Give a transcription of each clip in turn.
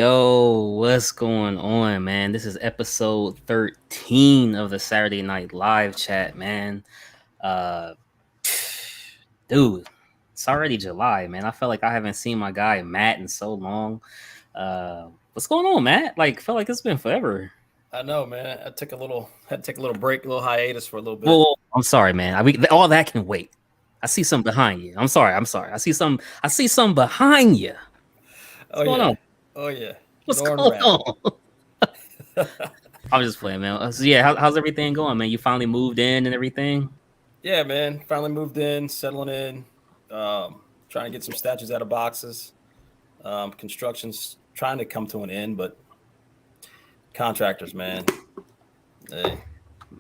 Yo, what's going on, man? This is episode 13 of the Saturday Night Live chat, man. Uh dude, it's already July, man. I feel like I haven't seen my guy Matt in so long. What's going on, Matt? Like, feel like it's been forever. I know, man. Had to take a little break, a little hiatus for a little bit. Well, I'm sorry, man. All that can wait. I see something behind you. I'm sorry. I see something behind you. What's Oh going yeah, on? oh yeah. What's Ignoring going rat. on? I'm just playing, man. So yeah, how's everything going, man? You finally moved in and everything? Yeah, man. Finally moved in, settling in, trying to get some statues out of boxes. Construction's trying to come to an end, but contractors, man, they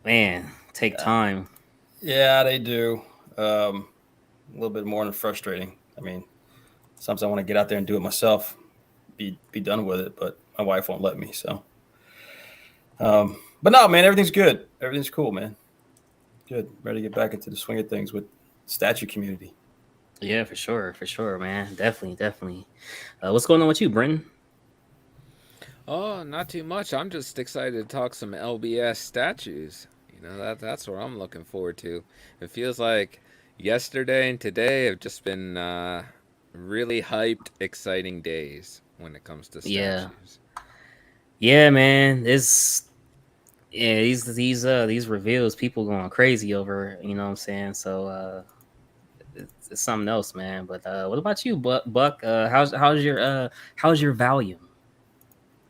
Man, take time. yeah, they do. A little bit more than frustrating. I mean, sometimes I want to get out there and do it myself, be done with it, but my wife won't let me. So, but no, man, everything's good. Everything's cool, man. Good. Ready to get back into the swing of things with statue community. Yeah, for sure, man. Definitely. What's going on with you, Brenton? Oh, not too much. I'm just excited to talk some LBS statues. That's what I'm looking forward to. It feels like yesterday and today have just been really hyped, exciting days when it comes to Yeah, statues. yeah, man. These reveals, people going crazy over. You know what I'm saying? So it's something else, man. But what about you, Buck? How's your volume?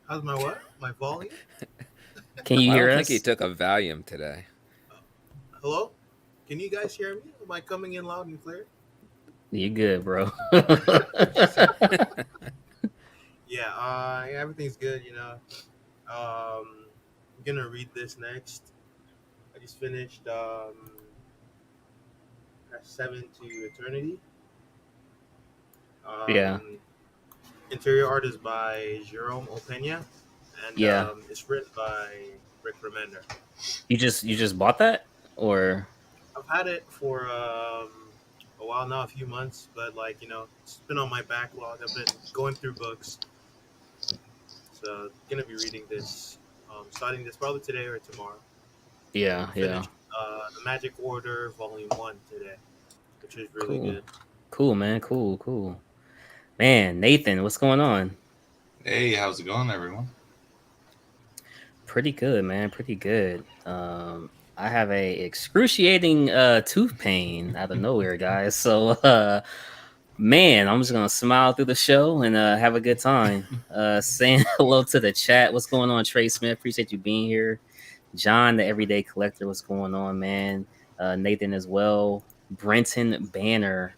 How's my what? My volume? Can you I hear don't think he us? took a Valium today. Hello? Can you guys hear me? Am I coming in loud and clear? You good, bro? Yeah, everything's good, I'm gonna read this next. I just finished Seven to Eternity. Yeah, Um, Interior art is by Jerome Opena, and yeah. it's written by Rick Remender. You just bought that, or I've had it for a while now, a few months, but it's been on my backlog. I've been going through books, so gonna be reading this, starting this probably today or tomorrow. yeah, I yeah. finished the Magic Order Volume One today, which is really Cool, good. cool, man. Cool. Man, Nathan, what's going on? Hey, how's it going, everyone? Pretty good, man. Pretty good. I have a excruciating tooth pain out of nowhere, guys. So man, I'm just gonna smile through the show and have a good time. Saying hello to the chat. What's going on, Trey Smith? Appreciate you being here. John, the everyday collector, what's going on, man? Nathan as well. Brenton Banner,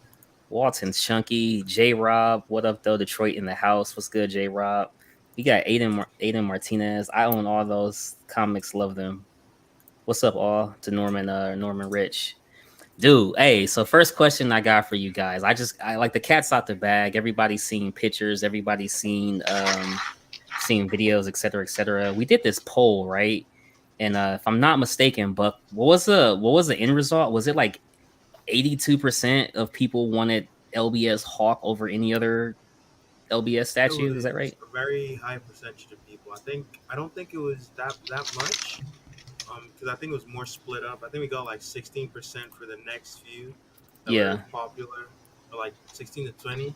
Walton Chunky, J Rob, what up though? Detroit in the house. What's good, J Rob? You got Aiden Martinez. I own all those comics, love them. What's up, all to Norman Rich? Dude, hey, so first question I got for you guys. I like the cat's out the bag. Everybody's seen pictures, everybody's seen videos, etc., etc. We did this poll, right? And if I'm not mistaken, Buck, what was the end result? Was it like 82% of people wanted LBS Hawk over any other LBS It statue? Is that was right? a very high percentage of people. I don't think it was that much, because I think it was more split up. I think we got like 16% for the next few that were Yeah. popular, or like 16 to 20.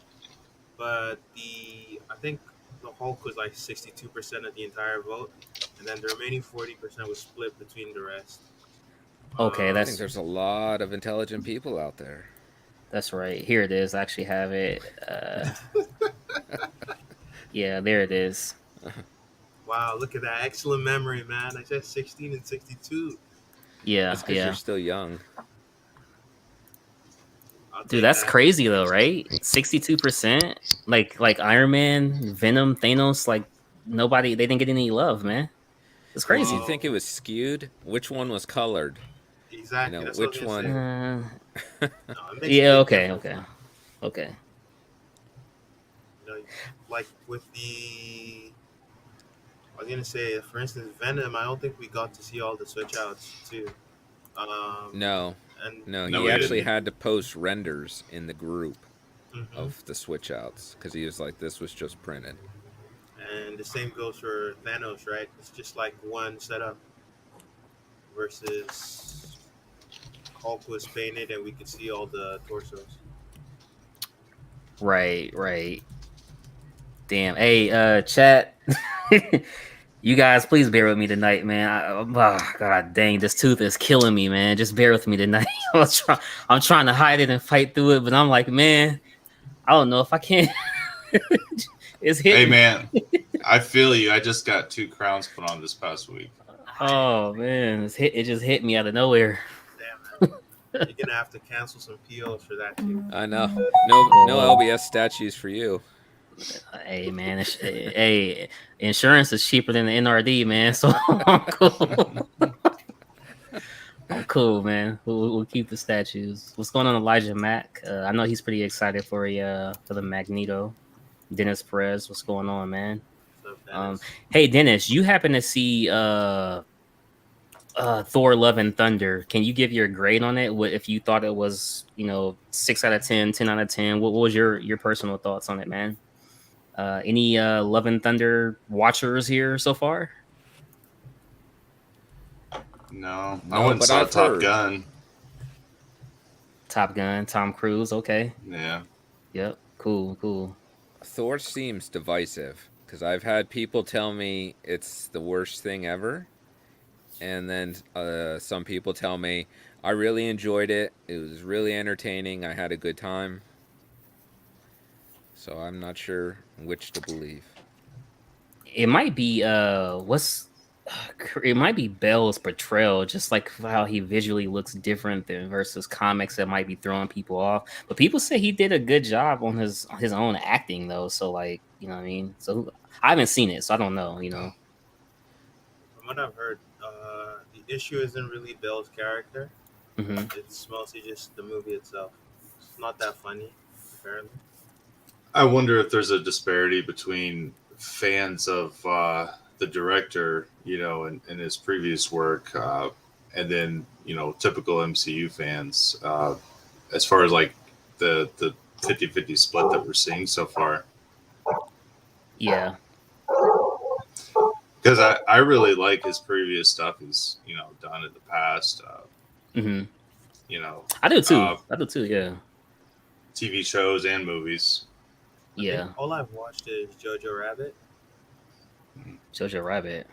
But I think the Hulk was like 62% of the entire vote, and then the remaining 40% was split between the rest. Okay, I Um, think there's a lot of intelligent people out there. that's right. Here it is. I actually have it. Yeah, there it is. wow, look at that excellent memory, man! I said 16 and 62. Yeah, That's because you're yeah. still young. I'll Dude, take that's that. crazy though, right? 62%. Like Iron Man, Venom, Thanos, like nobody they didn't get any love, man. It's Well, do you crazy. think Well, it was skewed? Which one was colored? exactly. That's what I was Which gonna one? say. Uh, No, it makes a yeah, big okay, difference. okay. Okay. You know, like with the, I was gonna say, for instance, Venom. I don't think we got to see all the switch outs too. Um, No, and no, No, he we actually didn't. had to post renders in the group hmm of the switch outs because he was like, this was just printed. And the same goes for Thanos, right? It's just like one setup versus Hulk was painted and we could see all the torsos. Right. Damn. Hey, chat. You guys, please bear with me tonight, man. Oh, God dang, this tooth is killing me, man. Just bear with me tonight. I'm trying to hide it and fight through it, but I'm like, man, I don't know if I can. It's Hey hitting. man, I feel you. I just got 2 crowns put on this past week. Oh man, it just hit me out of nowhere. Damn, man. You're gonna have to cancel some POs for that too. I know. No LBS statues for you. Hey man, hey, insurance is cheaper than the NRD, man. So I'm cool. I'm cool, man. We'll keep the statues. What's going on, Elijah Mack? I know he's pretty excited for the Magneto. Dennis Perez, what's going on, man? So Dennis. Hey Dennis, you happen to see Thor: Love and Thunder? Can you give your grade on it? What if you thought it was 6 out of 10, 10 out of 10? What was your personal thoughts on it, man? Any Love and Thunder watchers here so far? No, I No, went and but saw I've Top heard. Gun. Top Gun, Tom Cruise. Okay. Yeah. Yep. Cool. Thor seems divisive because I've had people tell me it's the worst thing ever, and then some people tell me I really enjoyed it. It was really entertaining. I had a good time. So I'm not sure which to believe. It might be it might be Bell's portrayal, just like how he visually looks different than versus comics that might be throwing people off. But people say he did a good job on his own acting though. So like, you know what I mean? So I haven't seen it, so I don't know, From what I've heard, the issue isn't really Bell's character. Mhm. It's mostly just the movie itself. It's not that funny, apparently. I wonder if there's a disparity between fans of the director, in his previous work, and then typical MCU fans, as far as like the 50-50 split that we're seeing so far. Yeah. Because I really like his previous stuff he's done in the past. Hmm. You know, I do too. Yeah. TV shows and movies. I Yeah. think all I've watched is Jojo Rabbit. Jojo Rabbit.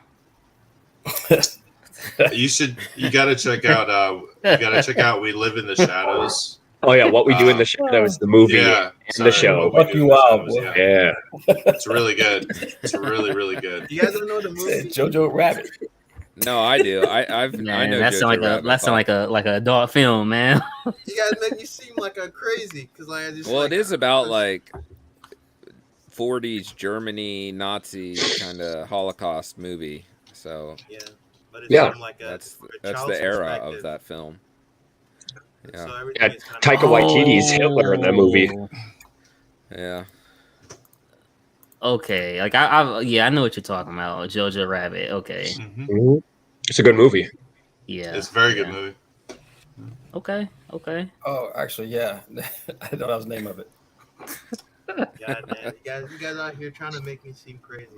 You gotta check out We Live in the Shadows. Oh yeah, What We Do in the Shadows, the movie Yeah, and the show. Fuck you out, boy. Yeah. It's really good. It's really good. You guys don't know the movie? Jojo Rabbit. No, I do. I Man, know that Jojo sounds Rabbit. like a adult film, man. You guys make me seem like I'm crazy because I just. Well, like, it is about like 40s Germany Nazi kind of Holocaust movie. So Yeah, but it's Yeah. from like that's a child's the era perspective. of that film. Yeah. So everything Yeah, is kind Taika of Waititi's Hitler in that movie. Oh, Yeah. Okay, like I know what you're talking about, Jojo Rabbit. Okay, Mhm. Mhm. It's a good movie. yeah, It's a very good yeah. movie. Okay. Oh, actually, yeah. I thought that was the name of it. God, man, you guys out here trying to make me seem crazy.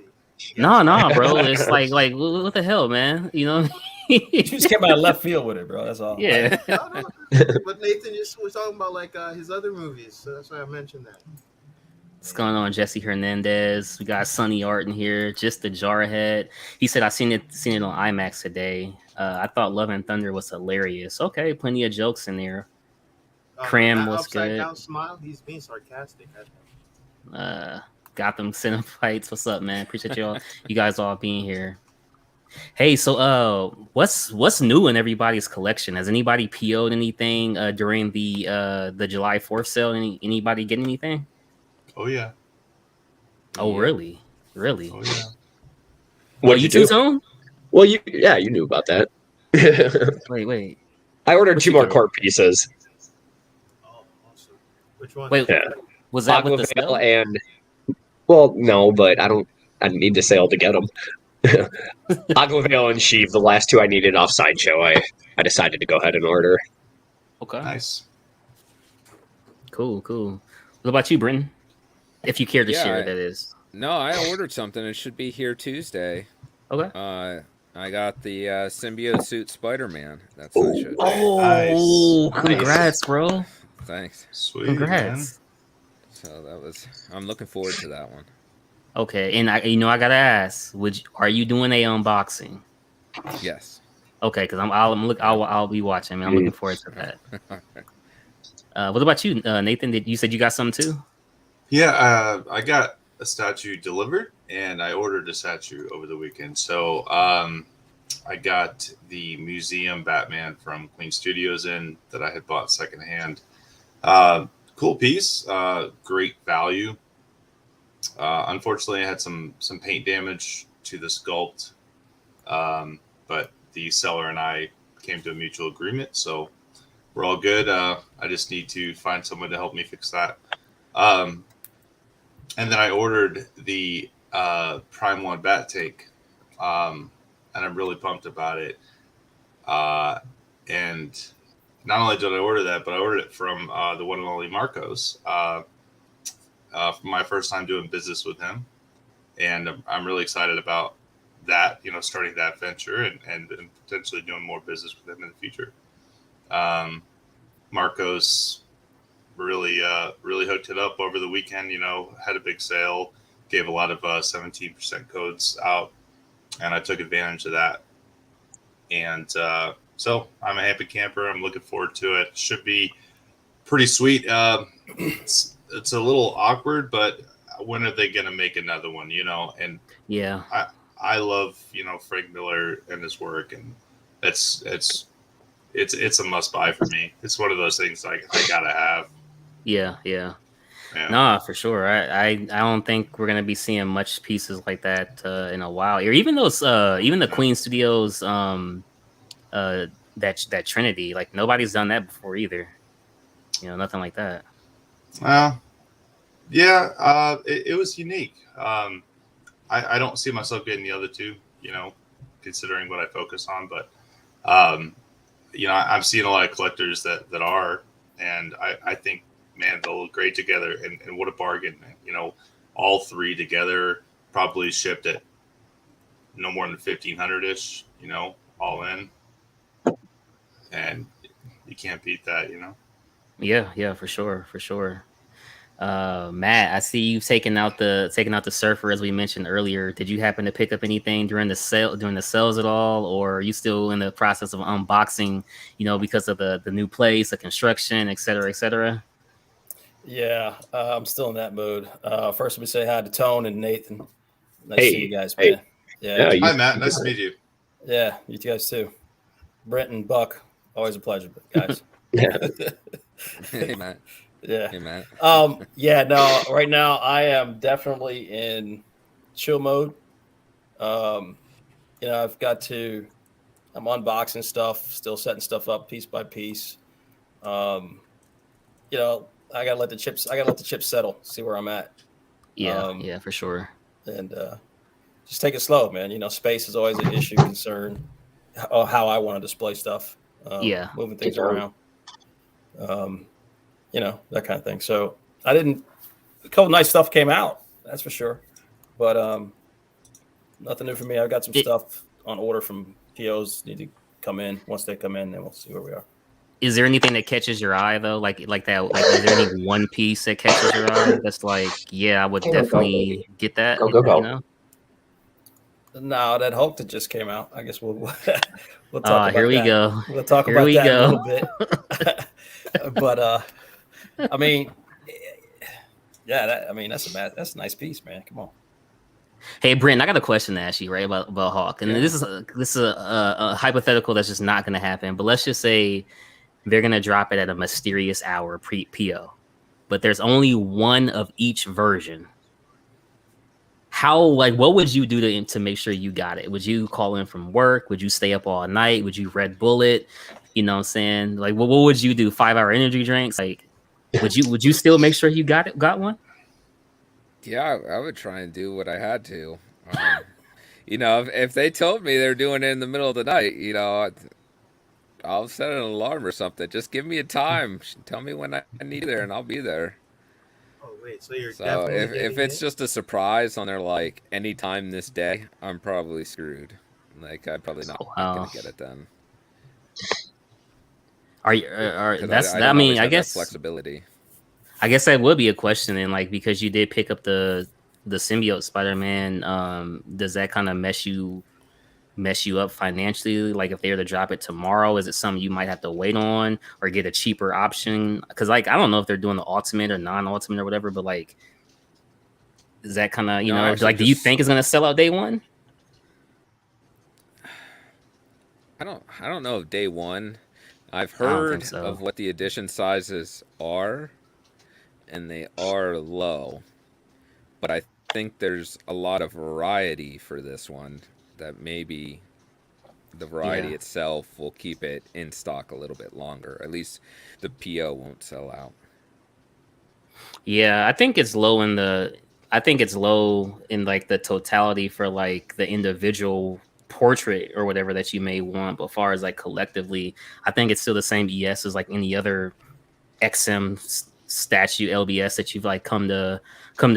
You No, guys- bro. It's like what the hell, man? You know? You just came out of left field with it, bro. That's all. Yeah. No. But Nathan just was talking about like his other movies, so that's why I mentioned that. What's going on, Jesse Hernandez? We got Sonny Art in here, just the Jarhead. He said I seen it on IMAX today. I thought Love and Thunder was hilarious. Okay, plenty of jokes in there. Cram that was upside good. down smile. He's being sarcastic. I think. Gotham Cinefights. What's up, man? Appreciate you guys all being here. Hey, so what's new in everybody's collection? Has anybody PO'd anything during the July 4th sale? Anybody get anything? Oh yeah. Oh, Yeah. really? Oh yeah. What'd you you do? too, Tone? Well, you knew about that. Wait. I ordered What 2 you more did? court pieces. Oh, awesome. Which one? Wait, Yeah. was that with the Aquavale sale? and no, but I didn't need the sale to get them. Aquavale and Sheev, the last 2 I needed off Sideshow. I decided to go ahead and order. Okay, Nice. cool. What about you, Britton? If you care to Yeah, share, that is. No, I ordered something. It should be here Tuesday. Okay. I got the symbiote suit Spider-Man. That's what it Oh, should be. Nice. Oh, congrats, bro. Thanks. Sweet, man. Congrats. So I'm looking forward to that one. Okay, and I gotta ask, are you doing a unboxing? Yes. Okay, because I'll be watching. Man, I'm looking forward to that. What about you, Nathan? You said you got something too? Yeah, I got a statue delivered, and I ordered a statue over the weekend. So I got the museum Batman from Queen Studios in that I had bought secondhand. Cool piece, great value. Unfortunately, I had some paint damage to the sculpt, but the seller and I came to a mutual agreement, so we're all good. I just need to find someone to help me fix that. Um, and then I ordered the Prime One Bat Tank, and I'm really pumped about it. And not only did I order that, but I ordered it from the one and only Marcos. For my first time doing business with him, and I'm really excited about that. Starting that venture and potentially doing more business with him in the future. Marcos really hooked it up over the weekend. Had a big sale, gave a lot of 17% codes out, and I took advantage of that. And so I'm a happy camper. I'm looking forward to it. Should be pretty sweet. It's a little awkward, but when are they going to make another one? And Yeah. I love Frank Miller and his work, and it's a must buy for me. It's one of those things I gotta have. Yeah. Nah, for sure. I don't think we're gonna be seeing much pieces like that in a while. Or even those even the Queen Studios that Trinity, like nobody's done that before either. Nothing like that. Yeah, it was unique. I don't see myself getting the other two, considering what I focus on. But, I'm seeing a lot of collectors that are, and I think, man, they'll look great together. And what a bargain. All three together probably shipped at no more than 1,500-ish, all in. And you can't beat that. Yeah, for sure. Matt, I see you taking out the surfer as we mentioned earlier. Did you happen to pick up anything during the sales at all, or are you still in the process of unboxing? Because of the new place, the construction, et cetera. Yeah, I'm still in that mode. First, let me say hi to Tone and Nathan. Nice to see you guys, man. Yeah. Hi, Matt. Nice to meet you. Yeah, you guys too. Brent and Buck, always a pleasure, guys. Hey, Matt. Yeah. Hey, Matt. Yeah, no, right now I am definitely in chill mode. I'm unboxing stuff, still setting stuff up piece by piece. I gotta let the chips settle, see where I'm at. Yeah, for sure. And just take it slow, man. Space is always an issue, concern, how I want to display stuff. Moving things around. That kind of thing. So a couple nice stuff came out, that's for sure. But nothing new for me. I've got some stuff on order from POs need to come in. Once they come in, then we'll see where we are. Is there anything that catches your eye though? Like that? Like, is there any one piece that catches your eye that's like, yeah, I would definitely get that? Go. No, that Hulk that just came out. I guess we'll talk about here we that. go. We'll talk Here about we that go. a little bit. But I mean, yeah, that's a nice piece, man. Come on. Hey, Brent, I got a question to ask you, right, about Hawk, and this is a hypothetical that's just not going to happen. But let's just say they're going to drop it at a mysterious hour PO, but there's only one of each version. What would you do to make sure you got it? Would you call in from work? Would you stay up all night? Would you Red Bullet? You know what I'm saying? Like, what would you do? 5-hour energy drinks? Like, would you still make sure you got one? Yeah, I would try and do what I had to. If they told me they're doing it in the middle of the night, I'll set an alarm or something. Just give me a time. Tell me when I need there, and I'll be there. Oh wait, so you're So definitely if getting it's it? just a surprise on their like anytime this day, I'm probably screwed. Like I'm probably not Wow. gonna get it then Are you? Are because that's? I I don't mean, always I have that guess. flexibility. I guess that would be a question, and like because you did pick up the symbiote Spider-Man. Does that kind of mess you up financially? Like if they were to drop it tomorrow, is it something you might have to wait on or get a cheaper option? Because like I don't know if they're doing the ultimate or non-ultimate or whatever, but like is that kind of No, I actually like do you just think it's gonna sell out day one? I don't know of day one. I've I don't think heard so. of what the edition sizes are, and they are low. But I think there's a lot of variety for this one that maybe the Yeah. variety itself will keep it in stock a little bit longer. At least the PO won't sell out. Yeah, I think it's low in the. I think it's low in like the totality for like the individual portrait or whatever that you may want. But as far as like collectively, I think it's still the same ES as like any other XM statue LBS that you've like come to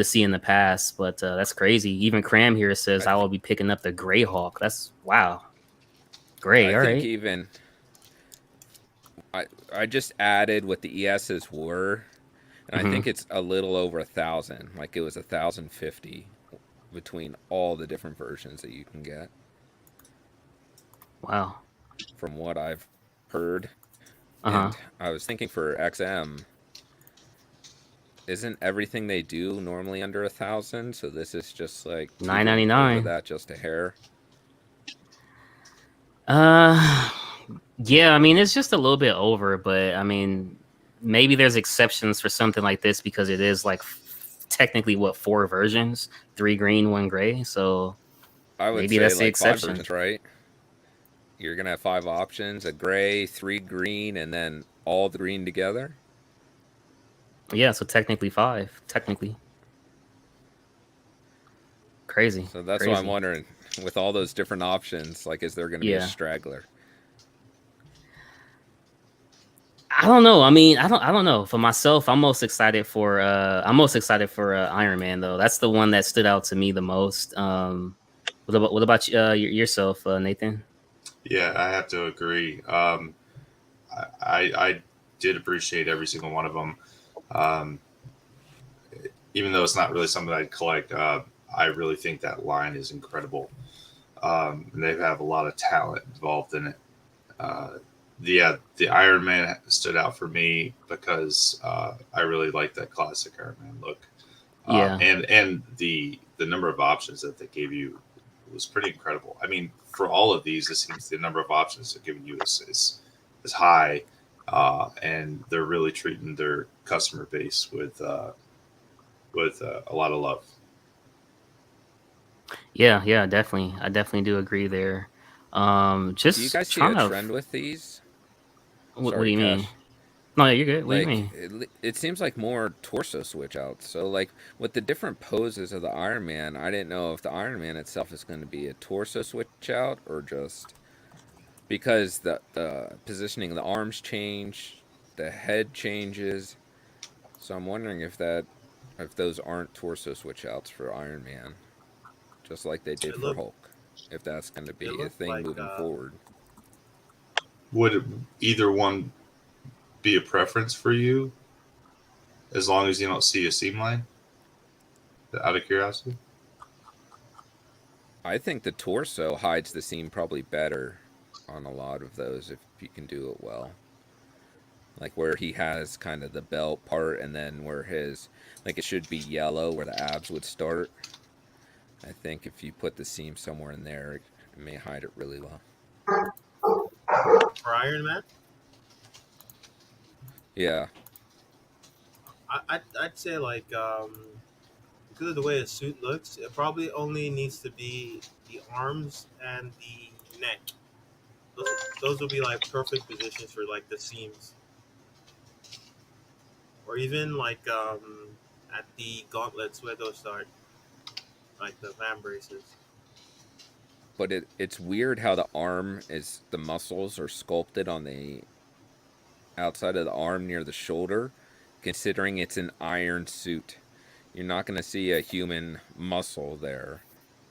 see in the past. But that's crazy. Even Cram here says I I th- will be picking up the Gray Hawk. That's wow, I gray. All think right. even I just added what the ESs were, and I Mm-hmm. think it's a little over 1,000. Like it was 1,050 between all the different versions that you can get, Wow. from what I've heard. Uh huh. And I was thinking for XM, isn't everything they do normally under 1,000? So this is just like Nine ninety teetering over nine. that just a hair. Uh, yeah. I mean, it's just a little bit over, but I mean, maybe there's exceptions for something like this because it is like technically what four versions, three green, one gray. So I would maybe say that's the like five exception. versions, right? You're gonna have five options: a gray, three green, and then all the green together. Yeah. So technically five. Technically crazy, So that's why I'm crazy. wondering, with all those different options, like, is there gonna be a Yeah. straggler? I don't know. I mean, I don't know. For myself, I'm most excited for Iron Man though. That's the one that stood out to me the most. What about yourself, Nathan? Yeah, I have to agree. I did appreciate every single one of them. Um, Even though it's not really something I'd collect, I really think that line is incredible. And they have a lot of talent involved in it. Uh, the Iron Man stood out for me because I really like that classic Iron Man look, Yeah, and the number of options that they gave you was pretty incredible. I mean, for all of these, it seems the number of options they're giving you is high, and they're really treating their customer base with a lot of love. yeah, definitely. I definitely do agree there. Do you Just guys see trying a to. trend with these? What do Sorry, you mean? Cash. No, you're good. What do you Like mean? it seems like more torso switch outs. So like with the different poses of the Iron Man, I didn't know if the Iron Man itself is going to be a torso switch out or just because the positioning of the arms change, the head changes. So I'm wondering if those aren't torso switch outs for Iron Man, just like they did It for looked Hulk. If that's going to it be a looked thing like moving forward. Would either one be a preference for you, as long as you don't see a seam line? Out of curiosity. I think the torso hides the seam probably better on a lot of those if you can do it well. Like where he has kind of the belt part and then where his like it should be yellow where the abs would start. I think if you put the seam somewhere in there, it may hide it really well. for Iron Man. Yeah, I'd say like because of the way his suit looks, it probably only needs to be the arms and the neck. Those, those will be like perfect positions for like the seams, or even like at the gauntlets where those start, like the van braces. but it's weird how the muscles are sculpted on the outside of the arm near the shoulder, considering it's an iron suit. You're not going to see a human muscle there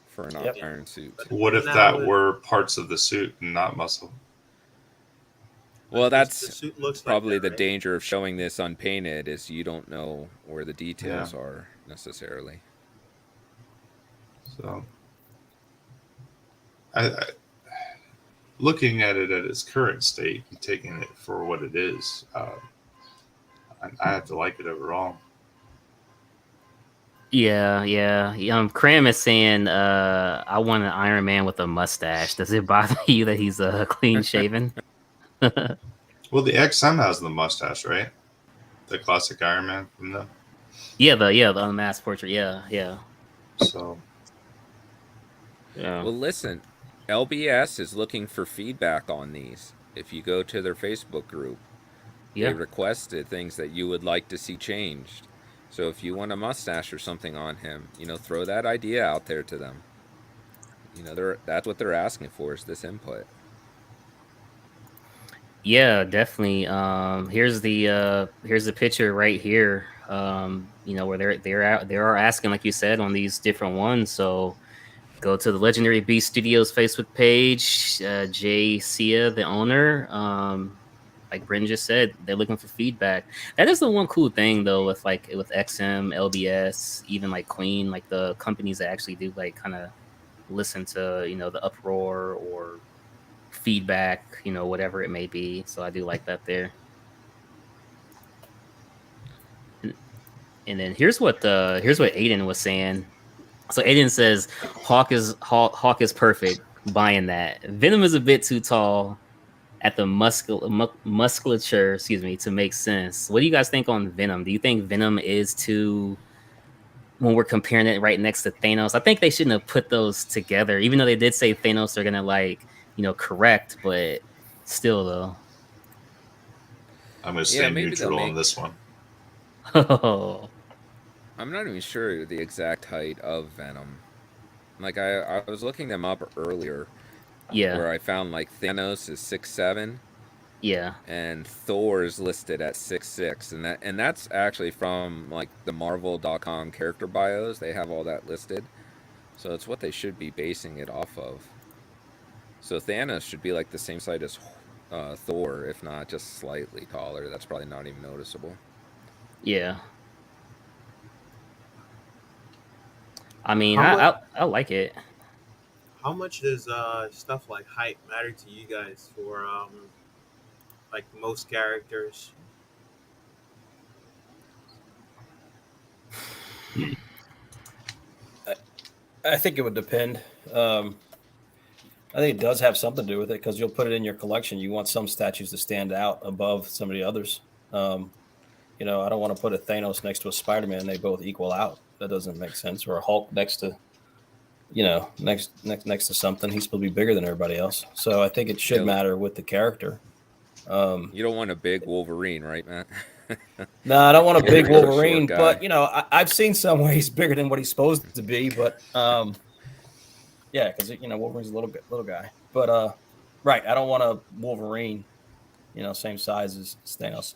for an Yep. Yeah. iron suit. What But if now that were parts of the suit and not muscle? Well, the that's suit looks like probably that, the right? danger of showing this unpainted is you don't know where the Yeah. details are necessarily. So, I looking at it at its current state and taking it for what it is, I have to like it overall. Yeah, yeah. Cram is saying, I want an Iron Man with a mustache. Does it bother you that he's clean shaven? Well, the XM has the mustache, right? The classic Iron Man from them. The unmasked portrait. Yeah, yeah, So, yeah, Well, listen, LBS is looking for feedback on these. If you go to their Facebook group, they yeah. requested things that you would like to see changed. So if you want a mustache or something on him, throw that idea out there to them. That's what they're asking for is this input. Yeah, definitely. Here's the picture right here. Where they are asking, like you said, on these different ones. So go to the Legendary Beast Studios Facebook page. Jay Sia, the owner. Like Bren just said, they're looking for feedback. That is the one cool thing though, with XM, LBS, even like Queen, like the companies that actually do like kind of listen to the uproar or feedback, whatever it may be. So I do like that there. And, and then here's what Aiden was saying. So Aiden says Hawk is perfect. Buying that. Venom is a bit too tall at the musculature, excuse me, to make sense. What do you guys think on Venom? Do you think Venom is too when we're comparing it right next to Thanos? I think they shouldn't have put those together, even though they did say Thanos are gonna correct, but still though. I'm going to Yeah, stay maybe they'll neutral on make. this one. Oh, I'm not even sure the exact height of Venom. Like I was looking them up earlier, yeah, where I found like Thanos is 6'7", yeah, and Thor is listed at 6'6", and that's actually from like the Marvel.com character bios. They have all that listed, so it's what they should be basing it off of. So Thanos should be like the same height as Thor, if not just slightly taller. That's probably not even noticeable. yeah. I mean, How much? I like it. How much does stuff like height matter to you guys for like most characters? I think it would depend. I think it does have something to do with it because you'll put it in your collection. You want some statues to stand out above some of the others. I don't want to put a Thanos next to a Spider-Man. They both equal out. That doesn't make sense. Or a Hulk next to, next to something. He's supposed to be bigger than everybody else. So I think it should Yeah, matter with the character. you don't want a big Wolverine, right, Matt? No, I don't want a big Wolverine's a short Wolverine, guy. but I've seen some where he's bigger than what he's supposed to be. But yeah, because Wolverine's a little guy. But right, I don't want a Wolverine, same size as Thanos.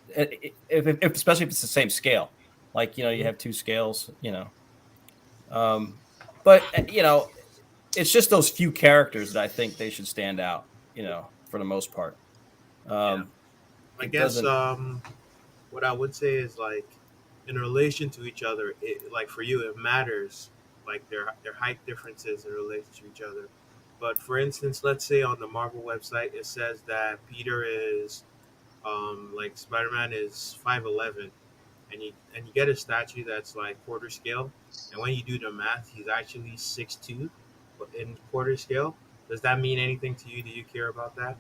Especially if it's the same scale, like you have two scales, But it's just those few characters that I think they should stand out, for the most part. Yeah, I It guess doesn't. what I would say is like in relation to each other, like for you, it matters like their height differences in relation to each other. But for instance, let's say on the Marvel website, it says that Peter is like Spider-Man is 5'11", and you get a statue that's like quarter scale, and when you do the math, he's actually 6'2", but in quarter scale. Does that mean anything to you? Do you care about that?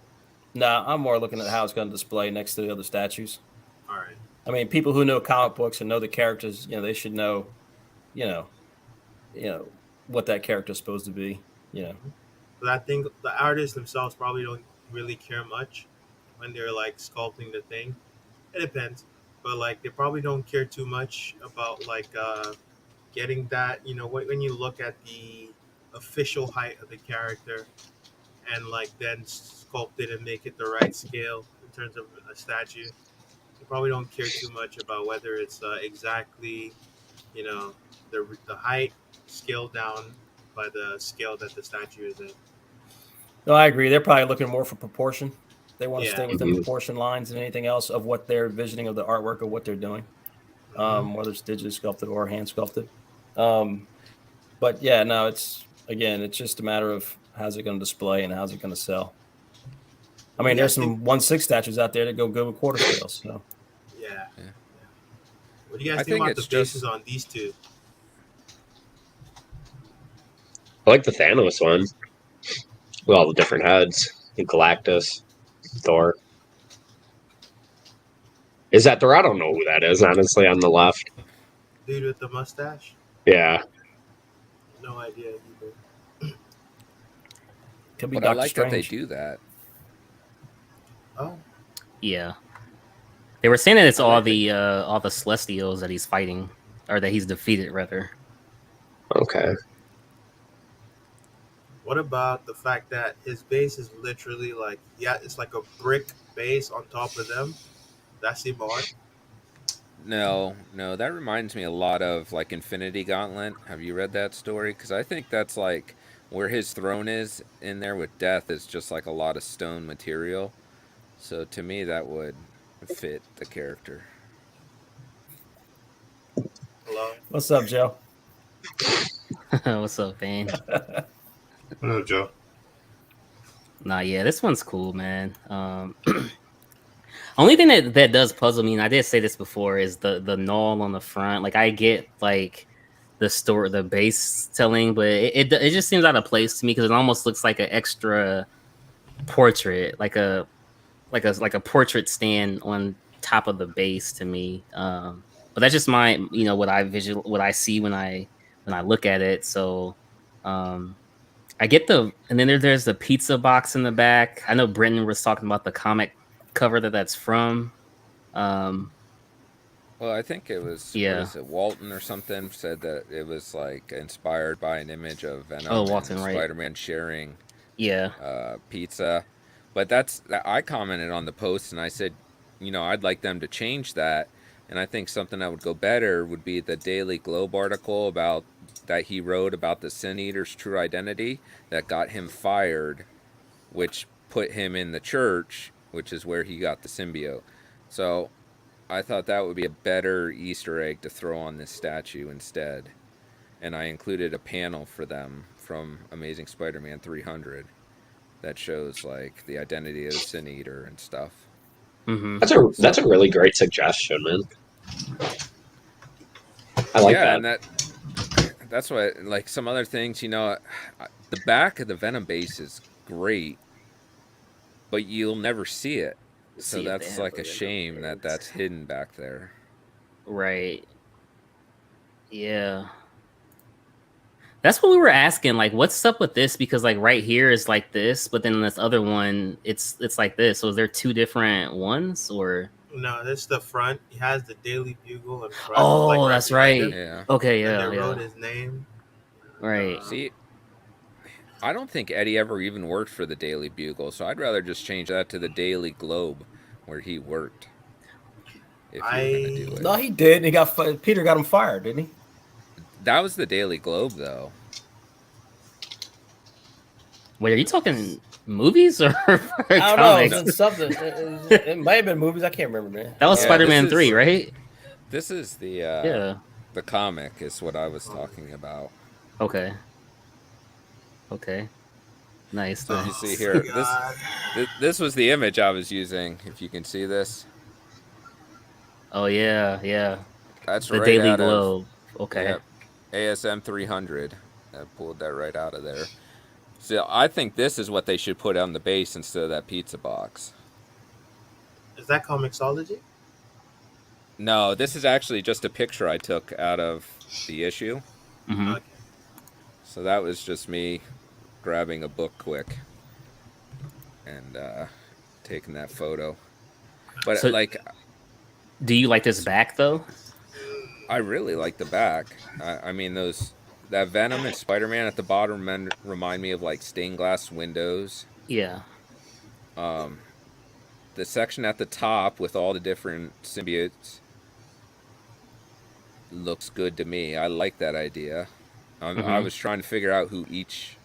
Nah, I'm more looking at how it's going to display next to the other statues. All right. I mean, people who know comic books and know the characters, they should know, you know, you know what that character is supposed to be. But I think the artists themselves probably don't really care much when they're like sculpting the thing. It depends, but like they probably don't care too much about like getting that. When you look at the official height of the character and like then sculpt it and make it the right scale in terms of a statue. You probably don't care too much about whether it's exactly, you know, the height scaled down by the scale that the statue is in. No, I agree. They're probably looking more for proportion. They want to Yeah. stay within Mhm. proportion lines than anything else of what they're envisioning of the artwork or what they're doing, Hmm. whether it's digitally sculpted or hand sculpted. Um, but yeah, no, it's just a matter of how's it going to display and how's it going to sell. I What do mean, you there's guys think? some 1/6 statues out there that go good with quarter scales. So Yeah. Yeah. What do you guys I think think about the it's bases just on these two? I like the Thanos one with all the different heads. And Galactus, Thor. Is that Thor? I don't know who that is, honestly, on the left. Dude with the mustache? Yeah. No idea either. could be but I Doctor like that they Strange. do that. Oh, Yeah, they were saying that it's I like it. all the Celestials that he's fighting, or that he's defeated rather. Okay. What about the fact that his base is literally like, yeah, it's like a brick base on top of them? That seem odd. No, no, that reminds me a lot of like Infinity Gauntlet. Have you read that story? Because I think that's like where his throne is in there with death is just like a lot of stone material. So to me, that would fit the character. Hello? What's up, Joe? What's up, Vane? What up, Joe? Nah, yeah, this one's cool, man. Only thing that does puzzle me, and I did say this before, is the null on the front. Like, I get like the base telling, but it just seems out of place to me because it almost looks like an extra portrait, like a portrait stand on top of the base to me. But that's just my what I see when I look at it. So I get and then there's the pizza box in the back. I know Brenton was talking about the comic cover that's from. Um, Well, I think it was what yeah. is it? Walton or something said that it was like inspired by an image of Oh, Venom Walton, and right? Spider-Man sharing Yeah. pizza. But I commented on the post and I said, I'd like them to change that. And I think something that would go better would be the Daily Globe article about that he wrote about the Sin Eater's true identity that got him fired, which put him in the church, which is where he got the symbiote. So I thought that would be a better Easter egg to throw on this statue instead. And I included a panel for them from Amazing Spider-Man 300 that shows like the identity of the Sin Eater and stuff. Mm-hmm. That's a really great suggestion, man. I like yeah, that. and that's what like some other things. The back of the Venom base is great, but you'll never see it. So See if they that's have like a it. shame that that's hidden back there. Right. Yeah. That's what we were asking. Like, what's up with this? Because like right here is like this, but then this other one, it's like this. So is there two different ones, or? No, this is the front. He has the Daily Bugle in front, like Oh, right that's behind right. him. Yeah. Okay, And yeah, they wrote yeah. his name. Right. See, I don't think Eddie ever even worked for the Daily Bugle, so I'd rather just change that to the Daily Globe, where he worked. If you were gonna do it, No, he did. And Peter got him fired, didn't he? that was the Daily Globe, though. Wait, are you talking movies or I don't know. It comics? was in something. It might have been movies. I can't remember, man. That was Yeah, Spider-Man this 3, is- right? This is the Yeah. the comic is what I was talking about. Okay. Okay. Nice. So you Nice. see here, God. this was the image I was using. If you can see this, Oh yeah, yeah. that's The right Daily out Globe. Okay. Yep, ASM 300. I pulled that right out of there. So I think this is what they should put on the base instead of that pizza box. Is that Comixology? No, this is actually just a picture I took out of the issue. Hmm. Okay. So that was just me grabbing a book quick and taking that photo. But So- like, Do you like this back though? I really like the back. I mean, that Venom and Spider-Man at the bottom remind me of like stained glass windows. Yeah. the section at the top with all the different symbiotes looks good to me. I like that idea. I Hmm. was trying to figure out who each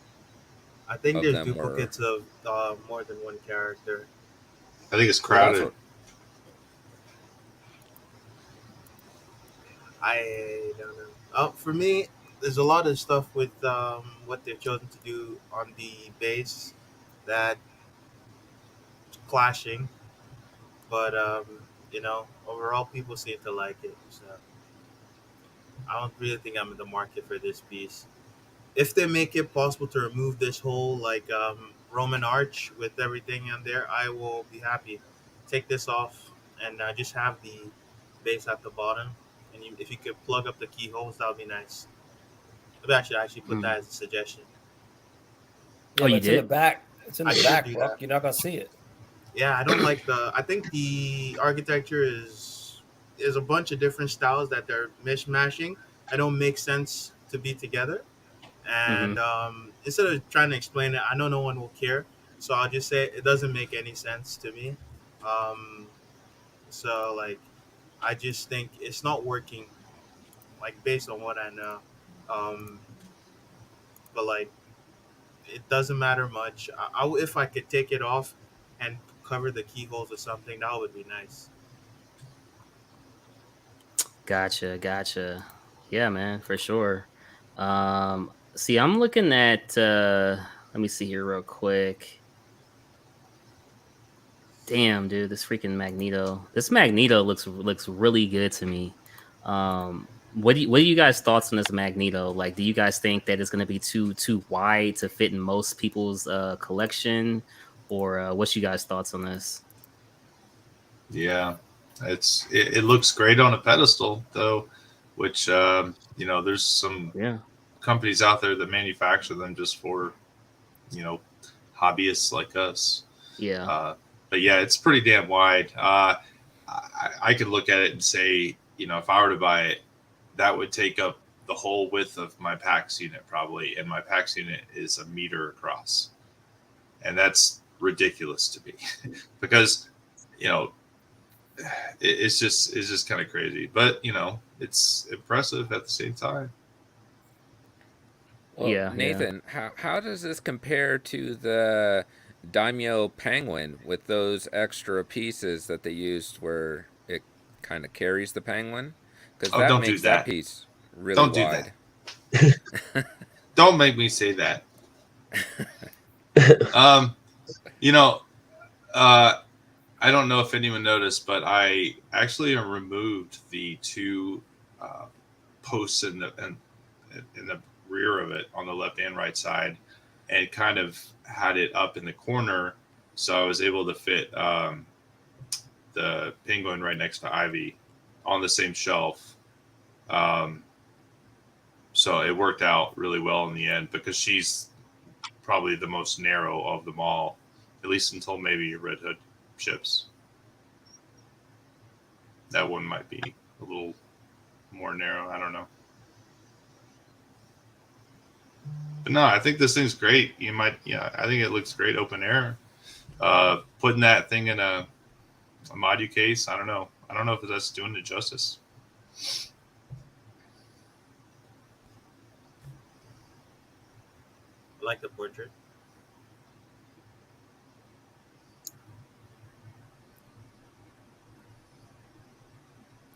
I think of there's them were. duplicates of more than one character. I think it's Yeah, that's crowded. what. I don't know. For me, there's a lot of stuff with what they've chosen to do on the base that clashing, but overall people seem to like it. So I don't really think I'm in the market for this piece. If they make it possible to remove this whole like Roman arch with everything on there, I will be happy. Take this off and just have the base at the bottom. And if you could plug up the keyholes, that would be nice. Maybe I should actually put Mm. that as a suggestion. Oh, Yeah, but you it's in the did? back. It's in I the should back, do Buck. that. You're not gonna see it. Yeah, I don't like the. I think the architecture is a bunch of different styles that they're mishmashing. I don't make sense to be together. Hmm. And instead of trying to explain it, I know no one will care, so I'll just say it doesn't make any sense to me. Um, so like, I just think it's not working, like based on what I know. Um, but like, it doesn't matter much. If I could take it off and cover the keyholes or something, that would be nice. Gotcha, gotcha. Yeah, man, for sure. See, I'm looking at let me see here real quick. Damn, dude, this freaking Magneto. This Magneto looks really good to me. What are you guys thoughts on this Magneto? Like, do you guys think that it's gonna be too wide to fit in most people's collection, or what's you guys thoughts on this? Yeah, it looks great on a pedestal though, which there's some Yeah, companies out there that manufacture them just for you know hobbyists like us. yeah, Uh, but yeah, it's pretty damn wide. I could look at it and say, if I were to buy it, that would take up the whole width of my PAX unit probably, and my PAX unit is a meter across, and that's ridiculous to me because you know it's just kind of crazy, but it's impressive at the same time. Well, yeah, yeah. Nathan, how does this compare to the Daimyo Penguin with those extra pieces that they used where it kind of carries the penguin? Because Oh, that don't do makes that that. piece really Don't do that. wide. Don't make me say that. Um, you know, uh, I don't know if anyone noticed, but I actually removed the two uh, posts in the rear of it on the left and right side, and kind of had it up in the corner, so I was able to fit the penguin right next to Ivy on the same shelf. Um, so it worked out really well in the end because she's probably the most narrow of them all, at least until maybe Red Hood ships. That one might be a little more narrow. I don't know. But no, I think this thing's great. Yeah, I think it looks great open air. Putting that thing in a modu case, I don't know. I don't know if that's doing it justice. I like the portrait.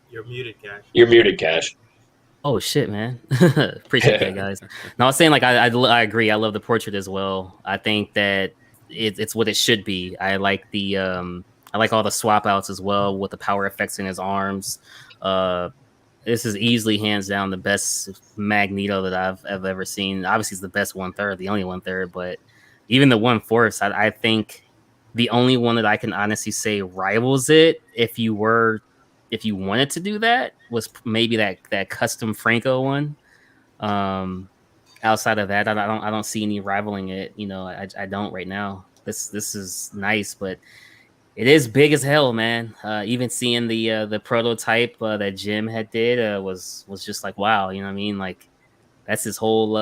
You're muted, Cash. You're muted, Cash. Oh shit, man! Appreciate that, guys. No, I was saying like I agree. I love the portrait as well. I think that it's what it should be. I like all the swap outs as well with the power effects in his arms. Uh, this is easily hands down the best Magneto that I've ever seen. Obviously, it's the best 1/3, the only 1/3, but even the 1/4, I think the only one that I can honestly say rivals it, if you wanted to do that, was maybe that custom Franco one. Um, Outside of that, I don't see any rivaling it. I don't right now. This is nice, but it is big as hell, man. Even seeing the prototype that Jim had did was just like wow. You know what I mean? Like that's his whole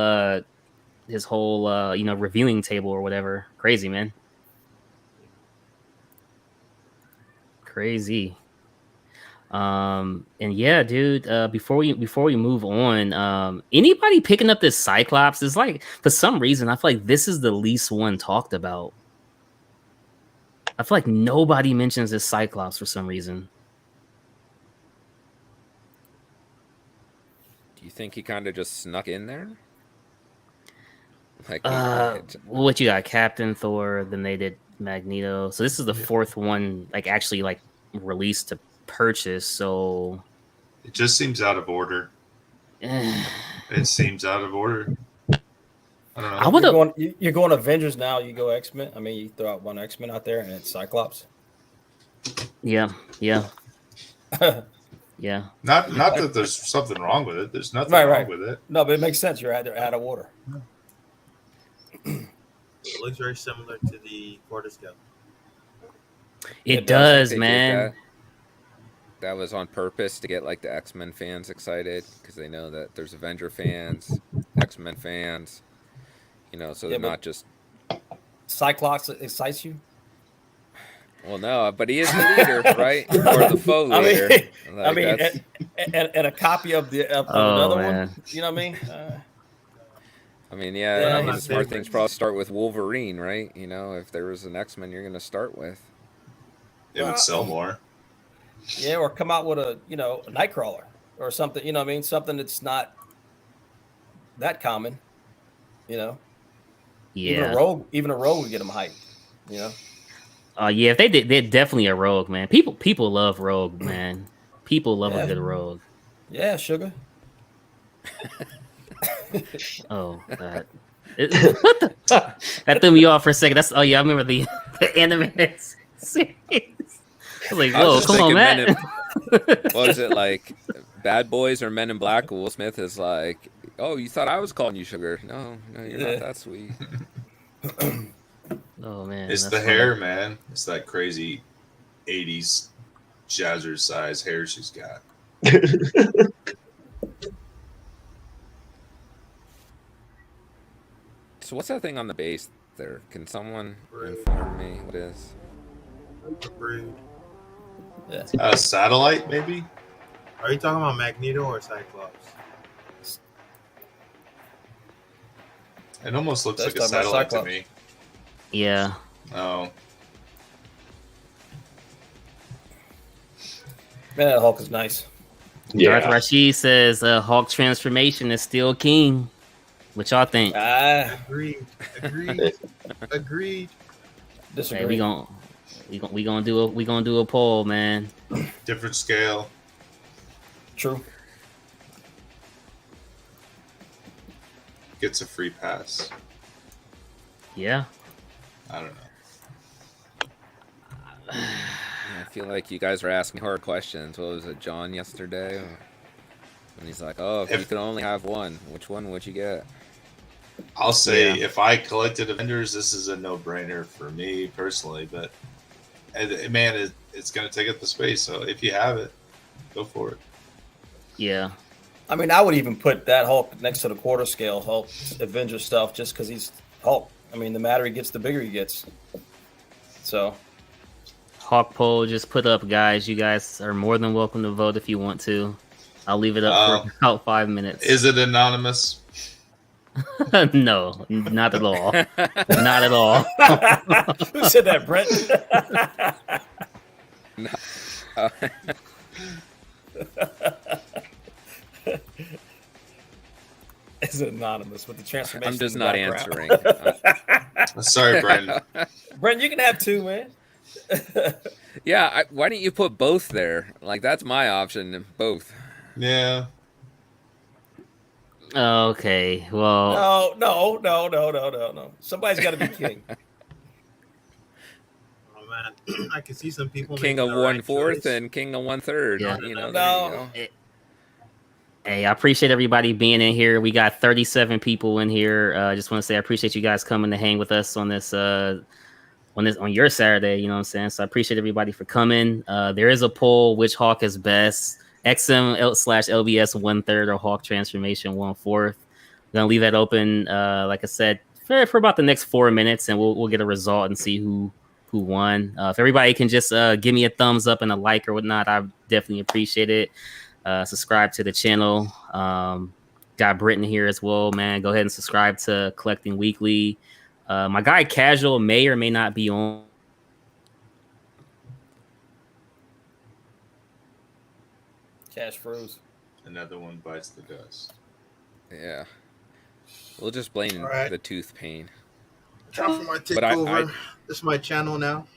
reviewing table or whatever. Crazy, man. Crazy. And yeah, dude, before we move on, anybody picking up this Cyclops is like, for some reason I feel like this is the least one talked about. I feel like nobody mentions this Cyclops for some reason. Do you think he kind of just snuck in there? Like, What you got? Captain Thor, then they did Magneto. So this is the fourth one, like actually like released to purchase. So It just seems out of order. It seems out of order. I don't know. I would You're going Avengers now. You go X-Men. I mean, you throw out one X-Men out there, and it's Cyclops. Yeah. Yeah. Not that there's something wrong with it. There's nothing wrong with it. No, but it makes sense. You're out of order. It looks very similar to the quarter scale. It does, They did man. that was on purpose to get like the X-Men fans excited because they know that there's Avenger fans, X-Men fans, you know, so they're not just Cyclops excites you. Well, no, but he is the leader, right? Or the faux leader. And a copy of another one. You know what I mean? The smart things probably start with Wolverine, right? You know, if there was an X-Men, you're going to start with. It would sell more. Yeah, or come out with a Nightcrawler or something. You know what I mean? Something that's not that common. You know. Yeah. Even a rogue would get them hyped. You know. Yeah, if they're definitely a rogue, man. People love rogue, man. People love a good rogue. Yeah, sugar. Oh, God. What the fuck? That threw me off for a second. I remember the anime series. I was like, whoa, come on, man. What was it like? Bad Boys or Men in Black? Will Smith is like, oh, you thought I was calling you sugar? No, you're not that sweet. Oh man, it's the hair, man. It's that crazy 80s jazzercise hair she's got. So what's that thing on the base there? Can someone inform me what it is? Rude. Yeah. A satellite, maybe? Are you talking about Magneto or Cyclops? It almost looks like a satellite to me. Yeah. Oh. Man, that Hulk is nice. Yeah. Darth Rashid says Hulk transformation is still king. What y'all think? Agreed. Disagree. Hey, we gonna do a poll, man. Different scale. True. Gets a free pass. Yeah. I don't know. I feel like you guys are asking hard questions. What was it, John, yesterday? And he's like, oh, if you could only have one, which one would you get? I'll say if I collected Avengers, this is a no-brainer for me personally. But, man, it's going to take up the space. So if you have it, go for it. Yeah. I mean, I would even put that Hulk next to the quarter scale Hulk Avenger stuff just because he's Hulk. I mean, the madder he gets, the bigger he gets. So, Hawk poll just put up, guys. You guys are more than welcome to vote if you want to. I'll leave it up for about 5 minutes. Is it anonymous? No, not at all. Not at all. Who said that, Brent? No. It's anonymous with the transformation. I'm just not answering. Sorry, Brandon. Brent, you can have two, man. Yeah, why don't you put both there? Like, that's my option, both. Yeah. Okay, well. No. Somebody's got to be king. Oh man, I can see some people. King of 1/4 and king of 1/3. Yeah. You know, No. Hey, I appreciate everybody being in here. We got 37 people in here. I just want to say I appreciate you guys coming to hang with us on this on your Saturday. You know what I'm saying? So I appreciate everybody for coming. There is a poll: which Hawk is best? XM/LBS 1/3 or Hawk transformation 1/4. I'm gonna leave that open. Like I said, for about the next 4 minutes, and we'll get a result and see who who won. If everybody can just give me a thumbs up and a like or whatnot, I definitely appreciate it. Subscribe to the channel. Got Britton here as well, man. Go ahead and subscribe to Collecting Weekly. My guy Casual may or may not be on. Cash froze. Another one bites the dust. Yeah. We'll just blame All right. the tooth pain. Time for my But I- takeover. This is my channel now.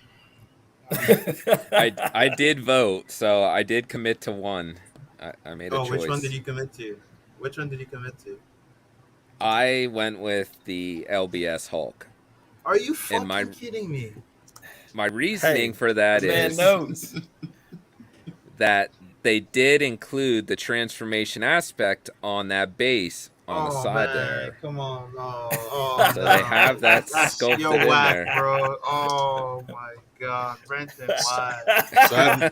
I did vote, so I did commit to one. I made a choice. Which one did you commit to? I went with the LBS Hulk. Are you And fucking kidding me? My reasoning for that Man is knows. that they did include the transformation aspect on that base on the side man. there. Come on. Oh, So they have that sculpted You're in whack, there. bro. Oh my god. Brenton, why? So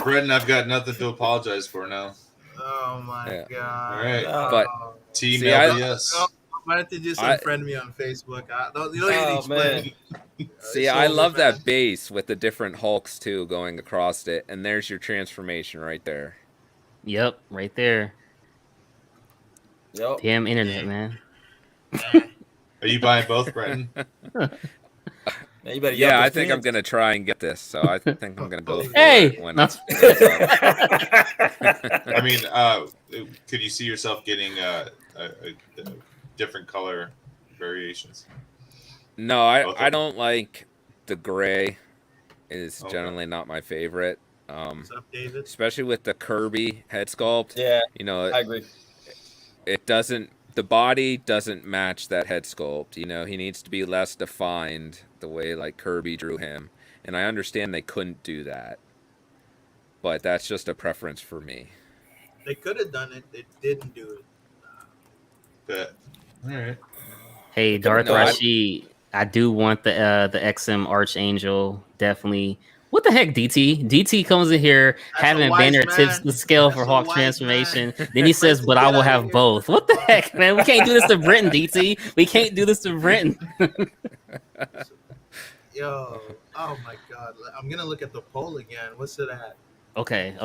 Brenton, I've got nothing to apologize for now. Oh my Yeah. god. All right. But Team See, I- LBS. Why don't you just I- unfriend me on Facebook? You don't need to Oh, explain. See, It's I over, love man. that base with the different Hulks too going across it, and there's your transformation right there. Yep, right there. Yep. Damn internet, man. Are you buying both, Brenton? Now you better Yeah, yell I at think those I'm gonna try and get this, so I think I'm gonna go for Hey! it when No. it's I mean, could you see yourself getting a different color variations? No, Okay. I don't like the gray. Is Okay. generally not my favorite. What's up, David? Especially with the Kirby head sculpt. Yeah, You know, I agree. it doesn't. The body doesn't match that head sculpt. You know, he needs to be less defined the way like Kirby drew him. And I understand they couldn't do that, but that's just a preference for me. They could have done it. They didn't do it. But, all right. Hey, Darth No, I- Rashid, I do want the XM Archangel, definitely. What the heck, DT? DT comes in here That's a having wise banner man. tips the scale That's for a Hawk wise transformation. man. Then he says, Brenton, "But I get will outta have here. both." What the heck, man? We can't do this to Brenton, DT. We can't do this to Brenton. Yo, oh my god. I'm gonna look at the poll again. What's it at? Okay.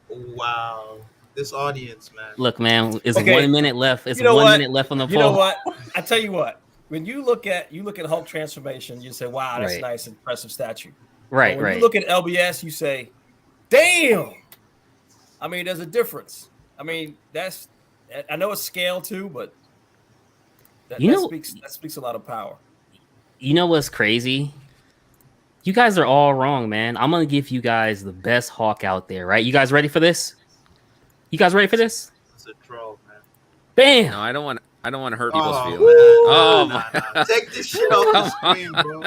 Wow. This audience, man. Look, man, it's Okay. 1 minute left. It's You know 1 what? minute left on the poll. You know what? I tell you what. When you look at Hulk transformation, you say, "Wow, that's Right. nice, impressive statue." Right, But when right. you look at LBS, you say, "Damn!" I mean, there's a difference. I mean, I know it's scale too, but that speaks a lot of power. You know what's crazy? You guys are all wrong, man. I'm gonna give you guys the best Hawk out there, right? You guys ready for this? You guys ready for this? It's a troll, man. Bam! No, I don't want to hurt people's Oh, feelings. man. Oh, Nah. Take this shit off the screen, bro.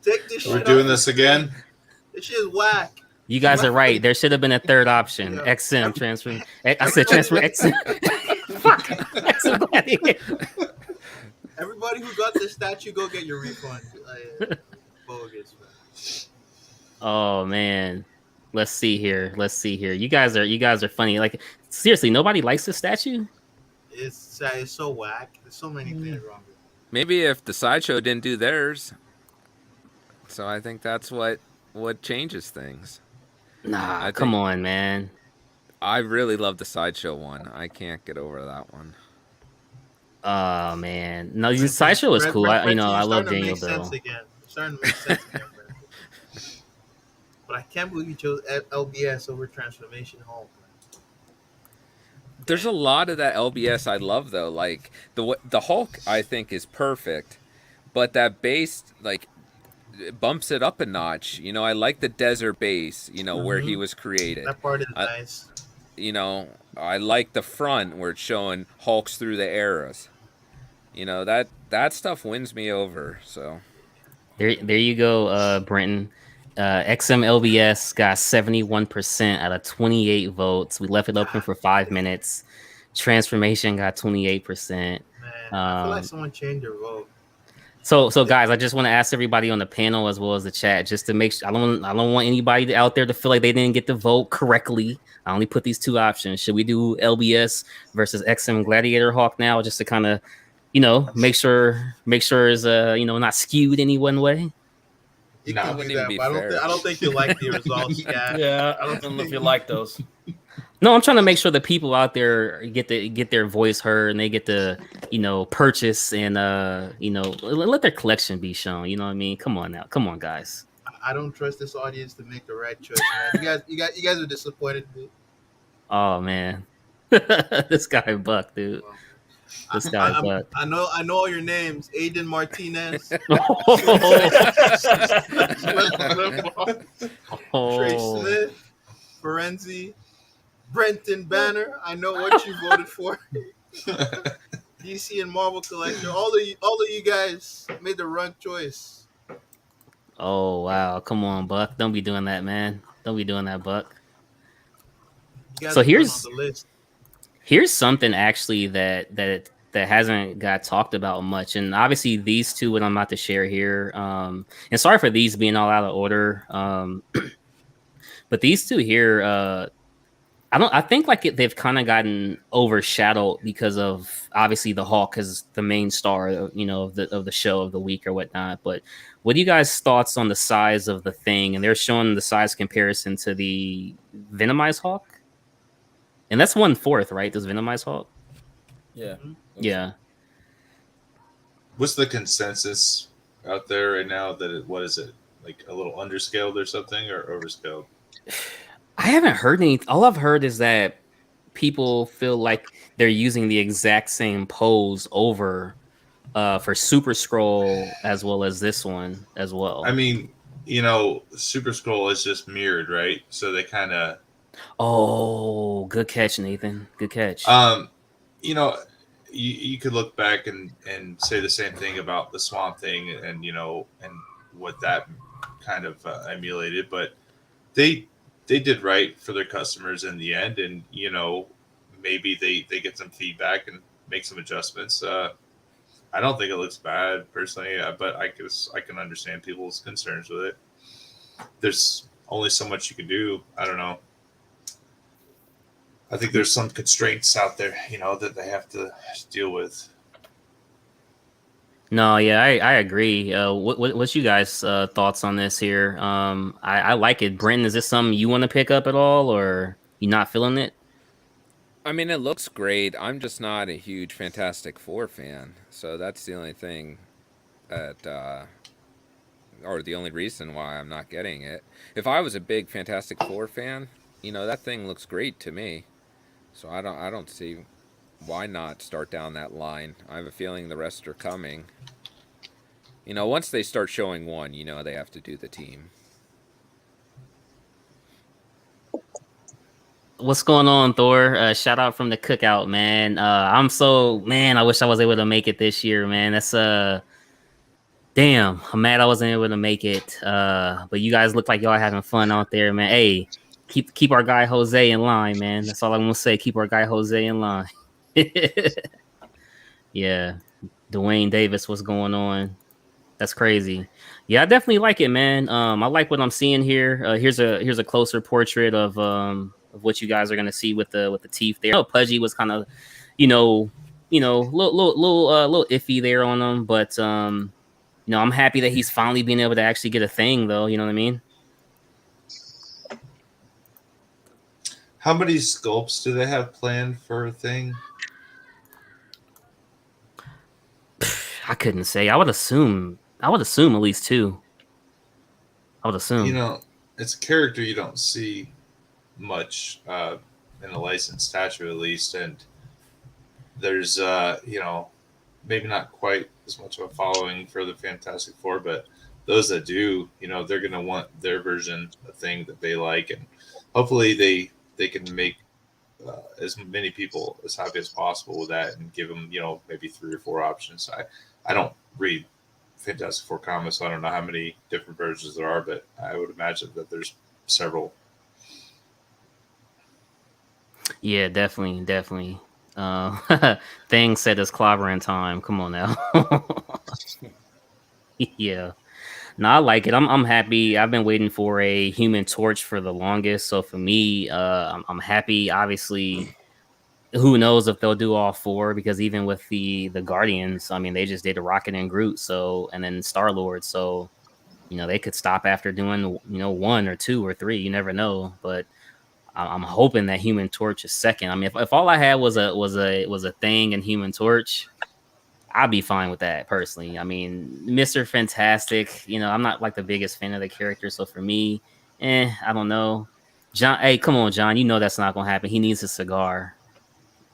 Take this shit We're off doing the this screen. again? This shit is whack. You guys are right. There should have been a third option. Yeah. XM transfer. I said transfer XM. Fuck. XM Gladiator. Everybody who got this statue, go get your refund. Bogus, man. Oh man. Let's see here. You guys are funny. Like seriously, nobody likes this statue? It's so whack. There's so many things wrong with it. Maybe if the sideshow didn't do theirs. So I think that's what changes things. Nah, I come think- on, man. I really love the sideshow one. I can't get over that one. Oh man. No, the sideshow was cool. I You're love starting to Daniel make sense Bell. again. You're starting to make sense again, Brandon. But I can't believe you chose LBS over Transformation Home. There's a lot of that LBS I love though. Like the Hulk I think is perfect, but that base like it bumps it up a notch. You know, I like the desert base, you know, where he was created. That part is I- nice. You know, I like the front where it's showing Hulks through the eras. You know, that stuff wins me over. So There you go, Brenton. XMLBS got 71% out of 28 votes. We left it open for 5 minutes. Transformation got 28%. Man, I feel like Um, someone changed their vote. So guys, I just want to ask everybody on the panel as well as the chat, just to make sure I don't want anybody out there to feel like they didn't get the vote correctly. I only put these two options. Should we do LBS versus XM Gladiator Hawk now, just to kind of make sure is not skewed any one way. You No. can do Wouldn't even that, be but fair. I don't think you like the results, Scat. Yeah, I I don't don't know if think- you like those. No, I'm trying to make sure the people out there get their voice heard and they get to purchase and let their collection be shown. You know what I mean? Come on now, come on guys. I don't trust this audience to make the right choice, man. You guys are disappointed in me. Oh man, this guy Buck, dude. Well, This guy Buck. I know all your names: Aiden Martinez, Trey Oh, Smith, Ferenzi, Brenton Banner. I know what you voted for. DC and Marvel collector. All of you guys made the wrong choice. oh wow! Come on, Buck. Don't be doing that, man. Don't be doing that, Buck. You guys So are going on the list. here's something actually that hasn't got talked about much, and obviously these two what I'm about to share here. And sorry for these being all out of order. But these two here, I think like they've kind of gotten overshadowed because of obviously the Hawk is the main star, of the show of the week or whatnot. But what do you guys' thoughts on the size of the thing? And they're showing the size comparison to the Venomized Hawk, and that's 1/4, right? This Venomized Hawk. Yeah. Yeah. What's the consensus out there right now that what is it, like a little underscaled or something, or overscaled? I haven't heard any. All I've heard is that people feel like they're using the exact same pose over for Super Scroll as well as this one as well. I mean, Super Scroll is just mirrored, right? So they kind of, oh, good catch, Nathan. Good catch. you know, you could look back and say the same thing about the Swamp Thing and and what that kind of emulated, but they did right for their customers in the end, and maybe they get some feedback and make some adjustments. I don't think it looks bad personally, but I guess I can understand people's concerns with it. There's only so much you can do. I don't know. I think there's some constraints out there, that they have to deal with. No, yeah, I agree. What's you guys' thoughts on this here? I like it. Brenton, is this something you want to pick up at all, or you not feeling it? I mean, it looks great. I'm just not a huge Fantastic Four fan, so that's the only thing that, or the only reason why I'm not getting it. If I was a big Fantastic Four fan, that thing looks great to me. So I don't see why not start down that line. I have a feeling the rest are coming. Once they start showing one, they have to do the team. What's going on, Thor? Shout out from the cookout, man. I wish I was able to make it this year, man. That's damn, I'm mad I wasn't able to make it. But you guys look like y'all having fun out there, man. Hey, keep our guy Jose in line, man. That's all I'm gonna say. Keep our guy Jose in line. Yeah. Dwayne Davis, what's going on? That's crazy. Yeah, I definitely like it, man. I like what I'm seeing here. Here's a closer portrait of what you guys are gonna see with the teeth there. I know Pudgy was kind of, little iffy there on him, but I'm happy that he's finally being able to actually get a thing, though. You know what I mean? How many sculpts do they have planned for a thing? I couldn't say. I would assume at least 2. I would assume. It's a character you don't see much in a licensed statue, at least, and there's maybe not quite as much of a following for the Fantastic Four, but those that do, they're gonna want their version, a thing that they like, and hopefully they can make as many people as happy as possible with that, and give them maybe 3 or 4 options. I don't read Fantastic Four comics, so I don't know how many different versions there are, but I would imagine that there's several. Yeah, definitely. Thing said it's clobbering time. Come on now. Yeah. No, I like it. I'm happy. I've been waiting for a Human Torch for the longest. So for me, I'm happy. Obviously, who knows if they'll do all four? Because even with the Guardians, I mean, they just did a Rocket and Groot, so and then Star Lord, so they could stop after doing one or two or three. You never know, but I'm hoping that Human Torch is second. I mean, if all I had was a thing and Human Torch, I'd be fine with that personally. I mean, Mr. Fantastic, I'm not like the biggest fan of the character, so for me, I don't know. John, hey, come on, John, that's not gonna happen. He needs a cigar.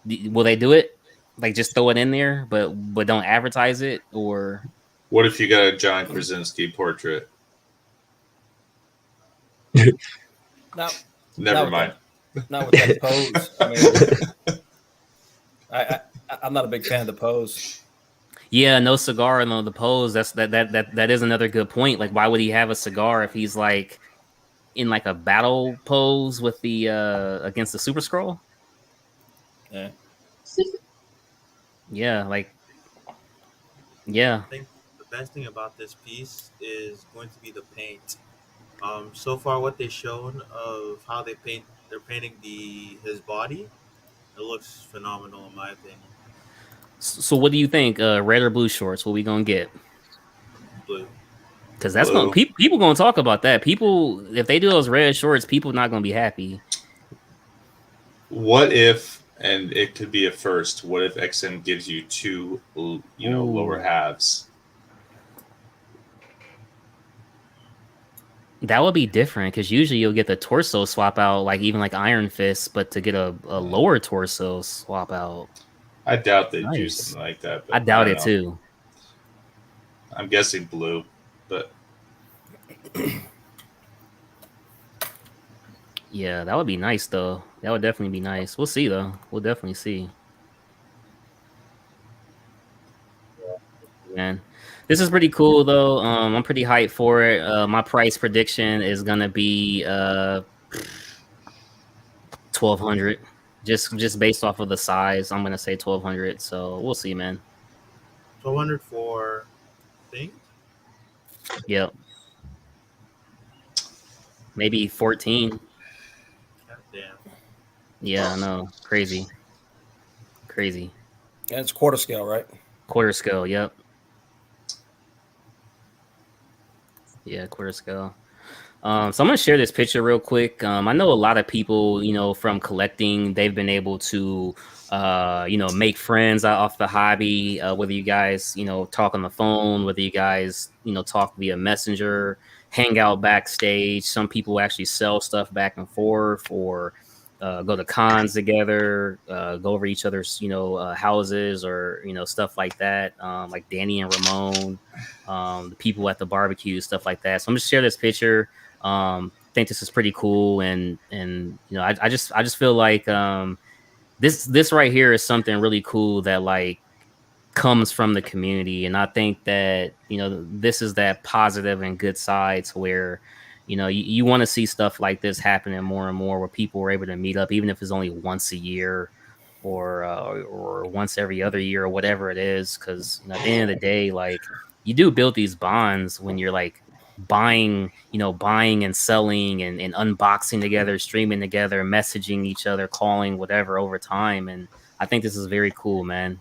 Will they do it? Like just throw it in there, but don't advertise it, or What if you got a John Krasinski portrait? No, Never mind. Not with that pose. I mean, I'm not a big fan of the pose. Yeah, no cigar, no the pose. That is another good point. Like, why would he have a cigar if he's like in like a battle pose with the against the Super Scroll? Yeah. Yeah, yeah. I think the best thing about this piece is going to be the paint. So far, what they've shown of how they're painting his body, it looks phenomenal in my opinion. So what do you think? Red or blue shorts? What we gonna get? Blue. Because that's gonna people gonna talk about that. People, if they do those red shorts, people not gonna be happy. What if, and it could be a first, what if XM gives you two, lower halves? That would be different because usually you'll get the torso swap out, like even like Iron Fist, but to get a lower torso swap out. I doubt they'd do something like that. But I doubt it too. I'm guessing blue, but yeah, that would be nice though. That would definitely be nice. We'll see though. We'll definitely see. Man, this is pretty cool though. I'm pretty hyped for it. My price prediction is gonna be 1,200. Just based off of the size, I'm gonna say 1,200. So we'll see, man. 1,200 for thing. Yep. Maybe 14. God damn. Yeah, I know. Crazy. And it's quarter scale, right? Quarter scale. Yep. Yeah, quarter scale. So I'm gonna share this picture real quick. I know a lot of people, from collecting, they've been able to, make friends off the hobby. Whether you guys, talk on the phone, whether you guys, talk via messenger, hang out backstage. Some people actually sell stuff back and forth, or go to cons together, go over each other's, houses, or stuff like that. Like Danny and Ramon, the people at the barbecue, stuff like that. So I'm just share this picture. Think this is pretty cool, and I just feel like this right here is something really cool that like comes from the community, and I think that this is that positive and good side to where you want to see stuff like this happening more and more, where people are able to meet up, even if it's only once a year or once every other year or whatever it is, because at the end of the day, like, you do build these bonds when you're like buying and selling and unboxing together, streaming together, messaging each other, calling, whatever, over time. And I think this is very cool, man.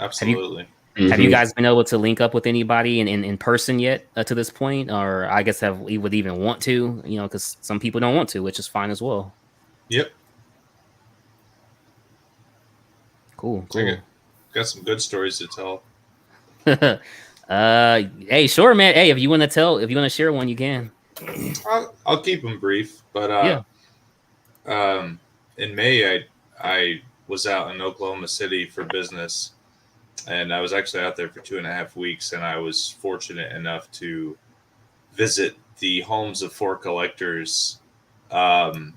absolutely. Have you guys been able to link up with anybody in person yet to this point? Or I guess would even want to, because some people don't want to, which is fine as well. Yep. Cool. Got some good stories to tell. Hey, sure, man. Hey, if you want to share one, you can. I'll keep them brief, but in May I was out in Oklahoma City for business, and I was actually out there for 2.5 weeks, and I was fortunate enough to visit the homes of 4 collectors. I'll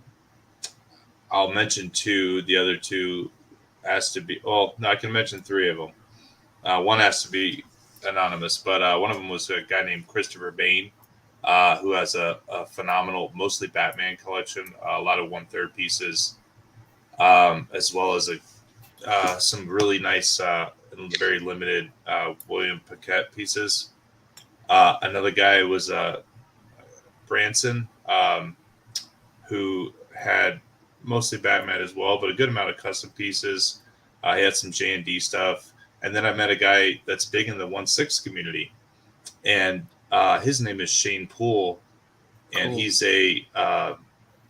mention 2. The other 2 has to be. Oh no, I can mention 3 of them. One has to be anonymous, but one of them was a guy named Christopher Bain, who has a phenomenal, mostly Batman collection, a lot of 1/3 pieces, as well as some really nice, very limited William Paquette pieces. Another guy was Branson, who had mostly Batman as well, but a good amount of custom pieces. He had some J&D stuff, and then I met a guy that's big in the 1/6 community, and his name is Shane Poole, and Cool.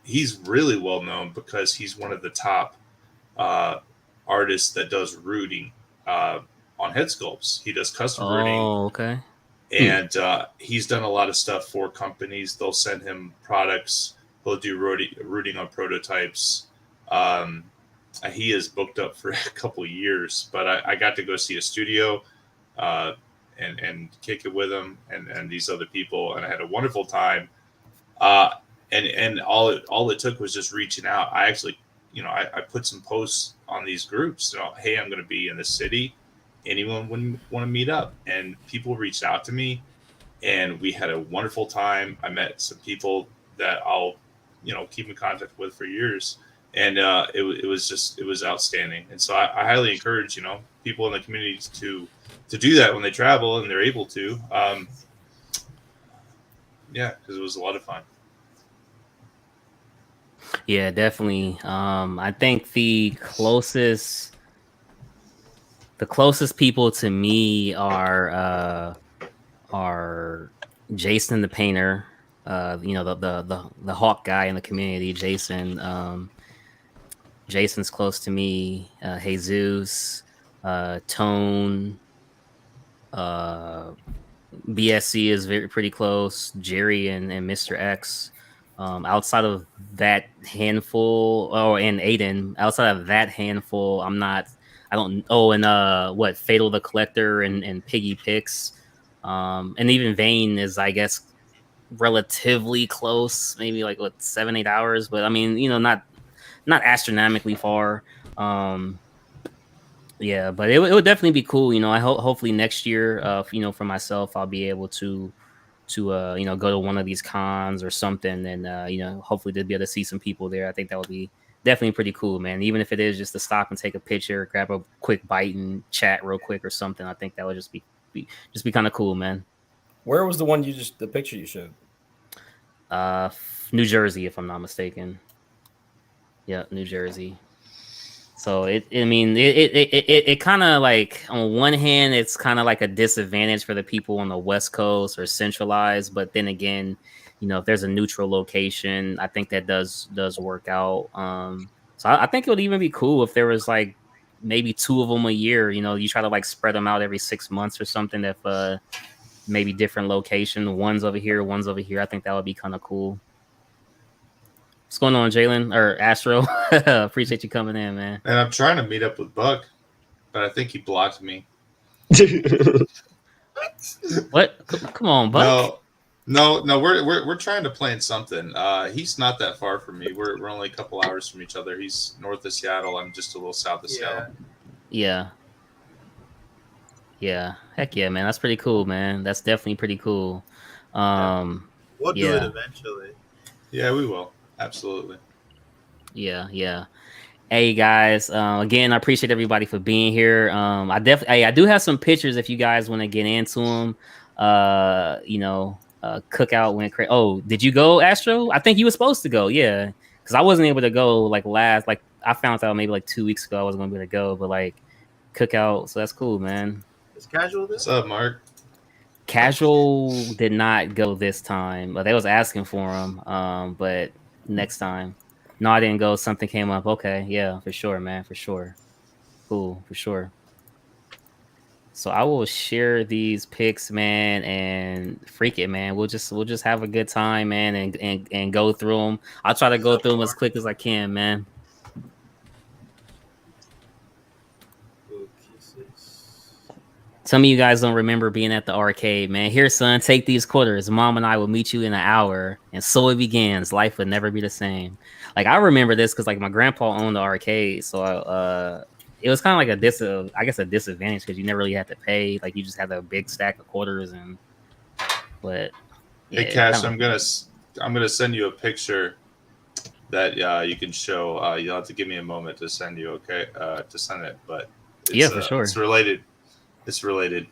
he's really well known because he's one of the top uh, artists that does rooting uh, on head sculpts. He does custom rooting, Oh, okay. and he's done a lot of stuff for companies. They'll send him products. He'll do rooting on prototypes. Um, he is booked up for a couple of years, but I got to go see a studio uh, and kick it with him and these other people, and I had a wonderful time. Uh, and all it took was just reaching out. I actually, I put some posts on these groups. Hey, I'm going to be in the city. Anyone would want to meet up? And people reached out to me, and we had a wonderful time. I met some people that I'll, keep in contact with for years, and it was outstanding. And so I highly encourage people in the community to do that when they travel and they're able to. Yeah, because it was a lot of fun. Yeah, definitely. I think the closest people to me are Jason the painter, the Hawk guy in the community. Jason's close to me. Jesus, Tone, BSC is pretty close. Jerry and Mr. X. Outside of that handful, and Aiden. Outside of that handful, I don't. Oh, and what Fatal the Collector and Piggy Picks, and even Vane is, I guess, relatively close. Maybe like 7-8 hours, but I mean, not astronomically far. Yeah, but it would definitely be cool. I hopefully next year, for myself, I'll be able to go to one of these cons or something, and hopefully to be able to see some people there. I think that would be definitely pretty cool, man. Even if it is just to stop and take a picture, grab a quick bite and chat real quick or something, I think that would just be kind of cool, man. Where was the picture you showed? New Jersey, if I'm not mistaken. Yeah, New Jersey. So it kind of like, on one hand, it's kind of like a disadvantage for the people on the West Coast or centralized, but then again, if there's a neutral location, I think that does work out. So I think it would even be cool if there was like maybe 2 of them a year. You try to like spread them out every 6 months or something. If maybe different location, one's over here, one's over here. I think that would be kind of cool. What's going on, Jalen or Astro? Appreciate you coming in, man. And I'm trying to meet up with Buck, but I think he blocked me. What? Come on, Buck. No. We're trying to plan something. He's not that far from me. We're only a couple hours from each other. He's north of Seattle. I'm just a little south of Seattle. Yeah. Heck yeah, man. That's pretty cool, man. That's definitely pretty cool. We'll do it eventually. Yeah, we will. Absolutely. Yeah. Hey guys, again, I appreciate everybody for being here. I do have some pictures if you guys want to get into them. Cookout went crazy. Oh, did you go, Astro? I think you were supposed to go. Yeah, because I wasn't able to go. I found out maybe like 2 weeks ago I wasn't going to be able to go, but like Cookout, so that's cool, man. Is Casual this? What's up, Mark? Casual did not go this time, but they was asking for him. But next time. No, I didn't go. Something came up. Okay, yeah, for sure, man, for sure. Cool, for sure. So I will share these pics, man, and freak it, man. We'll just have a good time, man, and go through them. I'll try to go through them as quick as I can, man. Some of you guys don't remember being at the arcade, man. Here, son, take these quarters. Mom and I will meet you in an hour. And so it begins. Life would never be the same. Like, I remember this because, like, my grandpa owned the arcade. So it was kind of like a disadvantage because you never really had to pay. Like, you just had a big stack of quarters. But yeah, hey, Cash, I'm gonna send you a picture that you can show. You'll have to give me a moment to send you, okay? To send it. But yeah, for sure. It's related. It's related.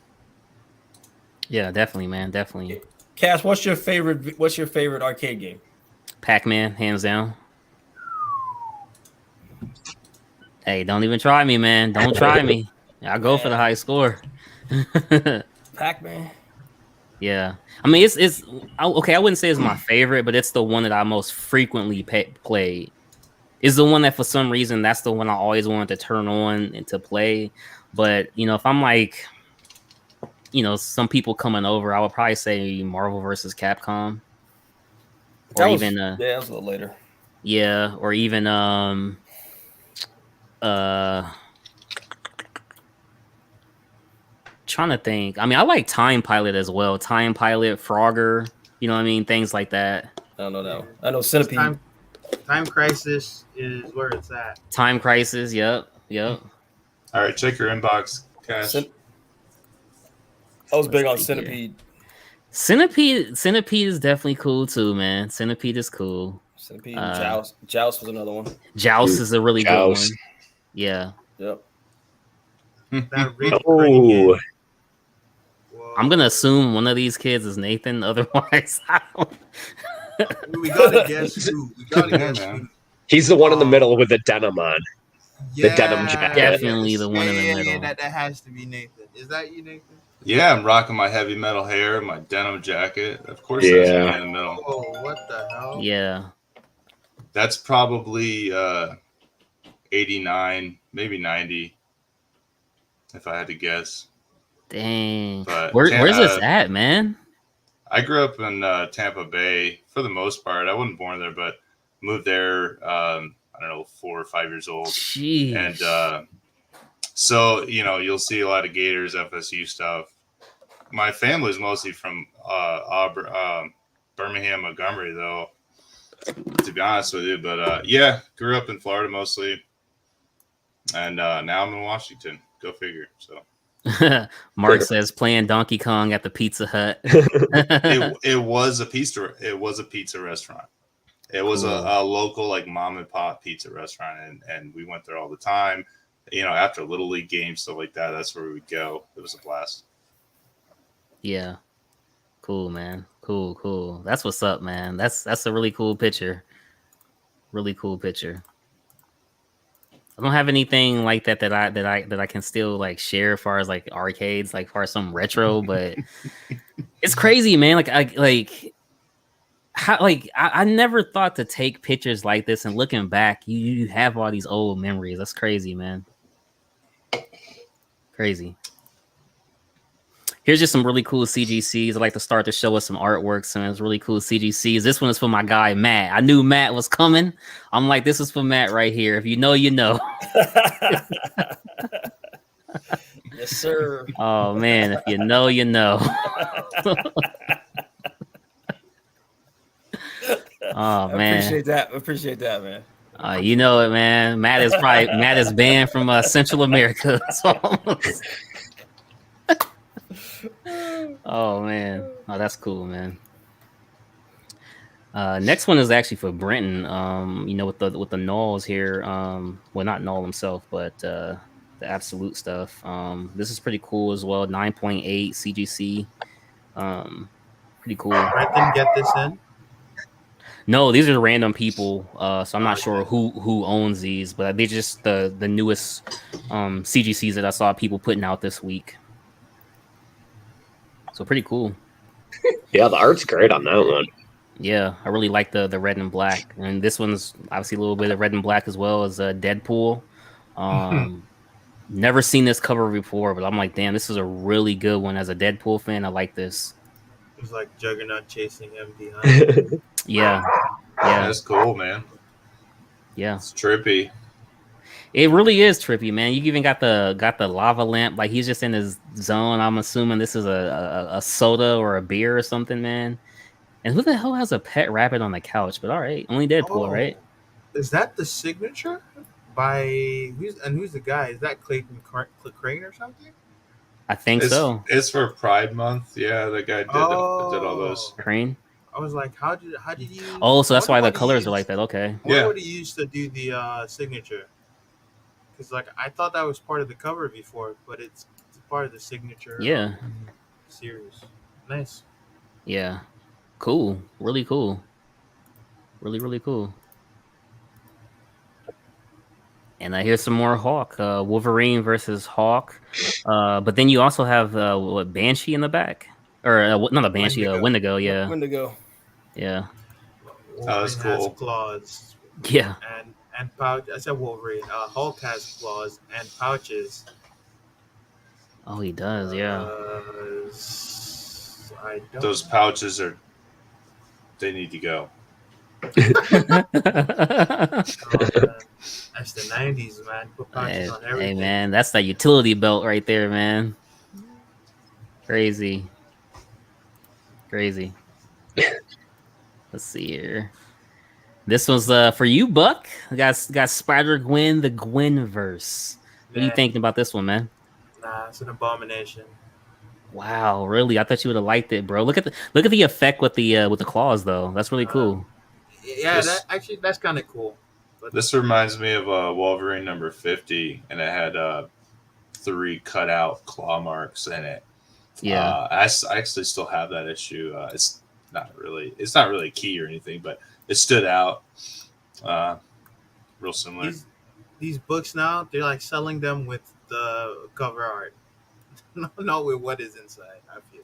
Yeah, definitely, man. Definitely. Cass, what's your favorite arcade game? Pac-Man, hands down. Hey, don't even try me, man. Don't try me. I'll go for the Man. high score. Pac-Man. Yeah, I mean okay. I wouldn't say it's my favorite, but it's the one that I most frequently played. Is the one that for some reason that's the one I always wanted to turn on and to play. But if I'm like, some people coming over, I would probably say Marvel versus Capcom, or That was even that was a little later. yeah, or even uh trying to think. I mean, I like Time Pilot as well. Time Pilot, Frogger, you know what I mean? Things like that. I don't know Yeah. that one. I know It's Centipede. Time Crisis is where it's at. Time Crisis, yep, yep. All right, check your inbox, Cash. I was big on Let's see here. Centipede. Centipede is definitely cool too, man. Centipede is cool. Centipede and Joust. Joust was another one. Joust is a really good Joust. one. Yeah. Yep. That Rick bringing Oh, in. Whoa. I'm gonna assume one of these kids is Nathan. Otherwise, I don't... We gotta guess who. We gotta Yeah, guess man. who. he's the one in the middle with the denim on. The denim jacket. Definitely the one in the Yeah, middle. that has to be Nathan. Is that you, Nathan? Yeah, I'm rocking my heavy metal hair, my denim jacket. Of course, Yeah. that's me in the middle. Oh, what the hell? Yeah. That's probably 89, maybe 90, if I had to guess. Dang. But Where's this at, man? I grew up in Tampa Bay for the most part. I wasn't born there, but moved there. I don't know, 4 or 5 years old, Jeez. and so you'll see a lot of Gators, FSU stuff. My family's mostly from Birmingham, Montgomery, though, to be honest with you. But yeah, grew up in Florida mostly, and now I'm in Washington. Go figure. So Mark says playing Donkey Kong at the Pizza Hut. it was a pizza. It was a pizza restaurant. It was Cool. a local like mom and pop pizza restaurant, and we went there all the time. After Little League games, stuff like that. That's where we would go. It was a blast. Yeah. Cool, man. Cool. That's what's up, man. That's a really cool picture. Really cool picture. I don't have anything like that I can still like share as far as like arcades, like far as some retro, but it's crazy, man. I never thought to take pictures like this, and looking back, you have all these old memories. That's crazy, man. Crazy. Here's just some really cool CGCs. I'd like to start the show with some artworks, and it's really cool CGCs. This one is for my guy Matt. I knew Matt was coming. I'm like, this is for Matt right here. If you know, you know. Yes, sir. Oh man, if you know, you know. Oh man, Appreciate that, man. you know it, man. Matt is banned from Central America. So oh man, oh that's cool, man. Next one is actually for Brenton. With the Knowles here. Well, not Knoll himself, but the absolute stuff. This is pretty cool as well. 9.8 CGC. Pretty cool. Brett didn't get this in. No, these are random people. So I'm not sure who owns these, but they're just the newest CGCs that I saw people putting out this week. So pretty cool. Yeah, the art's great on that one. Yeah, I really like the red and black, and this one's obviously a little bit of red and black as well as Deadpool. Never seen this cover before, but I'm like, damn, this is a really good one. As a Deadpool fan, I like this. It was like Juggernaut chasing him behind. Yeah, That's cool, man. yeah. It's trippy. It really is trippy, man. You even got the lava lamp. Like he's just in his zone. I'm assuming this is a soda or a beer or something, man. And who the hell has a pet rabbit on the couch? But all right, only Deadpool, right? Is that the signature by who's the guy? Is that Clayton Crane or something? I think so. It's for Pride Month. Yeah, the guy did all those. Crane. I was like, how did you? Oh, so that's why the colors are like that. Okay. What would he use to do the signature? Because like I thought that was part of the cover before, but it's part of the signature. Yeah. Series. Nice. Yeah. Cool. Really cool. Really, really cool. And here's some more Hawk. Wolverine versus Hawk. But then you also have what, Banshee in the back, or not a Banshee, Wendigo. Wendigo. Yeah, Wendigo. yeah, Oh, that's Wolverine has cool. claws yeah. and pouch. I said Wolverine. Hulk has claws and pouches. Oh, he does. Yeah. I don't. Those pouches they need to go. Oh, man. That's the '90s, man. Put pouches on Hey, everything. man, that's that utility belt right there, man. Crazy, crazy. Let's see here. This was for you, Buck. Got Spider Gwen, the Gwenverse. What are you Nah, thinking about this one, man? nah, it's an abomination. Wow, really? I thought you would have liked it, bro. Look at the effect with the claws, though. That's really cool. Yeah, This that's kind of cool. But this reminds me of Wolverine number 50, and it had 3 cut out claw marks in it. Yeah, I actually still have that issue. It's not really a key or anything, but it stood out. Real similar. these books now, they're like selling them with the cover art, not with what is inside. I feel.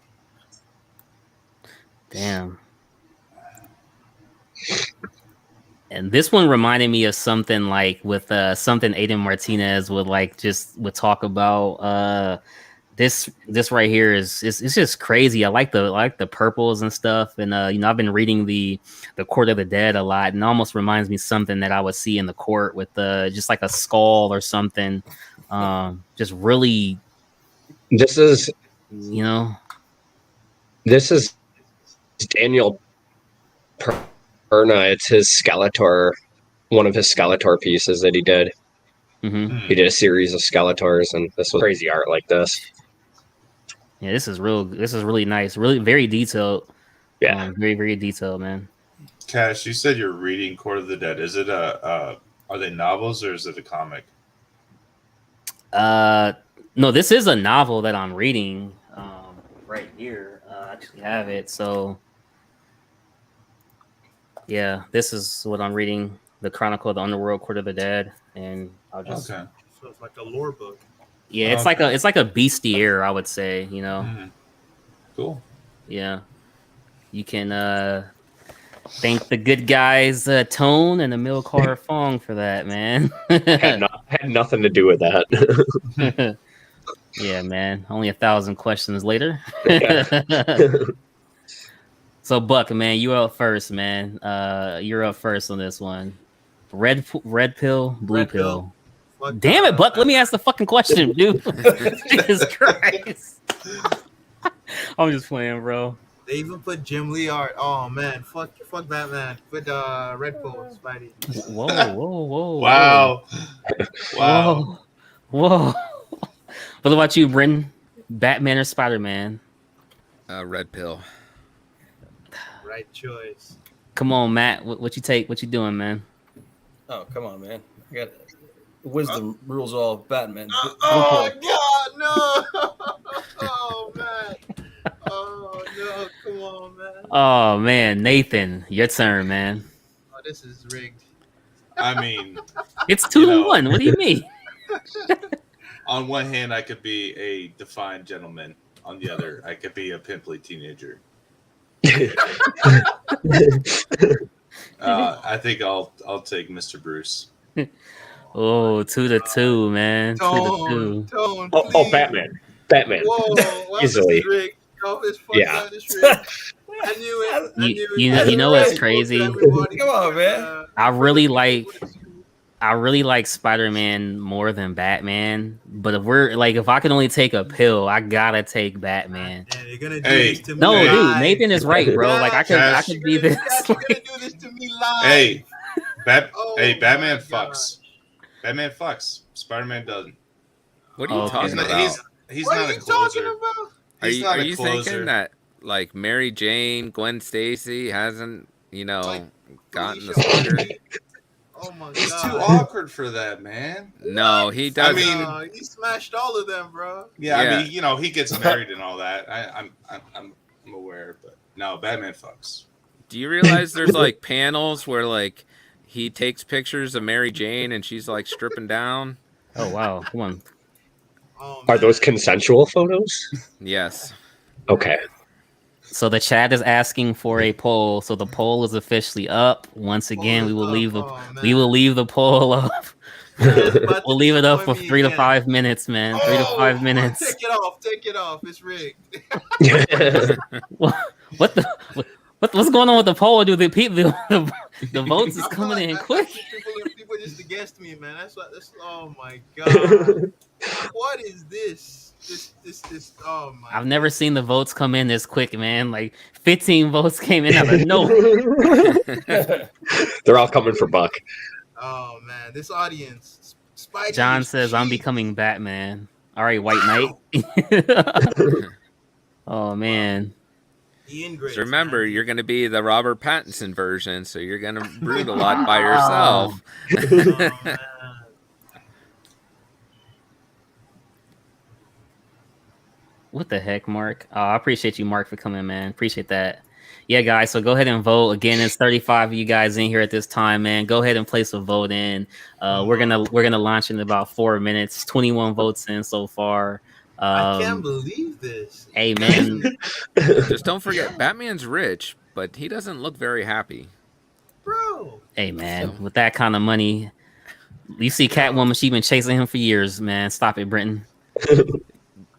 damn. And this one reminded me of something like with something Aiden Martinez would talk about. This right here is it's just crazy. I like the purples and stuff, and I've been reading the Court of the Dead a lot, and it almost reminds me something that I would see in the court with just like a skull or something. Just really, This is you know, this is Daniel Perna. It's his Skeletor, one of his Skeletor pieces that he did. mhm. He did a series of Skeletors, and this was crazy art like this. Yeah, this is really nice, really very detailed. Yeah, Very very detailed, man. Cash, you said you're reading Court of the Dead. Is it are they novels or is it a comic? No, this is a novel that I'm reading right here. I actually have it. So yeah, this is what I'm reading: the Chronicle of the Underworld, Court of the Dead, and I'll just Okay. So it's like a lore book. yeah, it's Okay. like a bestiaire, I would say. Mhm. Cool. Yeah, you can thank the good guys Tone and Emil Carr Fong for that, man. had nothing to do with that. Yeah, man. Only 1,000 questions later. So, Buck, man, you up first, man. You're up first on this one. Red pill, blue Red pill. pill. Fuck, Damn it, Buck. Let me ask the fucking question, dude. Jesus Christ. I'm just playing, bro. They even put Jim Lee art. Oh man, fuck Batman. Put Red Bull, Spidey. Whoa. Wow. Wow. Whoa. What about you, Brenton? Batman or Spider-Man? Red pill. Right choice. Come on, Matt. What you take? What you doing, man? Oh, come on, man. I got wisdom rules all Batman. Oh God, no! Oh man. Oh no! Come on, man. Oh man, Nathan, your turn, man. Oh, this is rigged. I mean, It's 2-1. What do you mean? on one hand, I could be a defined gentleman. On the other, I could be a pimply teenager. I think I'll take Mr. Bruce. Oh, 2-2, man. 2-2. Tone, Oh, Batman. Whoa, well, Easily. This is rigged. Oh, it's fucked Yeah. up. It's rigged. I knew it. I knew it. You know what's crazy? Come on, man. I really like Spider-Man more than Batman, but if I can only take a pill, I gotta take Batman. Man, you're gonna do Hey. this to me No, live. dude, Nathan is right, bro. Like I Cash. could be this. You're gonna do this to me live. Hey, Oh Batman my fucks. Batman fucks. Spider-Man doesn't. What are you Oh, talking He's not. about? He's What not are a you talking closer. about? He's Are not a you closer. thinking that like Mary Jane, Gwen Stacy hasn't, Like, gotten the Felicia sweater? Hardy. Oh my He's God. too awkward for that, man. No, he doesn't. mean- No, he smashed all of them, bro. Yeah, Yeah. I mean, he gets married and all that. I'm aware, but no, Batman fucks. Do you realize there's like panels where like he takes pictures of Mary Jane and she's like stripping down. Oh wow, come on. Oh, Are those man. consensual photos? Yes. Okay. So the chat is asking for a poll. So the poll is officially up. Once again, we will leave the Oh, we will man. leave the poll up. You guys about We'll to leave it up for disappoint me 3 to again. 5 minutes, man. 3 to 5 minutes. Take it off. Take it off. It's rigged. What the what's going on with the poll? Do the people the votes is I feel coming like in I quick? think people just against me, man. That's oh my god. What is this? This oh my I've never seen the votes come in this quick, man. Like 15 votes came in out of nowhere. They're all coming for Buck. Oh man, this audience. Spidey John is says, I'm cheap. becoming Batman. All right, White Knight. Oh, man. Ian Grace, So remember, man. you're going to be the Robert Pattinson version, so you're going to brood a lot by yourself. Oh, man. What the heck, Mark? I appreciate you, Mark, for coming, man. Appreciate that. Yeah, guys, so go ahead and vote. Again, it's 35 of you guys in here at this time, man. Go ahead and place a vote in. We're gonna launch in about 4 minutes. 21 votes in so far. I can't believe this. Hey, man. Just don't forget, Batman's rich, but he doesn't look very happy. Bro. Hey, man, with that kind of money, you see Catwoman, she's been chasing him for years, man. Stop it, Brenton.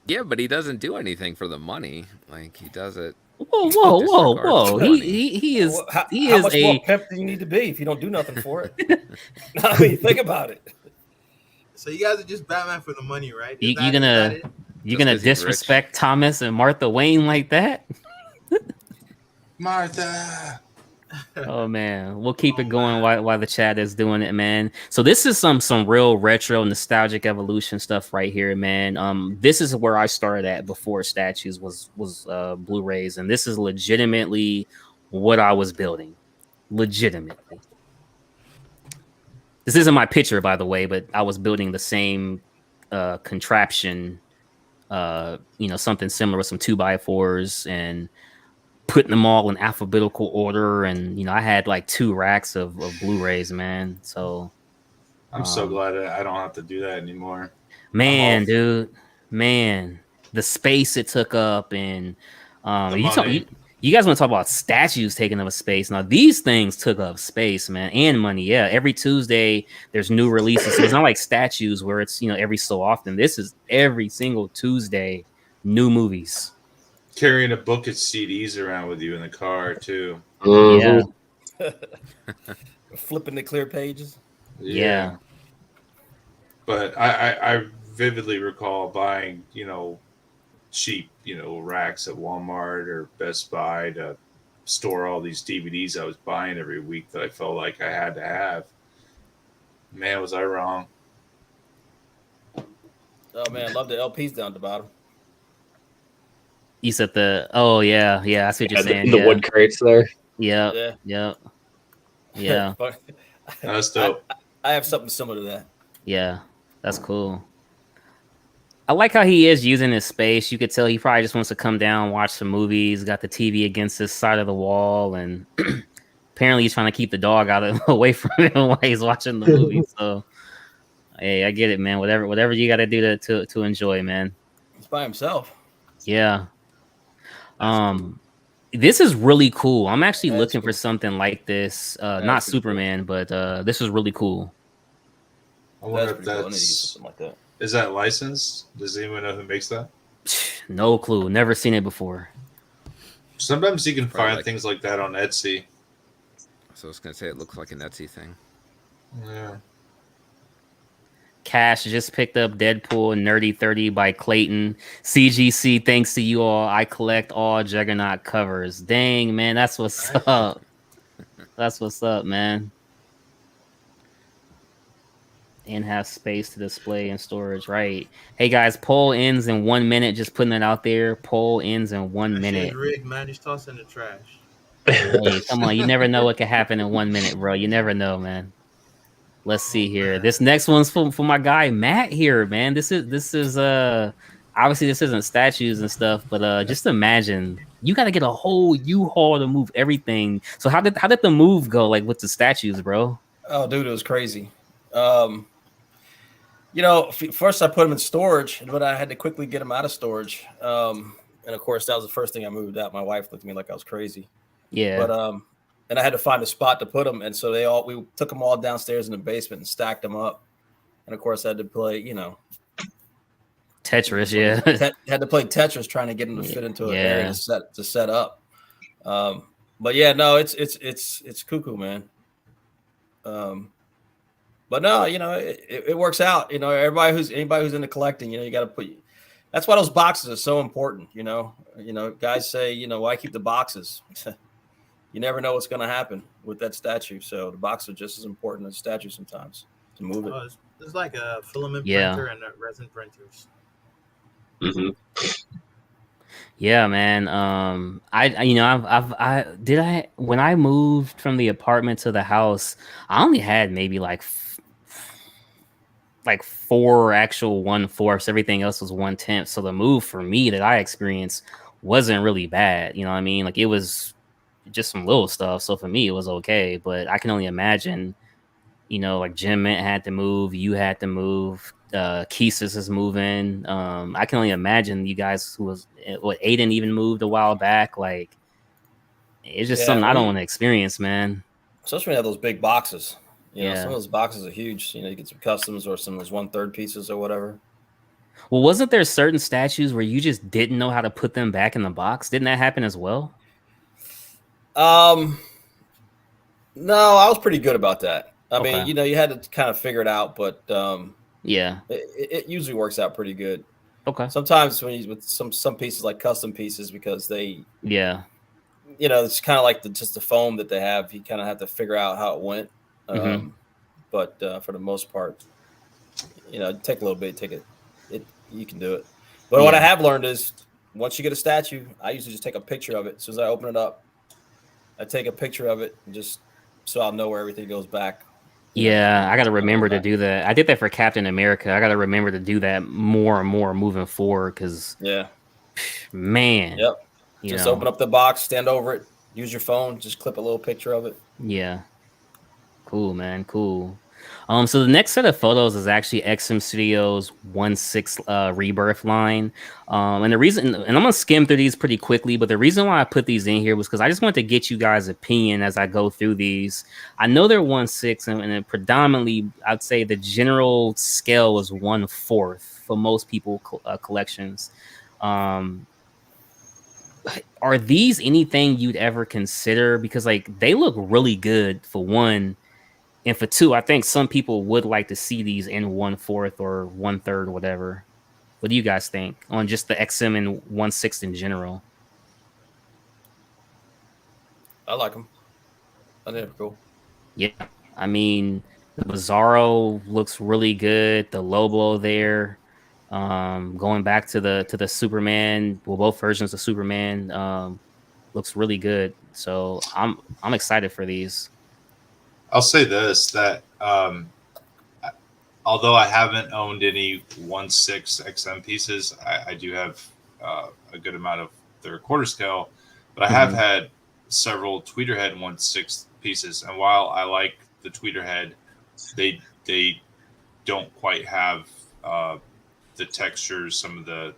Yeah, but he doesn't do anything for the money. Like, he does it. Whoa. He is Well, how is much a more pimp do you need to be if you don't do nothing for it? I mean, think about it. So you guys are just Batman for the money, right? You gonna Just gonna 'cause he's disrespect Thomas and Martha Wayne like that? Martha. Oh man, we'll keep it going while the chat is doing it, man. So this is some real retro nostalgic evolution stuff right here, man. This is where I started at before statues was Blu-rays, and this is legitimately what I was building. Legitimately. This isn't my picture, by the way, but I was building the same contraption, something similar with some 2x4s and putting them all in alphabetical order. And, I had like 2 racks of Blu-rays, man. So I'm so glad I don't have to do that anymore. man, dude, man, the space it took up. And you guys want to talk about statues taking up a space. Now, these things took up space, man, and money. Yeah, every Tuesday there's new releases. So it's not like statues where it's, every so often. This is every single Tuesday, new movies. Carrying a book of CDs around with you in the car, too. Yeah. Flipping the clear pages. Yeah. But I vividly recall buying, cheap, racks at Walmart or Best Buy to store all these DVDs I was buying every week that I felt like I had to have. Man, was I wrong. Oh man, I love the LPs down at the bottom. You said I see what you're saying. The wood crates there. Yeah. That's dope. I have something similar to that. Yeah, that's cool. I like how he is using his space. You could tell he probably just wants to come down, watch some movies, got the TV against his side of the wall, and apparently he's trying to keep the dog away from him while he's watching the movie. So, hey, I get it, man. Whatever you got to do to enjoy, man. He's by himself. Yeah. This is really cool. I'm actually That's looking cool. for something like this. Not Superman, but this is really cool. I wonder That's if pretty cool. I need to get that's... something like that. Is that licensed? Does anyone know who makes that? No clue. Never seen it before. Sometimes you can Probably find things like that on Etsy. So I was going to say it looks like an Etsy thing. Yeah. Cash just picked up Deadpool Nerdy 30 by Clayton. CGC, thanks to you all. I collect all Juggernaut covers. Dang, man, that's what's up. That's what's up, man. And have space to display and storage, right? Hey guys, poll ends in 1 minute. Just putting it out there. Poll ends in 1 minute. Rigged, man. He's tossing the trash. Hey, come on, you never know what could happen in 1 minute, bro. You never know, man. Let's see here. This next one's for my guy Matt here, man. This is obviously this isn't statues and stuff, but just imagine you got to get a whole U-Haul to move everything. So how did the move go, like with the statues, bro? Oh, dude, it was crazy. Um, first I put them in storage, but I had to quickly get them out of storage. And of course, that was the first thing I moved out. My wife looked at me like I was crazy. Yeah. But and I had to find a spot to put them, and so we took them all downstairs in the basement and stacked them up. And of course, I had to play, Tetris, yeah. had to play Tetris trying to get them to fit into an area Yeah. to set up. But yeah, no, it's cuckoo, man. But no, it works out. Anybody who's into collecting, you got to put. That's why those boxes are so important. Guys say, why keep the boxes? You never know what's going to happen with that statue. So the boxes are just as important as the statue sometimes to move it. It's like a filament Yeah. printer and a resin printers. Hmm. Yeah, man. When I moved from the apartment to the house, I only had maybe like four actual 1/4. Everything else was 1/10. So the move for me that I experienced wasn't really bad. You know what I mean? Like it was just some little stuff. So for me, it was okay. But I can only imagine, like Jim Mint had to move, you had to move, Keesis is moving. I can only imagine you guys Aiden even moved a while back. Like it's just something I don't want to experience, man. Especially when you have those big boxes. Yeah. Some of those boxes are huge. You get some customs or some of those 1/3 pieces or whatever. Well, wasn't there certain statues where you just didn't know how to put them back in the box? Didn't that happen as well? No, I was pretty good about that. I Okay. mean, you had to kind of figure it out, but Yeah. it usually works out pretty good. Okay. Sometimes with some pieces like custom pieces, because they, Yeah. it's kind of like just the foam that they have. You kind of have to figure out how it went. But for the most part, take a little bit, you can do it. But what I have learned is once you get a statue, I usually just take a picture of it. As soon as I open it up, I take a picture of it and just so I'll know where everything goes back. Yeah, I got to remember to do that. I did that for Captain America. I got to remember to do that more and more moving forward because, man. Yep. Just open up the box, stand over it, use your phone, just clip a little picture of it. Yeah. Cool, man. Cool. So the next set of photos is actually XM Studios 1/6 Rebirth line. And the reason, and I'm gonna skim through these pretty quickly, but the reason why I put these in here was because I just wanted to get you guys' opinion as I go through these. I know they're 1/6, and predominantly, I'd say the general scale is 1/4 for most people collections. Are these anything you'd ever consider? Because they look really good for one. And for two, I think some people would like to see these in 1/4 or 1/3, whatever. What do you guys think on just the XM and 1/6 in general? I like them. I think they're cool. Yeah, I mean, the Bizarro looks really good. The Lobo there, going back to the Superman, well, both versions of Superman, looks really good. So I'm excited for these. I'll say this, that although I haven't owned any 1/6 XM pieces, I do have a good amount of their quarter scale, but I have had several Tweeterhead 1/6 pieces. And while I like the Tweeterhead, they don't quite have the textures, some of the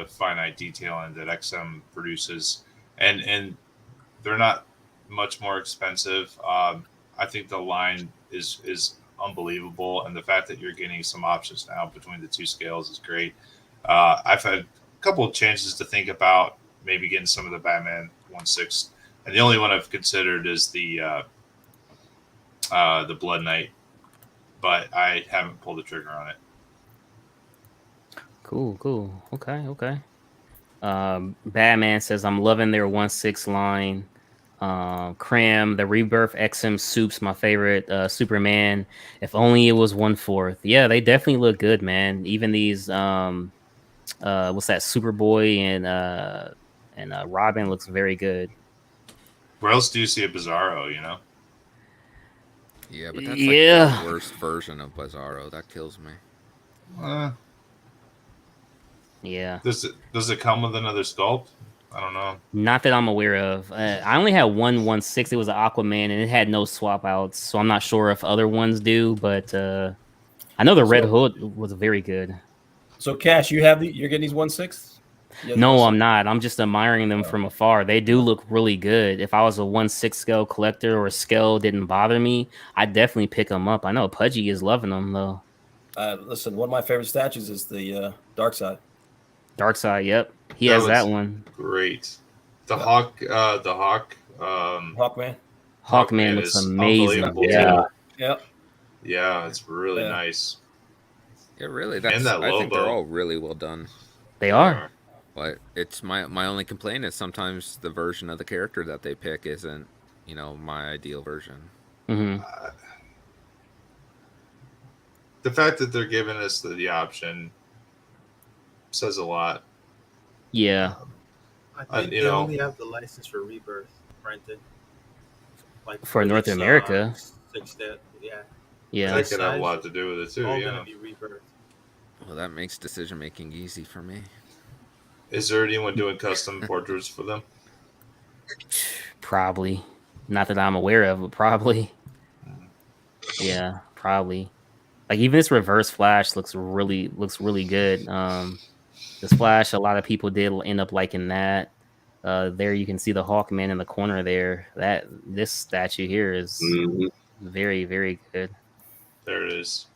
finite detailing that XM produces, and they're not much more expensive. I think the line is unbelievable, and the fact that you're getting some options now between the two scales is great. I've had a couple of chances to think about maybe getting some of the Batman 1/6, and the only one I've considered is the Blood Knight, but I haven't pulled the trigger on it. Cool. Okay. Batman says, I'm loving their 1/6 line. Cram, the Rebirth XM Soup's my favorite. Superman, if only it was 1/4. Yeah, they definitely look good, man. Even these what's that, Superboy and Robin looks very good. Where else do you see a Bizarro, Yeah, but that's the worst version of Bizarro. That kills me. Yeah. Does it come with another sculpt? I don't know. Not that I'm aware of. I only had one 1/6. It was an Aquaman, and it had no swap outs, so I'm not sure if other ones do. But I know the Red So, Hood was very good. so Cash, you're getting these 1/6? You have the No, 1/6? I'm not. I'm just admiring them from afar. They do look really good. If I was a 1/6 scale collector or scale didn't bother me, I'd definitely pick them up. I know Pudgy is loving them though. Listen, one of my favorite statues is the Dark Side. Dark Side, yep, he That has that was one. great. The Yeah. Hawk, Hawkman. Hawkman Hawkman looks is amazing. unbelievable Yeah. too. Yep. Yeah, it's really Yeah. nice. Yeah, really. And that I think they're Lobo. all really well done. They They are. are. But it's my only complaint is sometimes the version of the character that they pick isn't, my ideal version. Hmm. Uh, the fact that they're giving us the option says a lot. Yeah, I Uh, think you they know, only have the license for Rebirth rented. Like for North this, America. 6 step, yeah. Yeah, that This could have a size, lot to do with it too. all Yeah. gonna be Rebirth. Well, that makes decision making easy for me. Is there anyone doing custom portraits for them? probably. Not that I'm aware of, but probably. Yeah, probably. Like even this reverse flash looks really good. This flash, a lot of people did end up liking that. There you can see the Hawkman in the corner there. This statue here is Mhm. very good. There it is.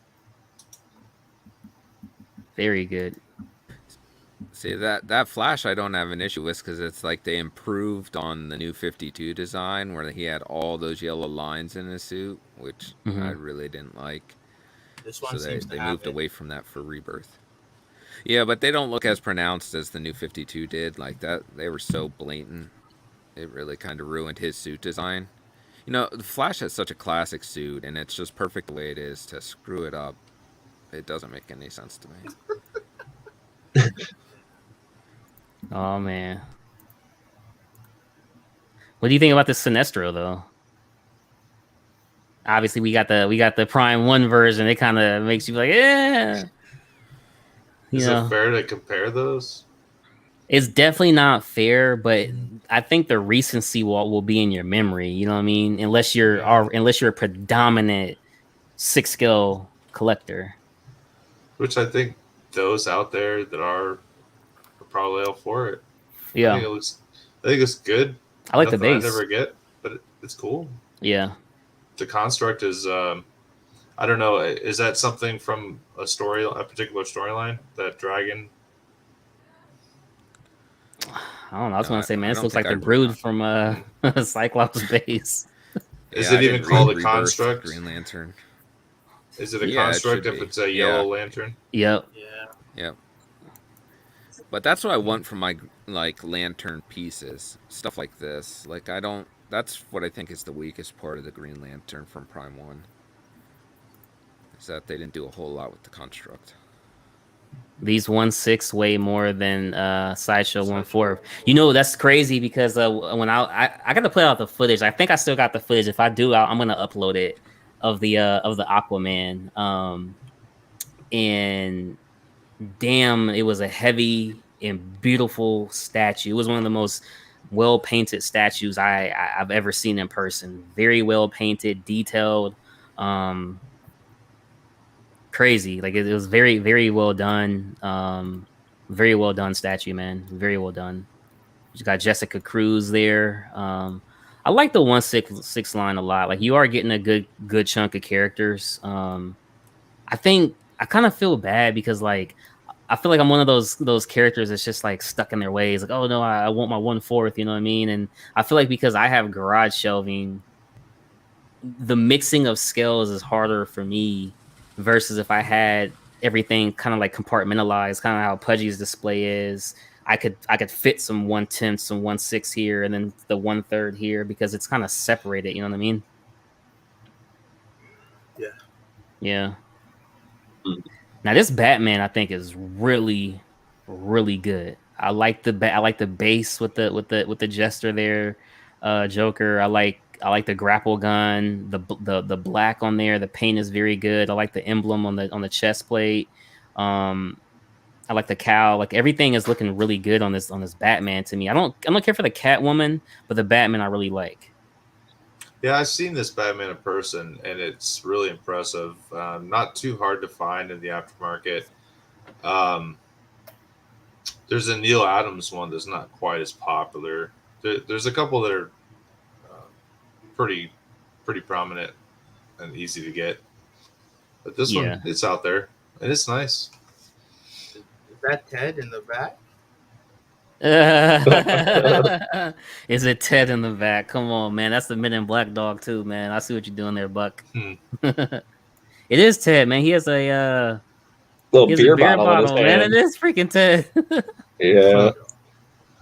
Very good. See that flash I don't have an issue with because it's like they improved on the new 52 design where he had all those yellow lines in his suit, which I Hmm. really didn't like. This one So they, seems to they have moved it. away from that for Rebirth. Yeah, but they don't look as pronounced as the new 52 did. Like that, they were so blatant. It really kind of ruined his suit design. The Flash has such a classic suit, and it's just perfect the way it is. To screw it up, it doesn't make any sense to me. Oh man, what do you think about the Sinestro though? Obviously, we got the Prime One version. It kind of makes you like, yeah, you Is it know. fair to compare those? It's definitely not fair, but I think the recency will be in your memory. You know what I mean? Yeah. Unless you're a predominant 6 scale collector. Which I think those out there that are probably all for it. I think Yeah, it looks. I think it's good. I like the Nothing I base. never get, but it's cool. Yeah, The construct is. I don't know. Is that something from a particular storyline? That dragon. I don't know. I was gonna say, man, I this don't looks like think I. the Brood from Cyclops base. Is Yeah, I it even didn't called read a Rebirth construct? Green Lantern. Is it a Yeah, it construct should if be. it's a Yeah, yellow lantern? Yep. Yeah. yeah. But that's what I want from my lantern pieces, stuff like this. Like I don't. That's what I think is the weakest part of the Green Lantern from Prime One. Is that they didn't do a whole lot with the construct. These 1/6 weigh more than Sideshow 1/4. Sideshow. You know that's crazy because when I got to play out the footage. I think I still got the footage. If I do, I'm gonna upload it of the Aquaman. And damn, it was a heavy and beautiful statue. It was one of the most well painted statues I've ever seen in person. Very well painted, detailed. Um, Crazy. Like it was very well done. Very well done statue, man. Very well done. You got Jessica Cruz there. I like the 1/6 line a lot. Like you are getting a good chunk of characters. I think I kind of feel bad because like I feel like I'm one of those characters that's just like stuck in their ways. Like, oh no, I want my 1/4. You know what I mean? And I feel like because I have garage shelving, the mixing of scales is harder for me versus if I had everything kind of like compartmentalized, kind of how Pudgy's display is. I could fit some 1/10, some 1/6 here, and then the 1/3 here because it's kind of separated. You know what I mean? Yeah. Yeah. Now this Batman I think is really good. I like the base with the jester there, Joker. I like the grapple gun, the black on there. The paint is very good. I like the emblem on the chest plate. Um, I like the cow. Like everything is looking really good on this Batman to me. I don't care for the Catwoman, but the Batman I really like. Yeah, I've seen this Batman in person, and it's really impressive. Not too hard to find in the aftermarket. Um, there's a Neil Adams one that's not quite as popular. There's a couple that are uh, pretty prominent and easy to get, but this Yeah. one it's out there and it's nice. Is that Ted in the back? Is it Ted in the back? Come on, man. That's the Men in Black dog too, man. I see what you're doing there, Buck. It is Ted, man. He has a Little beer bottle in his man. hand. It is freaking Ted. Yeah.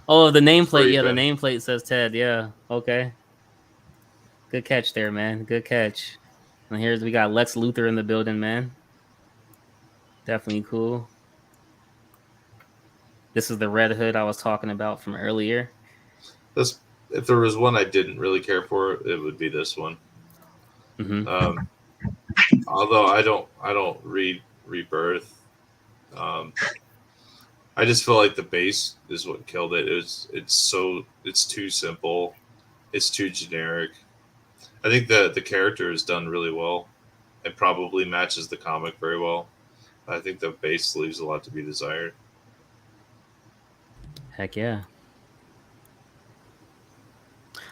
Oh, the nameplate. Freaking. Yeah, the nameplate says Ted. Yeah. Okay. Good catch there, man. Good catch. And we got Lex Luthor in the building, man. Definitely cool. This is the Red Hood I was talking about from earlier. If there was one I didn't really care for, it would be this one. Mm-hmm. Although I don't read Rebirth. I just feel like the base is what killed it. It's too simple. It's too generic. I think the character is done really well. It probably matches the comic very well. I think the base leaves a lot to be desired. Heck yeah.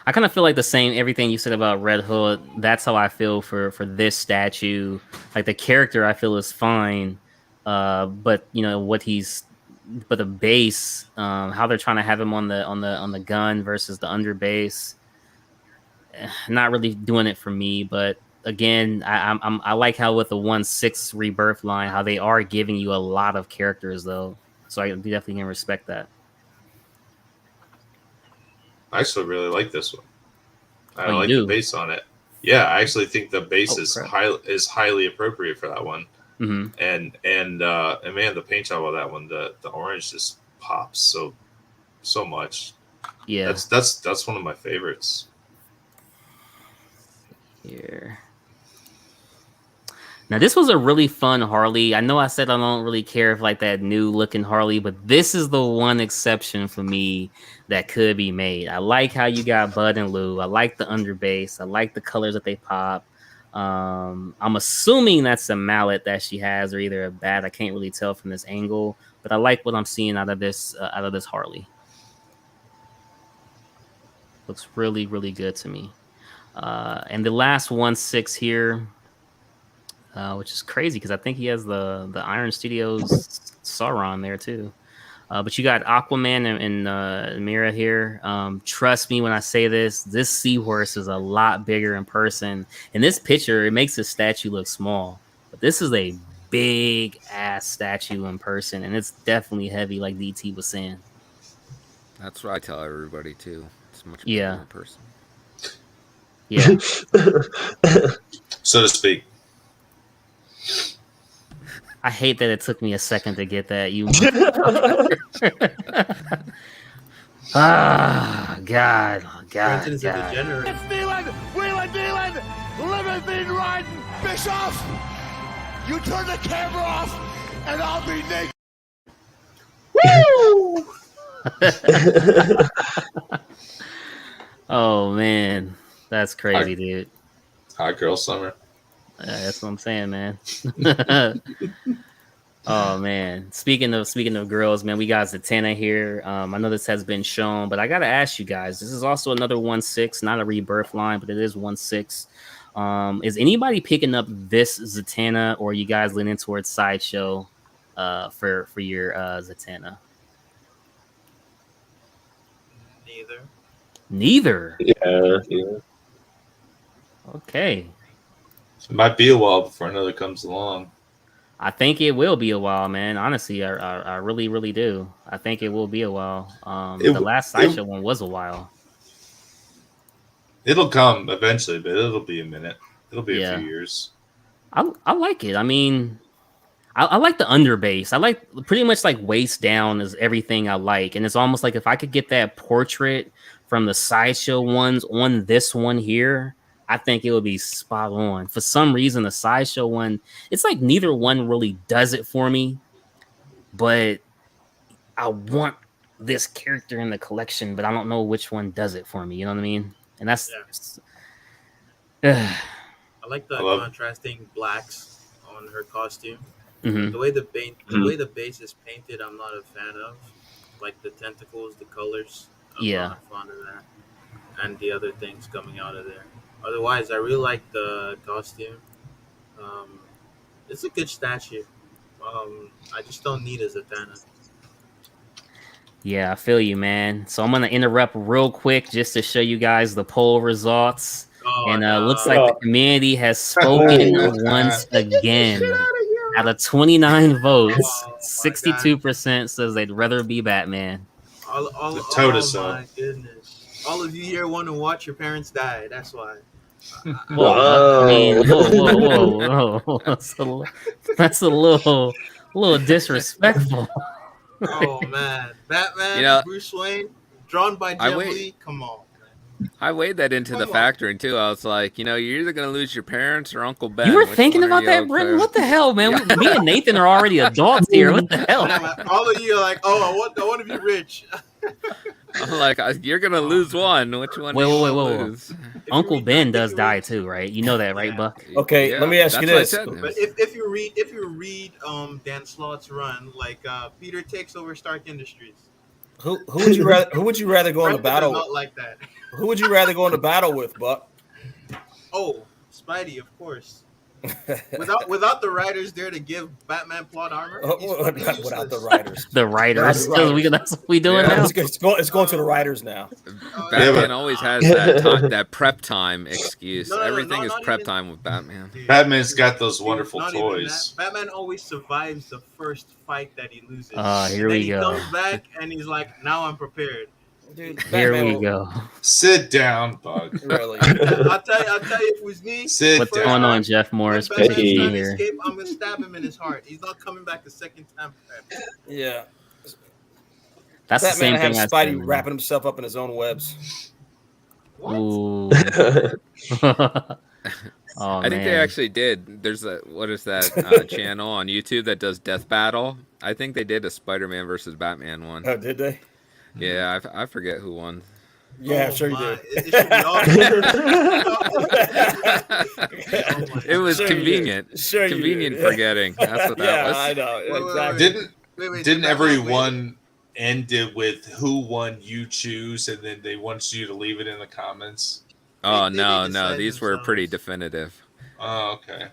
I kind of feel like the same everything you said about Red Hood. That's how I feel for this statue. Like the character, I feel is fine, but you know but the base, how they're trying to have him on the gun versus the underbase, not really doing it for me. But again, I like how with the 1/6 Rebirth line, how they are giving you a lot of characters though. So I definitely can respect that. I actually really like this one. I Oh, like you the do? base on it. Yeah, I actually think the base is crap. highly appropriate for that one. Mm-hmm. And man, the paint job on that one, the orange just pops so much. Yeah. That's one of my favorites. Here. Now, this was a really fun Harley. I know I said I don't really care if like that new looking Harley, but this is the one exception for me that could be made. I like how you got Bud and Lou. I like the underbase. I like the colors that they pop. I'm assuming that's a mallet that she has, or either a bat. I can't really tell from this angle, but I like what I'm seeing out of this Harley. Looks really, really good to me. And the last 1/6 here. Which is crazy because I think he has the Iron Studios Sauron there too. But you got Aquaman and Mira here. Trust me when I say this seahorse is a lot bigger in person. In this picture, it makes the statue look small, but this is a big ass statue in person, and it's definitely heavy, like DT was saying. That's what I tell everybody too. It's much Yeah. bigger in person. Yeah. So to speak. I hate that it took me a second to get that. You. God. Brandon's a degenerate. Stealing, wheeling, dealing, limousine riding, Bischoff! You turn the camera off, and I'll be naked. Woo! Oh man, that's crazy, dude. Hot girl summer. That's what I'm saying, man. Oh man, speaking of girls, man, we got Zatanna here. I know this has been shown, but I gotta ask you guys. This is also another 1/6, not a Rebirth line, but it is 1/6. Is anybody picking up this Zatanna, or are you guys leaning towards Sideshow for your Zatanna? Neither. Yeah. Okay. It might be a while before another comes along. I think it will be a while, man. Honestly, I really, really do. I think it will be a while. The last Sideshow one was a while. It'll come eventually, but it'll be a minute. It'll be a few years. I like it. I mean, I like the underbase. I like pretty much like waist down is everything I like. And it's almost like if I could get that portrait from the Sideshow ones on this one here, I think it would be spot on. For some reason, the Sideshow one, it's like neither one really does it for me. But I want this character in the collection, but I don't know which one does it for me. You know what I mean? And that's I like the I love- contrasting blacks on her costume. Mhm. The way the way the base is painted, I'm not a fan of. Like the tentacles, the colors. I'm Yeah. not fond of that. And the other things coming out of there. Otherwise, I really like the costume. Um, it's a good statue. I just don't need a Zatanna. Yeah, I feel you, man. So I'm gonna interrupt real quick just to show you guys the poll results. Oh, And no. looks like the community has spoken Oh, once again. Get out of here. Out of 29 votes, Oh, my 62% says they'd rather be Batman. The Totus, oh my goodness! All of you here want to watch your parents die. That's why. Well, I mean, whoa. That's a little disrespectful. Oh man, Batman, You know, Bruce Wayne, drawn by Jim Lee. Come on, man. I weighed that into the Come on. factoring too. I was like, you're either gonna lose your parents or Uncle Ben. You were Which thinking one are about you that, okay Britton? with? What the hell, man? Me and Nathan are already adults here. What the hell? Yeah, man, all of you are like, oh, I want to be rich. I'm like, you're gonna lose one. Which one? Wait, do you wait, wanna wait, wait. lose? Uncle Ben does die too, right? You know that, right, Yeah. Buck? Okay, Yeah, let me ask you that's this. what I said. But if you read Dan Slott's run, like Peter takes over Stark Industries. Who would you rather go into Brandon is battle? not like that. Who would you rather go into battle with, Buck? Oh, Spidey, of course. Without the writers there to give Batman plot armor, he's fucking Without the useless. writers. The writers. The writers. That's what we doing Yeah. now. It's going to the writers now. Batman always has that prep time excuse. No, Everything is not prep even- time with Batman. Dude, Batman's got those wonderful not even toys. that. Batman always survives the first fight that he loses. Here then we he go. comes back and he's like, now I'm prepared. Dude, Here Batman we will- go. Sit down, Bug. Really. I'll tell you, if it was me, Sit What's down. going on, Jeff Morris? when Batman's Appreciate you trying to here. escape, I'm gonna stab him in his heart. He's not coming back a second time. Yeah. That's the same Batman thing. has Spidey wrapping himself up in his own webs. What? Ooh. Oh, I think they man. actually did. There's what is that channel on YouTube that does Death Battle? I think they did a Spider-Man versus Batman one. Oh, did they? Yeah, I forget who won. Yeah, Oh sure you my. did. It should be all. It was Sure you did. convenient. Sure you Convenient did. forgetting. That's what that Yeah, was. I know. Wait, Exactly. Wait, Didn't Batman everyone end it with who won you choose, and then they want you to leave it in the comments? Oh They no, decide these were pretty themselves. definitive. Oh, okay.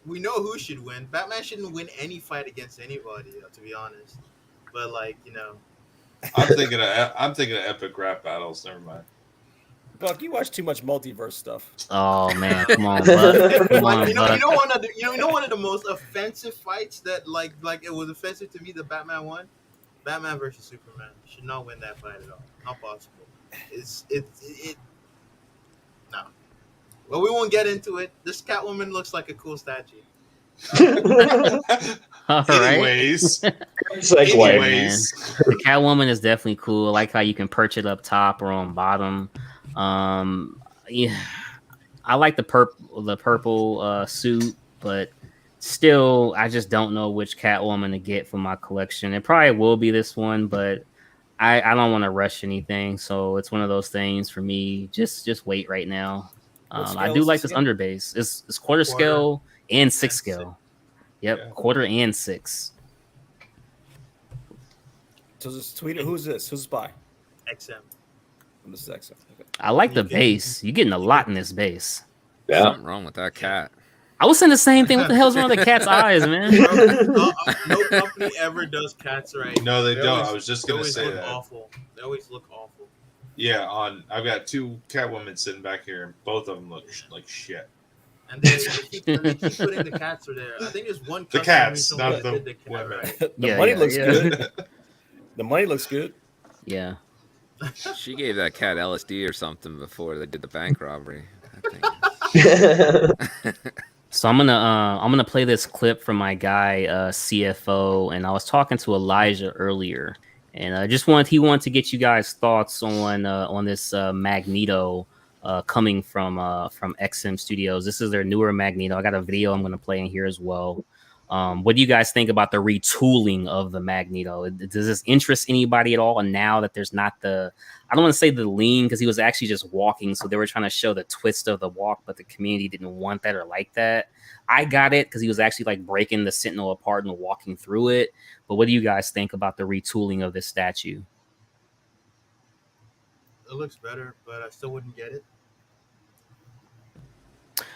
We know who should win. Batman shouldn't win any fight against anybody, to be honest. But I'm thinking of epic rap battles. Never mind. Buck, you watch too much multiverse stuff. Oh man, come on, Buck. Come on, you Buck. know one of the most offensive fights that like it was offensive to me. The Batman won. Batman versus Superman should not win that fight at all. Not possible. It. No. Well, we won't get into it. This Catwoman looks like a cool statue. All right. Anyways, Segue. The Catwoman is definitely cool. I like how you can perch it up top or on bottom. Yeah, I like the purple suit, but still, I just don't know which Catwoman to get for my collection. It probably will be this one, but I don't want to rush anything. So it's one of those things for me. Just wait right now. What scale I is do like this this again? underbase. It's quarter scale and 6 scale. Yep, Yeah. quarter and 6. So this tweeter, who's this? Who's this by? XM. This is excellent. Okay. I like the base. You're getting a lot in this base. Yeah. Something wrong with that cat. I was saying the same thing. What the hell's wrong with the cat's eyes, man? No company ever does cats right. No, they don't. always- I was just they gonna always say look that. awful. They always look awful. Yeah, I've got 2 Catwomen sitting back here, and both of them look like shit. And they keep putting the cats are there. I think there's one. The customer cats, recently not that the did cat women. right. The money looks yeah. good. The money looks good. Yeah. She gave that cat LSD or something before they did the bank robbery. I think. So I'm gonna play this clip from my guy CFO, and I was talking to Elijah earlier, and he wanted to get you guys' thoughts on this Magneto coming from XM Studios. This is their newer Magneto. I got a video I'm gonna play in here as well. What do you guys think about the retooling of the Magneto? Does this interest anybody at all? And now that there's not I don't want to say the lean, because he was actually just walking, so they were trying to show the twist of the walk, but the community didn't want that or like that. I got it because he was actually like breaking the Sentinel apart and walking through it. But what do you guys think about the retooling of this statue? It looks better, but I still wouldn't get it.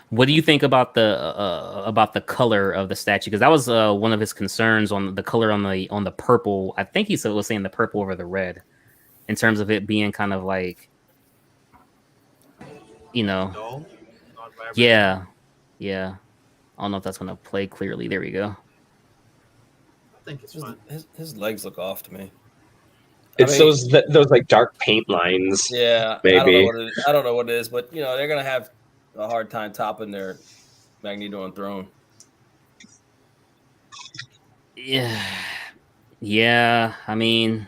What do you think about the color of the statue? Because that was one of his concerns on the color on the purple. I think he was saying the purple over the red, in terms of it being kind of like, Dull, not vibrant. yeah. I don't know if that's going to play clearly. There we go. I think it's fun. His legs look off to me. It's those like dark paint lines. Yeah, maybe. I don't know what it is, but they're gonna have a hard time topping their Magneto on Throne. Yeah. I mean,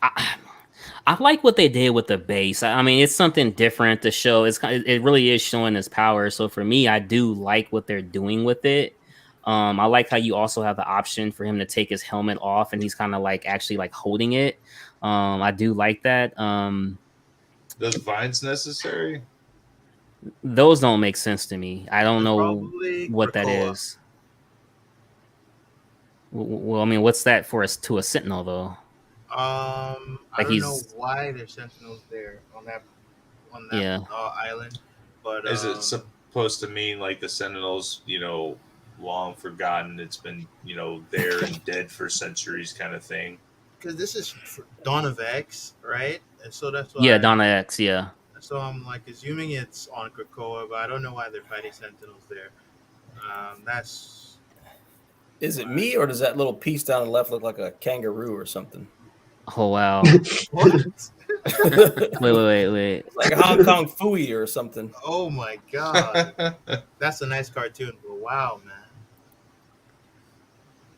I like what they did with the base. I mean, it's something different to show. It really is showing his power. So for me, I do like what they're doing with it. I like how you also have the option for him to take his helmet off, and he's kind of like actually like holding it. I do like that. Those vines necessary? Those don't make sense to me. I don't know what that Krakoa. is. Well, I mean, what's that for us to a Sentinel though? I Like don't know why there's sentinels there on that Yeah. Island, but Is it supposed to mean like the Sentinels, long forgotten? It's been, there and dead for centuries, kind of thing. because this is Dawn of X, right? And so that's why. Yeah, Donna X. Yeah. So I'm like assuming it's on Krakoa, but I don't know why they're fighting sentinels there. That's. Is it me, or does that little piece down the left look like a kangaroo or something? Oh wow. What? Wait. It's like a Hong Kong Fooey or something. Oh my god, that's a nice cartoon. But wow, man.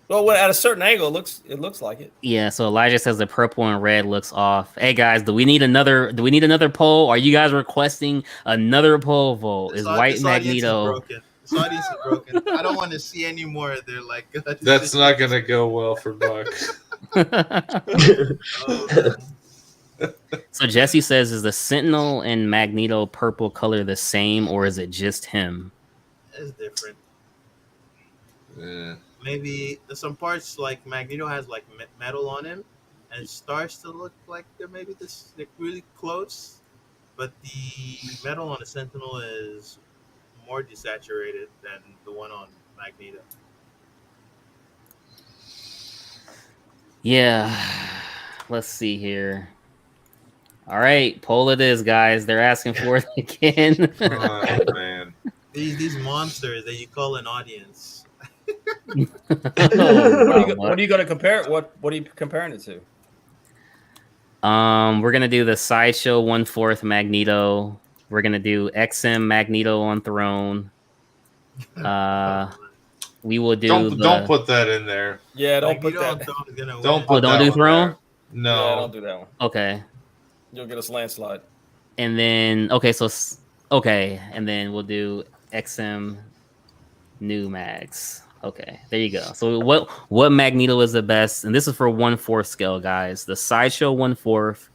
Well, at a certain angle, it looks like it. Yeah, so Elijah says the purple and red looks off. Hey guys, do we need another poll? Are you guys requesting another poll vote? Is White Magneto? This audience is broken. I don't want to see any more. They're like, That's not going to go well for Buck. Oh, So Jesse says, is the Sentinel and Magneto purple color the same, or is it just him? it's different. Yeah. Maybe some parts like Magneto has like metal on him, and it starts to look like they're maybe like really close, but the metal on the Sentinel is more desaturated than the one on Magneto. Yeah. Let's see here. All right, poll it is, guys. They're asking for it again. Oh, man. These monsters that you call an audience. What are you going to compare? What are you comparing it to? We're gonna do the Sideshow 1/4 Magneto. We're gonna do XM Magneto on Throne. We will do. Don't put that in there. Yeah, don't put Magneto that. on Throne is gonna Don't win. put don't that do one Throne? there. No. Yeah, don't do that one. Okay, You'll get us landslide. and then and then we'll do XM New Mags. Okay, there you go. So what Magneto is the best? And this is for 1/4 scale, guys. The Sideshow 1/4,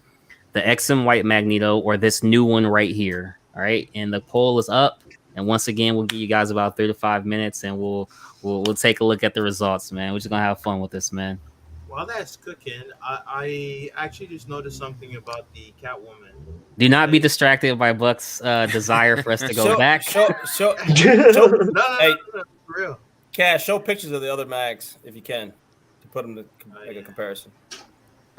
the XM White Magneto, or this new one right here. All right, and the poll is up. And once again, we'll give you guys about 3 to 5 minutes, and we'll take a look at the results, man. We're just gonna have fun with this, man. While that's cooking, I actually just noticed something about the Catwoman. Do not be distracted by Buck's desire for us to go back. Show, No, Hey. for real. Cash, show pictures of the other mags if you can, to put them to make a comparison.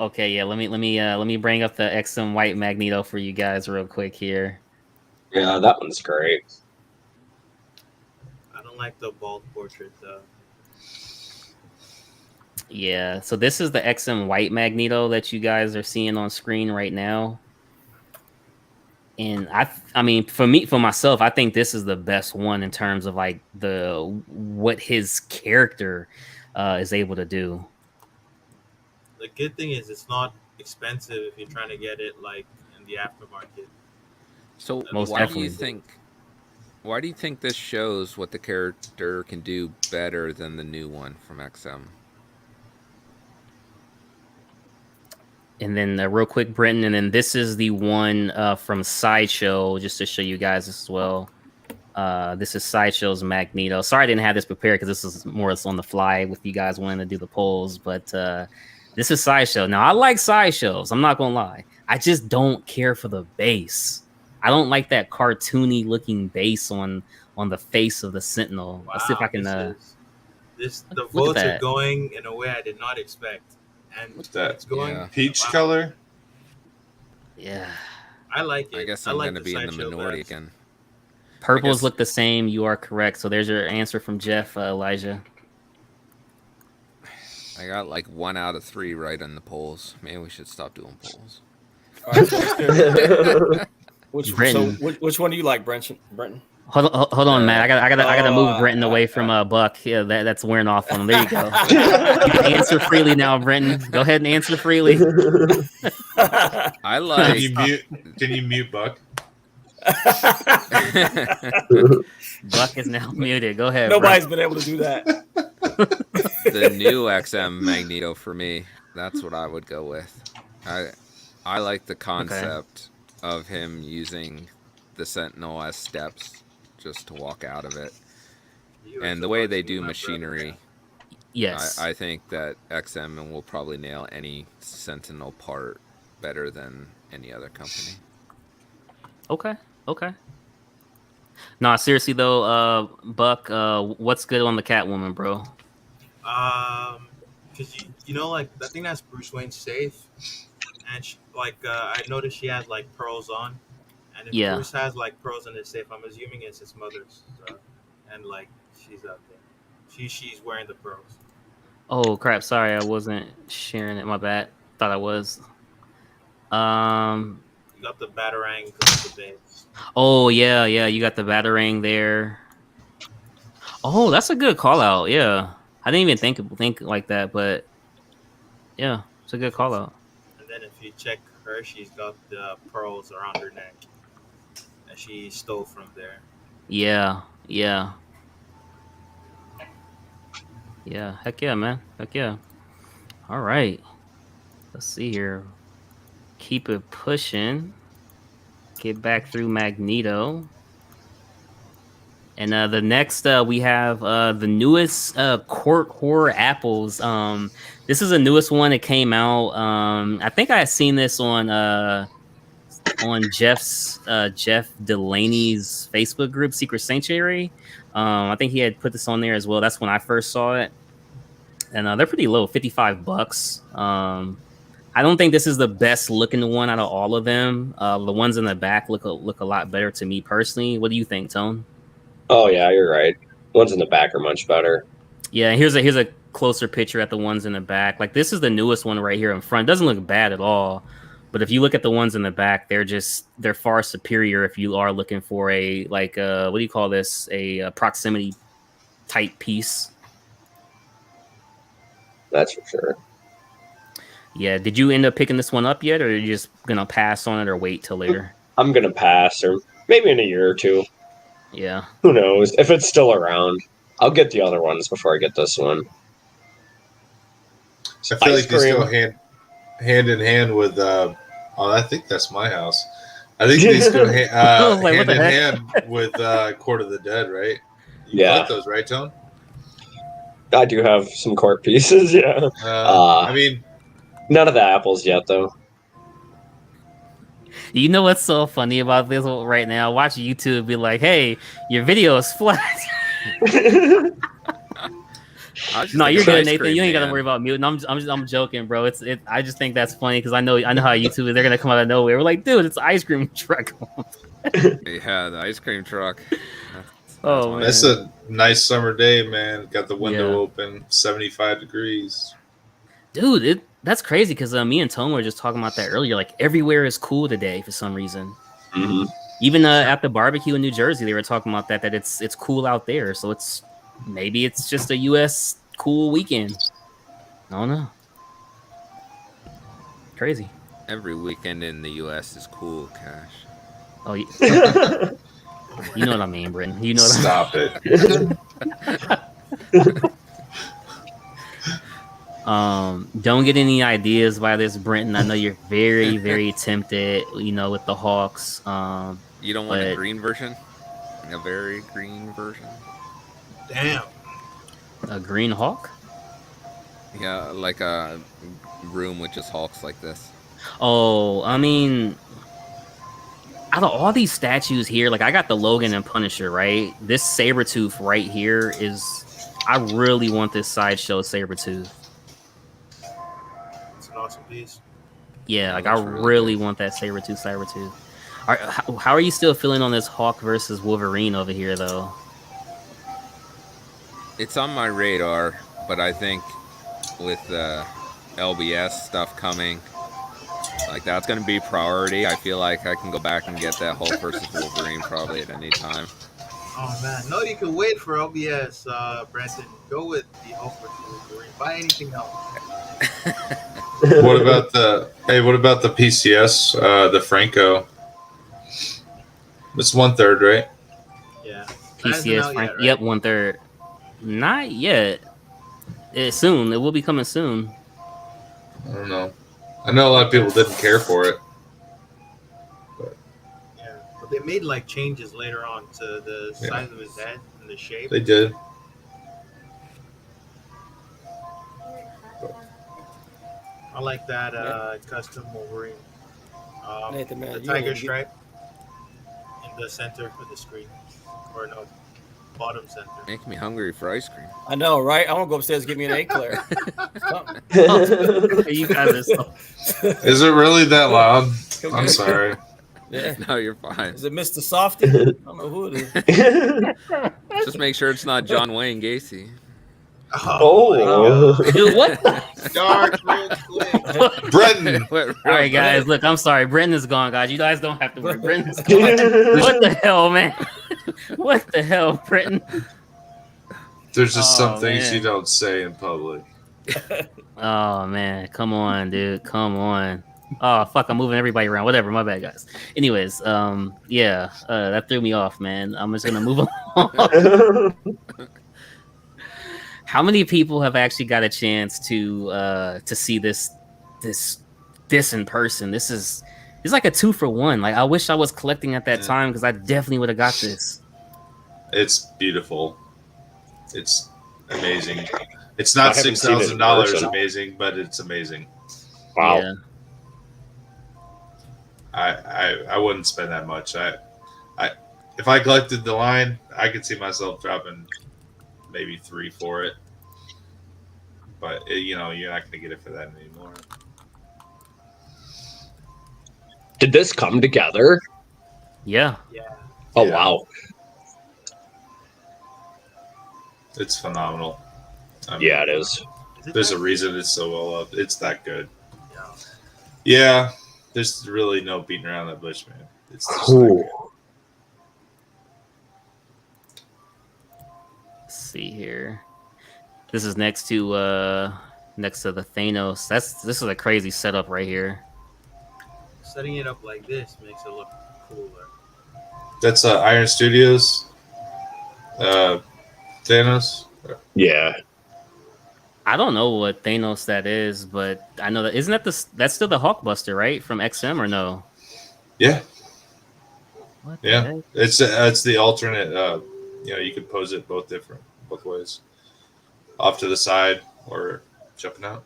Okay, yeah. Let me bring up the XM White Magneto for you guys real quick here. Yeah, that one's great. I don't like the bald portrait though. Yeah, so this is the XM White Magneto that you guys are seeing on screen right now. And I mean, for myself, I think this is the best one in terms of like what his character is able to do. The good thing is it's not expensive if you're trying to get it like in the aftermarket. So Most why do you definitely. Why do you think this shows what the character can do better than the new one from XM? And then real quick, Brenton, and then this is the one from Sideshow, just to show you guys as well. This is Sideshow's Magneto. Sorry I didn't have this prepared because this is more or less on the fly with you guys wanting to do the polls, but this is Sideshow. Now, I like Sideshows. I'm not going to lie. I just don't care for the base. I don't like that cartoony looking base on the face of the Sentinel. Wow, Let's see if I can... the look votes at are that. going in a way I did not expect. And What's that? it's going Peach wow. color. Yeah. I like it. I guess I I'm like going to be in the Sideshow minority best. again. Purples guess- look the same. You are correct. So there's your answer from Jeff, Elijah. I got like 1 out of 3 right on the polls. Maybe we should stop doing polls. All right, so Brenton. which one do you like, Brenton? Hold on, Matt. I gotta move Brenton away from Buck. Yeah, that's wearing off on him. There you go. You can answer freely now, Brenton. Go ahead and answer freely. I like. Can you mute Buck? Buck is now muted. Go ahead. Nobody's been able to do that. The new XM Magneto for me. That's what I would go with. I like the concept of him using the Sentinel as steps just to walk out of it. And the way they do machinery, Yes. I think that XM will probably nail any Sentinel part better than any other company. Okay. Nah, seriously though, Buck, what's good on the Catwoman, bro? Because you know, like I think that's Bruce Wayne's safe, and she, I noticed she has like pearls on, and if Bruce has like pearls in his safe, I'm assuming it's his mother's, and like she's out there, she's wearing the pearls. Oh crap! Sorry, I wasn't sharing it. My bad. Thought I was. You got the Batarang of the base. Oh yeah. You got the Batarang there. Oh, that's a good call out. Yeah, I didn't even think like that, but yeah, it's a good call out. And then if you check her, she's got the pearls around her neck that she stole from there. Yeah. Heck yeah, man. Heck yeah. All right. Let's see here. Keep it pushing. Get back through Magneto. And the next we have the newest court horror apples. This is the newest one that came out. I think I had seen this on Jeff Delaney's Facebook group, Secret Sanctuary. I think he had put this on there as well. That's when I first saw it. And they're pretty low, $55. I don't think this is the best looking one out of all of them. The ones in the back look a lot better to me personally. What do you think, Tone? Oh yeah, you're right. Ones in the back are much better. Yeah, here's a closer picture at the ones in the back. Like this is the newest one right here in front. Doesn't look bad at all. But if you look at the ones in the back, they're far superior if you are looking for a what do you call this? A proximity type piece. That's for sure. Yeah. Did you end up picking this one up yet, or are you just gonna pass on it or wait till later? I'm gonna pass, or maybe in a year or two. Yeah. Who knows? If it's still around, I'll get the other ones before I get this one. I feel Ice like these go cream. hand in hand with. I think that's my house. I think these go Like, what hand the in heck? hand with Court of the Dead, right? You Yeah. got those, right, Tone? I do have some court pieces, yeah. I mean, None of the apples yet, though. You know what's so funny about this right now? Watch YouTube be like, "Hey, your video is flat." No, you're good, Nathan. You ain't gotta worry about muting. I'm joking, bro. I just think that's funny because I know how YouTube is. They're gonna come out of nowhere. We're like, dude, it's ice cream truck. Yeah, the ice cream truck. Oh, man. it's a nice summer day, man. Got the window Yeah. open, 75 degrees. Dude, that's crazy because me and Tom were just talking about that earlier. Like everywhere is cool today for some reason. Mm-hmm. Even at the barbecue in New Jersey, they were talking about that it's cool out there. So maybe it's just a U.S. cool weekend. I don't know. Crazy. Every weekend in the U.S. is cool, Cash. Oh, yeah. You know what I mean, Britton. You know what Stop it. Don't get any ideas by this, Brenton. I know you're very, very tempted, with the Hawks. You don't want a But green version? A very green version? Damn. a green Hawk? Yeah, like a room with just Hulks like this. Oh, I mean, out of all these statues here, like I got the Logan and Punisher, right? This Sabretooth right here I really want this sideshow Sabretooth. It's an awesome piece. Yeah, Yeah, like it I looks really really good. want that Sabretooth. How are you still feeling on this Hawk versus Wolverine over here, though? It's on my radar, but I think with the LBS stuff coming, like that's going to be priority. I feel like I can go back and get that Hulk versus Wolverine probably at any time. Oh man, no, you can wait for LBS, Brenton. Go with the Hulk versus Wolverine. Buy anything else. What about the PCS, the Franco? It's 1/3, right? Yeah. That hasn't PCS out Frank. yet, right? Yep, 1/3. Not yet. Soon. It will be coming soon. I don't know. I know a lot of people didn't care for it. Yeah, but they made like changes later on to the Yeah. size of his head and the shape. They did. I like that custom Wolverine. Nathan, man, the you tiger don't get- stripe in the center of the screen, or no, bottom center. Make me hungry for ice cream. I know, right? I want to go upstairs and get me an eclair. You guys are so. Is it really that loud? Come I'm on. sorry. Yeah. No, you're fine. Is it Mr. Softy? I don't know who it is. Just make sure it's not John Wayne Gacy. Oh. Dude, what? Dark real quick. Brenton! All right, guys. Look, I'm sorry. Brenton is gone, guys. You guys don't have to worry. Brenton's gone. What the hell, man? What the hell, Brenton? There's just some Oh, things man. you don't say in public. Oh man, come on, dude. Come on. Oh fuck, I'm moving everybody around. Whatever, my bad, guys. Anyways, that threw me off, man. I'm just gonna move on. How many people have actually got a chance to see this in person? It's like a 2-for-1. Like I wish I was collecting at that time because I definitely would have got this. It's beautiful. It's amazing. It's I not haven't seen it in $6,000 person. amazing, but it's amazing. Wow. Yeah. I wouldn't spend that much. If I collected the line, I could see myself dropping maybe 3 for it. But you're not going to get it for that anymore. Did this come together? Yeah. Yeah. Oh, Yeah. wow. It's phenomenal. I mean, Yeah, it is. Is it There's that- a reason it's so well up. It's that good. Yeah. Yeah, there's really no beating around the bush, man. It's just that Ooh. good. Let's see here. This is next to the Thanos. This is a crazy setup right here. Setting it up like this makes it look cooler. That's Iron Studios. Thanos. Yeah. I don't know what Thanos that is, but I know that's still the Hulkbuster, right? From XM or no? Yeah, What the yeah. heck? It's the alternate. You could pose it both ways, off to the side or jumping out.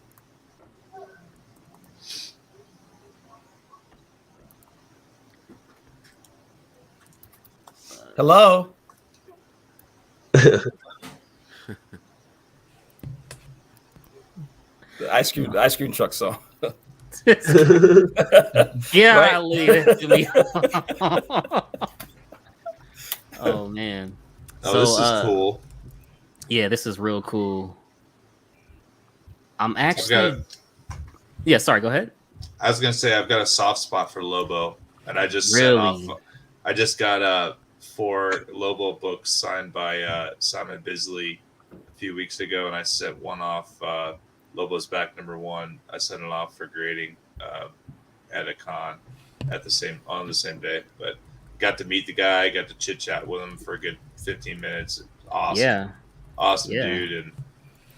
Hello. The ice cream truck song. Yeah, leave it to me. Oh man. Oh, this is cool. Yeah, this is real cool. I'm I've actually. got. Yeah, sorry. Go ahead. I was gonna say I've got a soft spot for Lobo, and I just Really? sent off. I just got 4 Lobo books signed by Simon Bisley a few weeks ago, and I sent one off. Lobo's back #1. I sent it off for grading at a con on the same day. But got to meet the guy, got to chit chat with him for a good 15 minutes. Awesome, Yeah, awesome yeah, dude,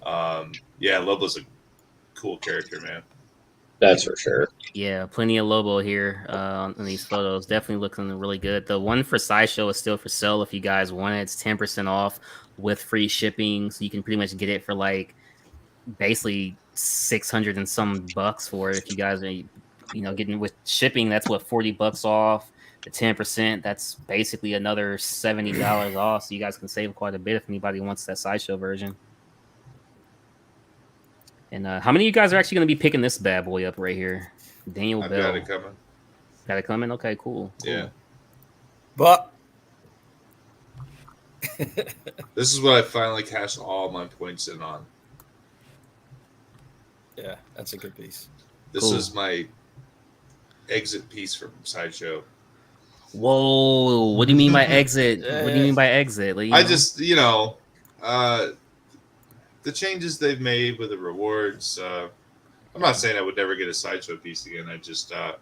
and yeah, Lobo's a cool character, man. That's for sure. yeah. Plenty of Lobo here in these photos. Definitely looking really good. The one for Sideshow is still for sale if you guys want it. It's 10% off with free shipping, so you can pretty much get it for like basically 600 and some bucks for it if you guys are getting with shipping. That's what, $40 off. The 10%, that's basically another $70 off, so you guys can save quite a bit if anybody wants that Sideshow version. And how many of you guys are actually going to be picking this bad boy up right here? Daniel I've Bell. got it coming. Got it coming? Okay, cool. Yeah. But This is what I finally cashed all my points in on. yeah, that's a good piece. This Cool. is my exit piece from Sideshow. Whoa, what do you mean by exit? What do you mean by exit? Like, I just, the changes they've made with the rewards. I'm not saying I would never get a Sideshow piece again. I just, I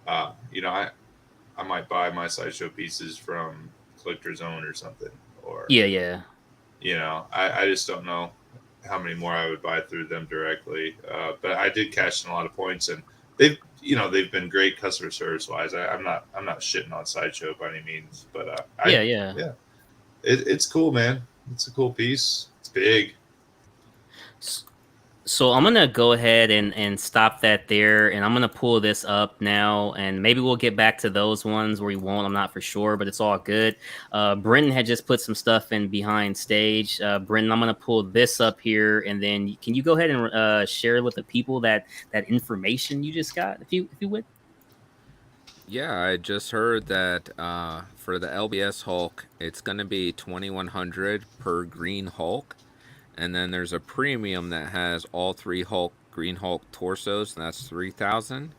might buy my Sideshow pieces from Collector's Own or something. Or yeah. I just don't know how many more I would buy through them directly. But I did cash in a lot of points, and they've been great customer service wise. I'm not shitting on Sideshow by any means, but Yeah. It's cool, man. It's a cool piece. It's big. So I'm gonna go ahead and stop that there, and I'm gonna pull this up now, and maybe we'll get back to those ones where we won't. I'm not for sure, but it's all good. Brendan had just put some stuff in behind stage. Brendan, I'm gonna pull this up here, and then can you go ahead and share with the people that information you just got, if you would? Yeah, I just heard that for the LBS Hulk, it's going to be $2,100 per Green Hulk, and then there's a premium that has all three Green Hulk torsos, and that's $3,000,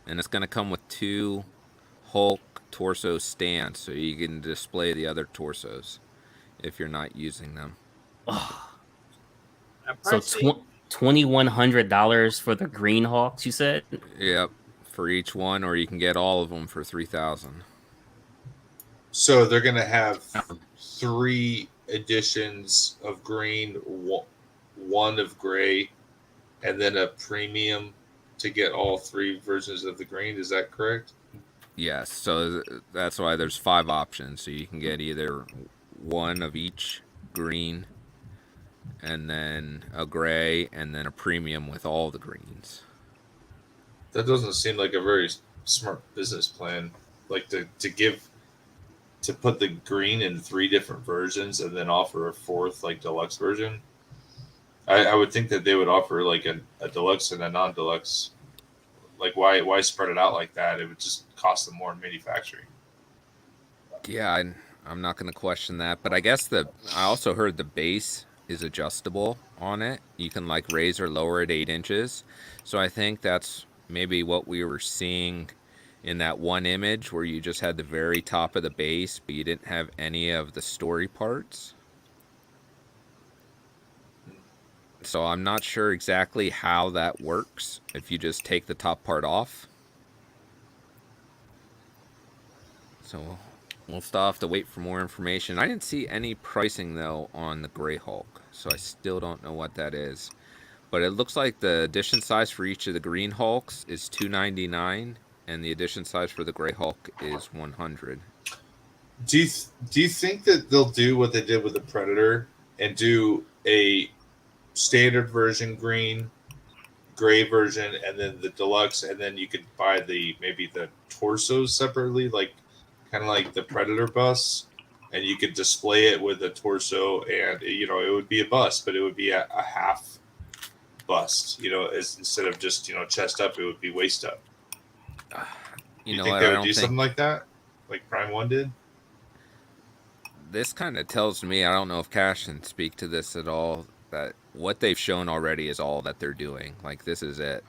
and it's going to come with 2 Hulk torso stands, so you can display the other torsos if you're not using them. Oh. So $2,100 for the Green Hawks, you said? Yep, for each one, or you can get all of them for $3,000. So they're gonna have 3 editions of green, 1 of gray, and then a premium to get all 3 versions of the green. Is that correct? Yes, so that's why there's 5 options. So you can get either 1 of each green, and then a gray, and then a premium with all the greens. That doesn't seem like a very smart business plan. Like to put the green in 3 different versions and then offer a 4th like deluxe version. I would think that they would offer like a deluxe and a non-deluxe. Like why spread it out like that? It would just cost them more in manufacturing. Yeah, I'm not going to question that, but I guess I also heard the base is adjustable on it. You can like raise or lower it 8 inches. So I think that's maybe what we were seeing in that one image where you just had the very top of the base, but you didn't have any of the story parts. So I'm not sure exactly how that works if you just take the top part off. So we'll still have to wait for more information. I didn't see any pricing though on the Grey Hulk, so I still don't know what that is. But it looks like the edition size for each of the Green Hulks is $299, and the edition size for the Grey Hulk is $100. Do you think that they'll do what they did with the Predator and do a standard version green, gray version, and then the deluxe, and then you could buy maybe the torsos separately, like kind of like the Predator bust, and you could display it with a torso, and it would be a bust, but it would be a half bust, instead of just chest up, it would be waist up. You think they would do something like that, like Prime 1 did? This kind of tells me, I don't know if Cash can speak to this at all, that what they've shown already is all that they're doing. Like, this is it.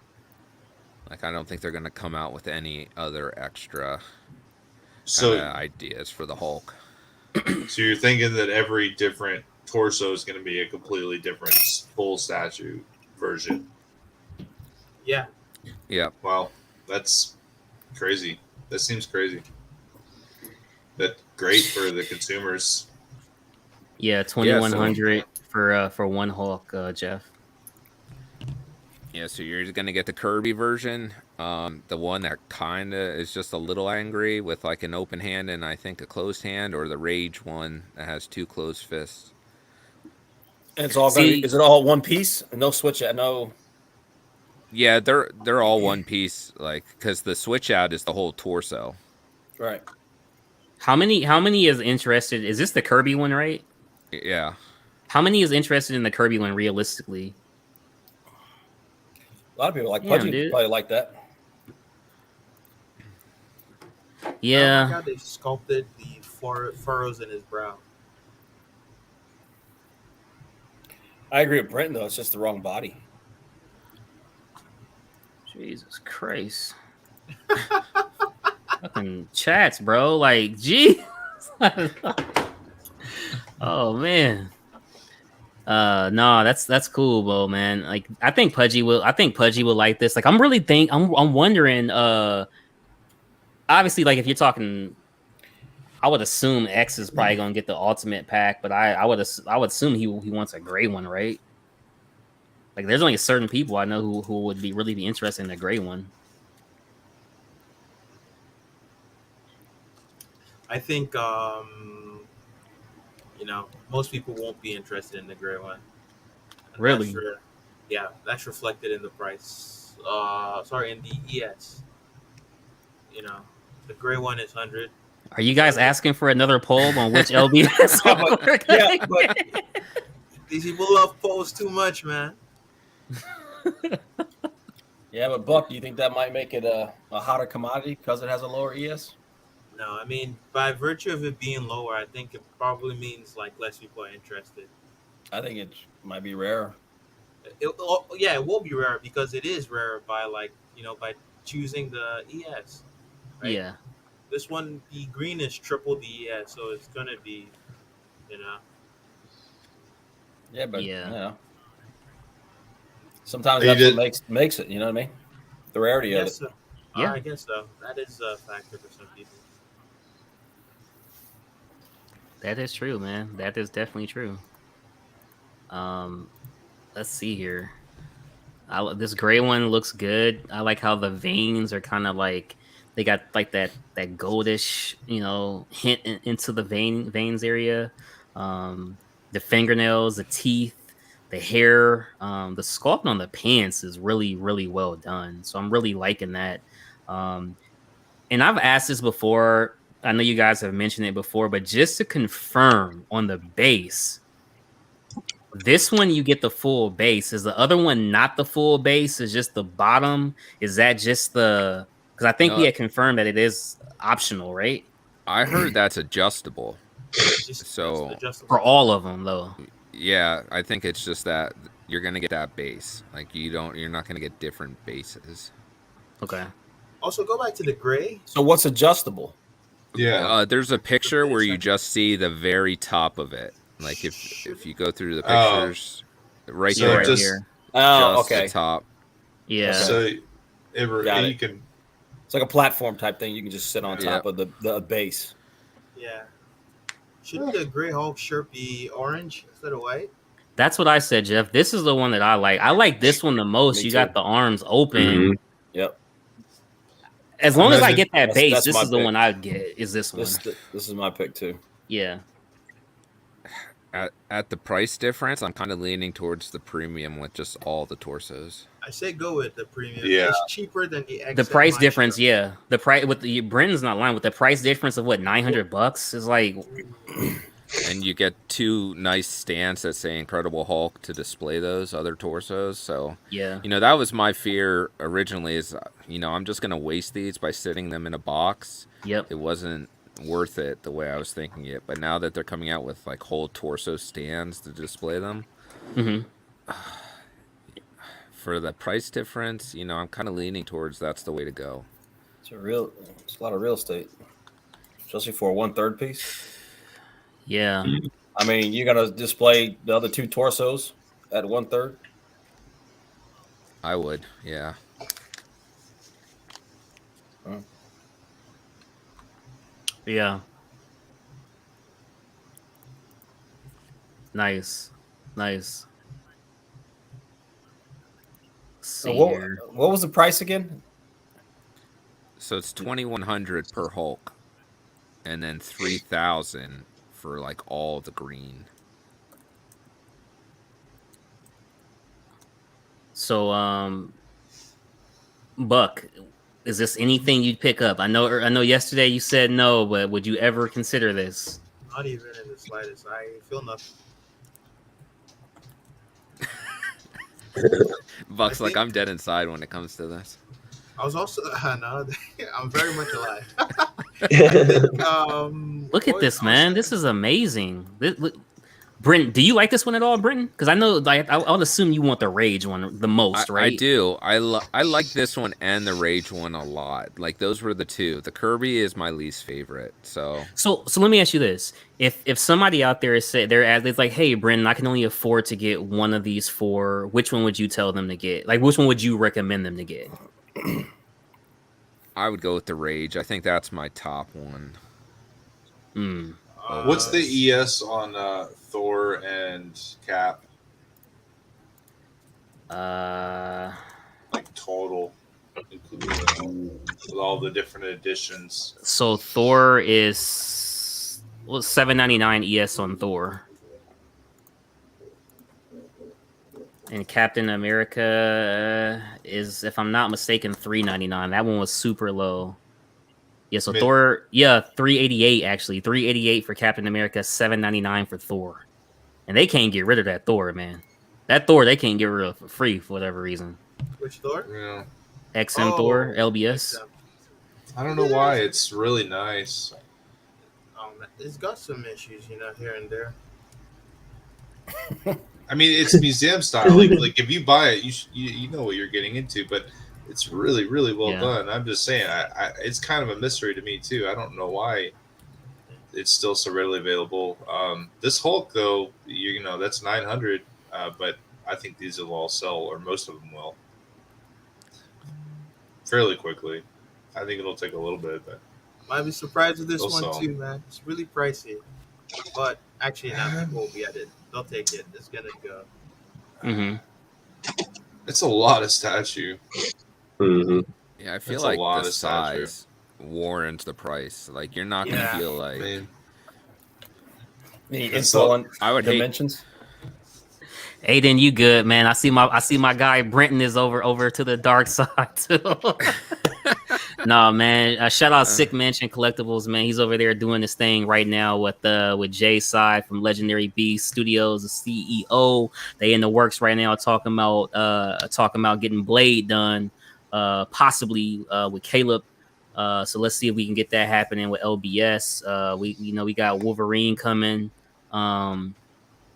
Like, I don't think they're going to come out with any other extra ideas for the Hulk. So you're thinking that every different torso is going to be a completely different full statue version? Yeah. Yeah. Wow, that's crazy. That seems crazy. That's great for the consumers. Yeah, 2100 for one Hulk, Jeff. Yeah, so you're going to get the Kirby version, the one that kind of is just a little angry with like an open hand and I think a closed hand, or the Rage one that has 2 closed fists. And it's all going to be, See, is it all one piece? No switch out, no. Yeah, they're all one piece, like because the switch out is the whole torso. Right. how many is interested? Is this the Kirby one, right? Yeah, How many is interested in the Kirby one realistically? A lot of people like Damn, Pudgy dude. probably like that. I don't like Yeah. how they sculpted the furrows in his brow. I agree with Brenton, though. It's just the wrong body. Jesus Christ. Fucking chats, bro. Like, gee. Oh man. No, that's cool, bro, man. Like, I think Pudgy will like this. Like, I'm wondering. Obviously, like if you're talking, I would assume X is probably gonna get the ultimate pack, but I would assume he wants a gray one, right? Like, there's only certain people I know who would really be interested in a gray one. I think most people won't be interested in the gray one. And Really? that's reflected in the price. In the ES. The gray one is 100. Are you guys asking for another poll on which LBS? But these people love polls too much, man. Yeah, but Buck, do you think that might make it a hotter commodity because it has a lower ES? No, I mean, by virtue of it being lower, I think it probably means like less people are interested. I think it might be rare. It will be rare because it is rare by by choosing the ES. Right? Yeah. This one, the green is triple the ES, so it's gonna be, Yeah, but Yeah. sometimes You that's did- what makes it. You know what I mean? The rarity of it. So. Yeah. I guess so. That is a factor for some people. That is true, man. That is definitely true. Let's see here. This gray one looks good. I like how the veins are kind of like they got like that goldish, hint into the veins area. The fingernails, the teeth, the hair, the sculpt on the pants is really, really well done. So I'm really liking that. And I've asked this before. I know you guys have mentioned it before, but just to confirm on the base, this one you get the full base. Is the other one not the full base? Is just the bottom? Is that just the? Because I think we had confirmed that it is optional, right? I heard that's adjustable. So adjustable. For all of them, though. Yeah, I think it's just that you're gonna get that base. Like you're not gonna get different bases. Okay. Also, go back to the gray. So what's adjustable? Yeah. There's a picture where you just see the very top of it. Like if you go through the pictures, right So there, just- here. Oh, just okay. the top. Yeah. So Got you it. can. It's like a platform type thing. You can just sit on top of the base. Yeah. Shouldn't the Gray Hulk shirt be orange instead of white? That's what I said, Jeff. This is the one that I like. I like this one the most. Me You too. got the arms open. Mhm. Yep. As long as I Imagine- get that base, that's this my is the pick. one I'd get. Is this one? This is my pick too. Yeah. At the price difference, I'm kind of leaning towards the premium with just all the torsos. I say go with the premium. Yeah. It's cheaper than the XL The price line difference, shirt. yeah. The price with the Brendan's not lying with the price difference of what $900 is like. And you get 2 nice stands that say Incredible Hulk to display those other torsos. So, Yeah. that was my fear originally is, I'm just going to waste these by sitting them in a box. Yep. It wasn't worth it the way I was thinking it. But now that they're coming out with like whole torso stands to display them, Mm-hmm. for the price difference, I'm kind of leaning towards that's the way to go. It's a lot of real estate, especially for a 1/3 piece. Yeah. I mean, you're gonna display the other 2 torsos at 1/3. I would, yeah. Yeah. Nice. Nice. Let's see What here. what was the price again? So it's 2,100 per Hulk, and then 3,000 for like all the green. So Buck, is this anything you'd pick up? I know yesterday you said no, but would you ever consider this? Not even in the slightest. I feel nothing. Buck's I like, think- I'm dead inside when it comes to this. I was also no, I'm very much alive. I think, Look at this, man. This is amazing. Brenton, do you like this one at all, Brenton? Because I know, like, I would assume you want the Rage one the most, I right? do. I like this one and the Rage one a lot. Like those were the two. The Kirby is my least favorite. So So let me ask you this: if somebody out there is say it's like, hey, Brenton, I can only afford to get one of these four. Which one would you tell them to get? Like, which one would you recommend them to get? I would go with the Rage. I think that's my top one. Hmm. What's the ES on Thor and Cap? Like total, including with all the different editions. So Thor is $7.99 ES on Thor, and Captain America is, if I'm not mistaken, $3.99. That one was super low. Yeah, so Thor, $3.88 actually, $3.88 for Captain America, $7.99 for Thor, and they can't get rid of that Thor, man. That Thor they can't get rid of for free for whatever reason. Which Thor? Yeah. XM Thor, LBS. XM. I don't know why. It's really nice. It's got some issues, here and there. I mean, it's museum style. Like if you buy it, you know what you're getting into. But it's really, really well done. I'm just saying, it's kind of a mystery to me too. I don't know why it's still so readily available. This Hulk, though, that's 900. But I think these will all sell, or most of them will, fairly quickly. I think it'll take a little bit, but Might be surprised with this they'll one sell. too, man. It's really pricey, but actually, now people will be at it. They'll take it. It's gonna go. Mm-hmm. It's a lot of statue. Mm-hmm. Yeah, I feel That's a like lot the of statue. size warrants the price. Like you're not gonna feel like. I mean, The That's info all- on I would hate. dimensions. Aiden, you good, man? I see my guy Brenton is over to the dark side too. No, man. Shout out Sick Mansion Collectibles, man. He's over there doing this thing right now with Jay Side from Legendary Beast Studios, the CEO. They in the works right now talking about getting Blade done, possibly with Caleb. So let's see if we can get that happening with LBS. We got Wolverine coming.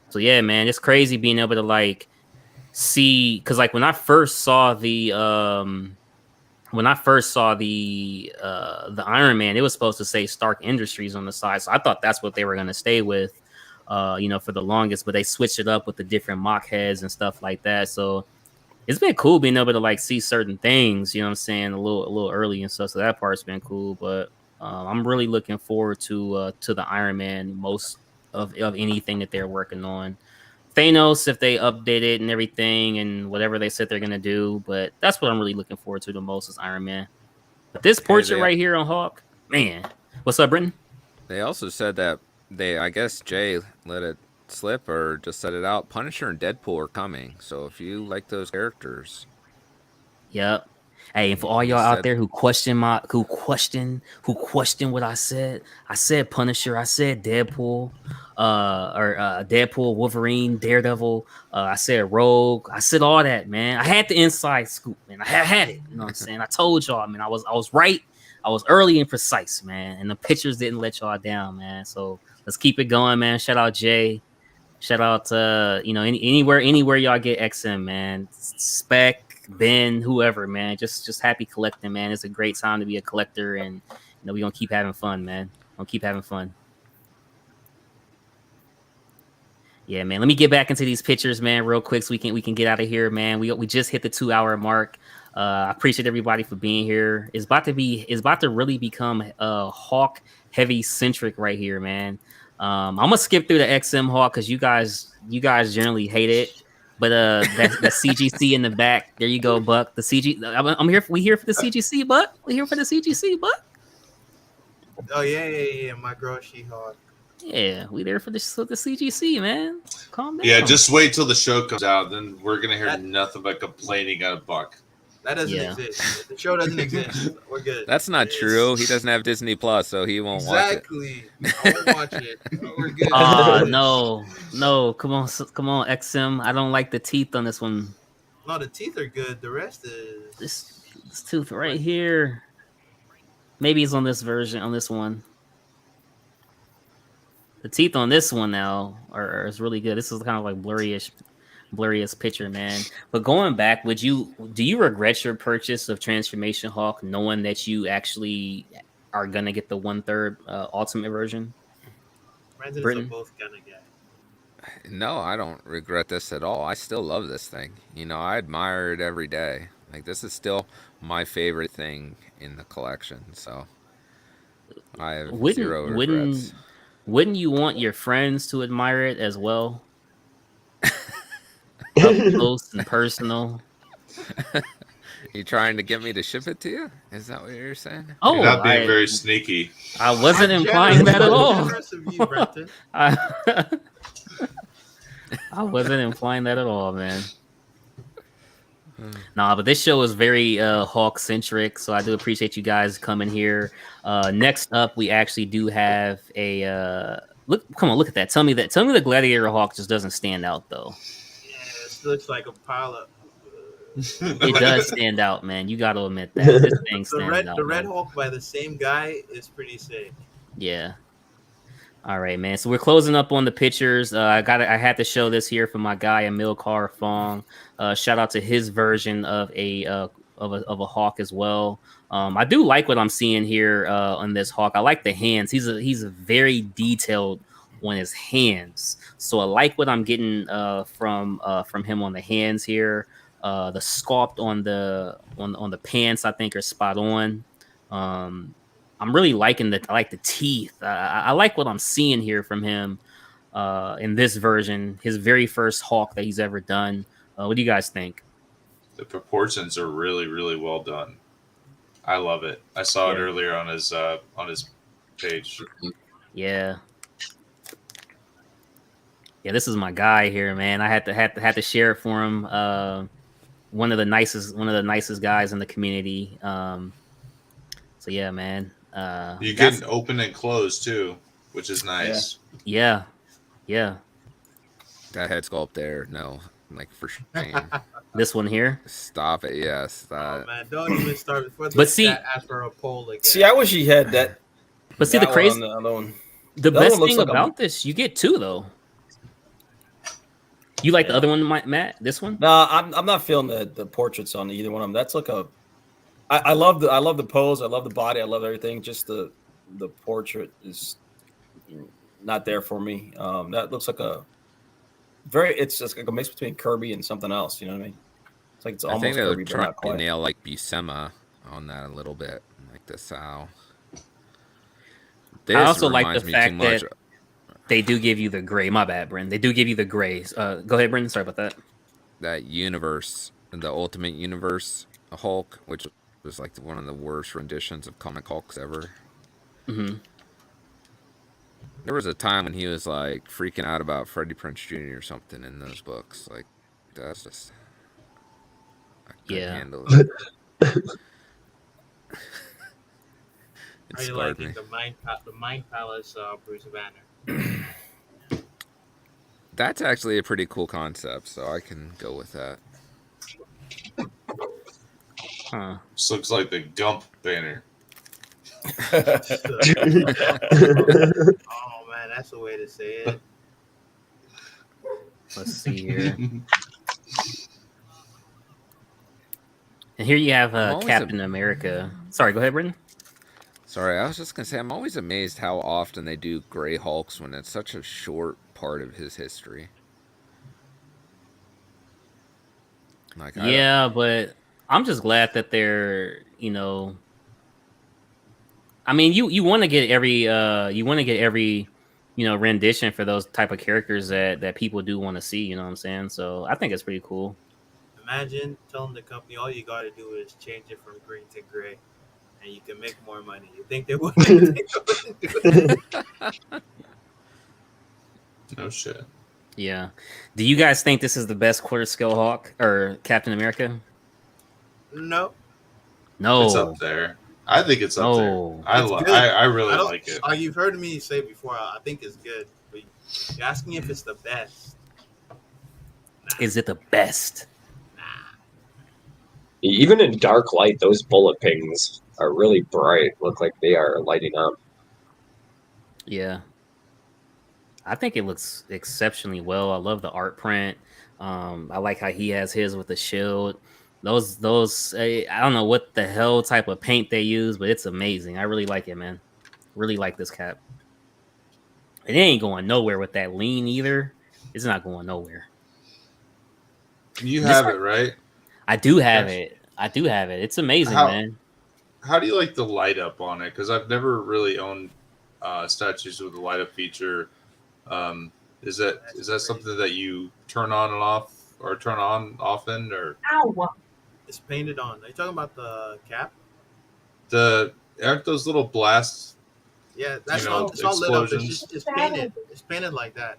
So yeah, man, it's crazy being able to like see, because like when I first saw the Iron Man, it was supposed to say Stark Industries on the side, so I thought that's what they were going to stay with, for the longest. But they switched it up with the different mock heads and stuff like that. So it's been cool being able to like see certain things, you know what I'm saying, a little early and stuff. So that part's been cool. But I'm really looking forward to the Iron Man most of anything that they're working on. Thanos, if they update it and everything and whatever they said they're gonna do, but that's what I'm really looking forward to the most is Iron Man. But this portrait right here on Hawk, man, what's up, Brenton? They also said that I guess Jay let it slip or just said it out. Punisher and Deadpool are coming, so if you like those characters, Yep. Hey, and for all y'all out there who question what I said Punisher, I said Deadpool, Deadpool, Wolverine, Daredevil, I said Rogue, I said all that, man. I had the inside scoop, man. I had it. You know what I'm saying? I told y'all, man. I was right. I was early and precise, man. And the pictures didn't let y'all down, man. So let's keep it going, man. Shout out Jay. Shout out anywhere y'all get XM, man. Spec, Ben, whoever, man. Just happy collecting, man. It's a great time to be a collector, and we're gonna keep having fun, man. Gonna keep having fun. Yeah, man. Let me get back into these pictures, man, real quick, so we can get out of here, man. We just hit the 2-hour mark. I appreciate everybody for being here. It's about to really become Hawk heavy centric right here, man. I'm gonna skip through the XM Hawk because you guys generally hate it. But that CGC in the back, there you go, Buck. The CG, I'm here. We here for the CGC, Buck. We here for the CGC, Buck. Oh yeah. My girl She-Hulk. Yeah, we there for the CGC, man. Calm down. Yeah, just wait till the show comes out. Then we're gonna hear That- nothing but complaining out of Buck. That doesn't Yeah. exist. The show doesn't exist. We're good. That's not It's- true. He doesn't have Disney Plus, so he won't watch it. Exactly. I won't watch it. We're good. No, come on, XM. I don't like the teeth on this one. No, the teeth are good. The rest is This tooth right here. Maybe it's on this version, on this one. The teeth on this one now are is really good. This is kind of like blurriest picture, man. But going back, do you regret your purchase of Transformation Hawk, knowing that you actually are gonna get the 1/3 ultimate version? Brandon is a Britain? both kind of guy. No, I don't regret this at all. I still love this thing. You know, I admire it every day. Like, this is still my favorite thing in the collection. So I have zero regrets. Wouldn't you want your friends to admire it as well? Up close and personal. You trying to get me to ship it to you? Is that what you're saying? Oh, You're not being very sneaky. I wasn't I'm implying generous- that at I'm all. generous of you, Brenton. I wasn't implying that at all, man. Nah, but this show is very Hawk centric, so I do appreciate you guys coming here. Next up, we actually do have a look. Come on, look at that. Tell me the Gladiator Hawk just doesn't stand out though. Yeah, this looks like a pile of. It does stand out, man. You got to admit that this thing The stands out. Red man. Hulk by the same guy is pretty sick. Yeah. All right, man. So we're closing up on the pictures. I had to show this here for my guy Amilcar Fong. Shout out to his version of a hawk as well. I do like what I'm seeing here on this hawk. I like the hands. He's a very detailed on his hands. So I like what I'm getting from him on the hands here. The sculpt on the pants I think are spot on. I'm really liking I like the teeth. I like what I'm seeing here from him in this version, his very first Hawk that he's ever done. What do you guys think? The proportions are really, really well done. I love it. I saw it earlier on his page. Yeah. Yeah, this is my guy here, man. I had to share it for him. One of the nicest guys in the community. So yeah, man. You get an open and close too, which is nice. Yeah. That head sculpt there, no, like for shame. This one here. Stop it. Yes, Oh that. man, don't even start before But see- ask for a poll again. See, I wish he had that. But see, that the crazy, one on the other one. the The other best one looks thing like a- about this, you get two though. You like the other one, Matt? This one? No, I'm not feeling the portraits on either one of them. That's like a. I love the pose. I love the body. I love everything. Just the portrait is not there for me. That looks like a it's just like a mix between Kirby and something else. You know what I mean? It's like it's I almost think they were Kirby, but trying not to quite. nail like Buscema on that a little bit, like the Sao. This also like reminds the me fact too much. that they do give you the gray. My bad, Bren. They do give you the grays. Go ahead, Bren. Sorry about that. That universe, the Ultimate Universe Hulk, which was like one of the worst renditions of comic Hulks ever. Mm-hmm. There was a time when he was like freaking out about Freddie Prinze Jr. or something in those books. Like, that's just I couldn't Yeah. handle it. It Are you scarred liking me. the Mind Palace Bruce Banner? That's actually a pretty cool concept, so I can go with that. Huh. This looks like the Gump banner. Oh man, that's the way to say it. Let's see here. And here you have I'm always Captain America. Sorry, go ahead, Brendan. Sorry, I was just gonna say I'm always amazed how often they do Gray Hulks when it's such a short part of his history. Like, Yeah, but I'm just glad that they're, I mean, you want to get every rendition for those type of characters that people do want to see. You know what I'm saying? So I think it's pretty cool. Imagine telling the company all you got to do is change it from green to gray, and you can make more money. You think they would? You think they wouldn't do it? No shit. Yeah. Do you guys think this is the best quarter scale Hawk or Captain America? No, No. It's up there. I think it's up No. there. it's good. I really don't- like it. You've heard me say before. I think it's good, but you're asking if it's the best. Is it the best? Even in dark light, those bullet pings are really bright. Look like they are lighting up. Yeah. I think it looks exceptionally well. I love the art print. I like how he has his with the shield. Those I don't know what the hell type of paint they use, but it's amazing. I really like it, man. Really like this cap. And it ain't going nowhere with that lean either. It's not going nowhere. You have it, right? I do have Yes. it. I do have it. It's amazing, How- man. How do you like the light up on it? Because I've never really owned statues with a light up feature. Is that something that you turn on and off, or turn on often, or It's painted on. Are you talking about the cap? aren't those little blasts? Yeah, that's You know, all. It's all lit up. explosions. It's painted. It's painted like that.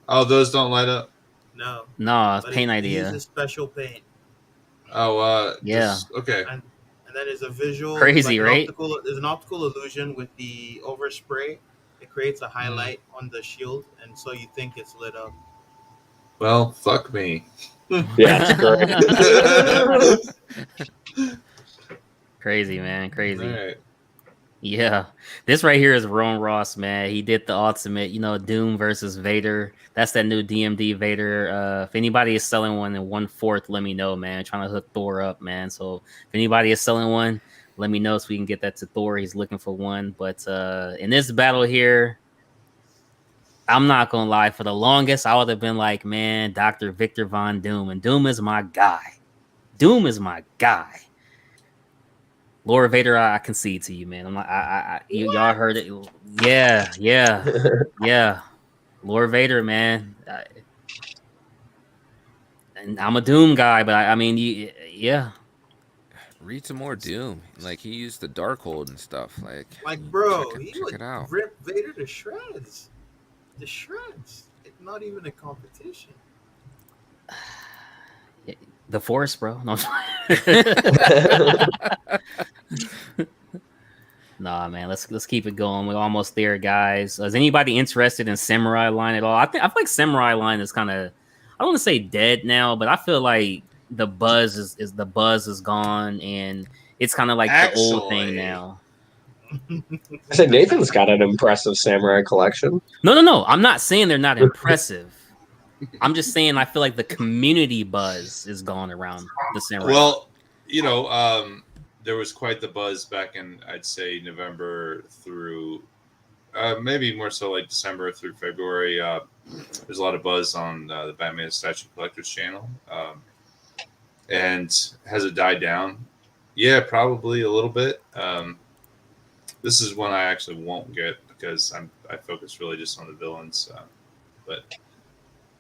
Oh, those don't light up. No, No, it's but paint it idea. uses special paint, Oh, Yeah. okay. and then there's a visual. Crazy, right? There's an optical illusion with the overspray. It creates a highlight on the shield, and so you think it's lit up. Well, fuck me. Yeah, it's great. Crazy, man. Crazy. Right. Yeah. This right here is Ron Ross, man. He did the ultimate, Doom versus Vader. That's that new DMD Vader. If anybody is selling one in 1/4, let me know, man. Trying to hook Thor up, man. So if anybody is selling one, let me know so we can get that to Thor. He's looking for one. But in this battle here, I'm not gonna lie. For the longest, I would have been like, man, Dr. Victor Von Doom, and Doom is my guy. Doom is my guy. Lord Vader, I concede to you, man. I'm like, y'all heard it. Yeah. Lord Vader, man. And I'm a Doom guy, but I mean, yeah. Read some more Doom. Like he used the Darkhold and stuff. Like, bro, check he it would out. rip Vader to shreds. To shreds. It's not even a competition. The Force, bro. No. Nah, man. Let's keep it going. We're almost there, guys. Is anybody interested in Samurai Line at all? I feel like Samurai Line is kind of, I don't want to say dead now, but I feel like the buzz is gone, and it's kind of like the old thing Actually- now. I said Nathan's got an impressive samurai collection. No. I'm not saying they're not impressive. I'm just saying I feel like the community buzz is gone around the Samurai. Well, there was quite the buzz back in, I'd say, November through maybe more so like December through February. There's a lot of buzz on the Batman Statue Collectors channel. And has it died down? Yeah, probably a little bit. This is one I actually won't get because I focus really just on the villains. But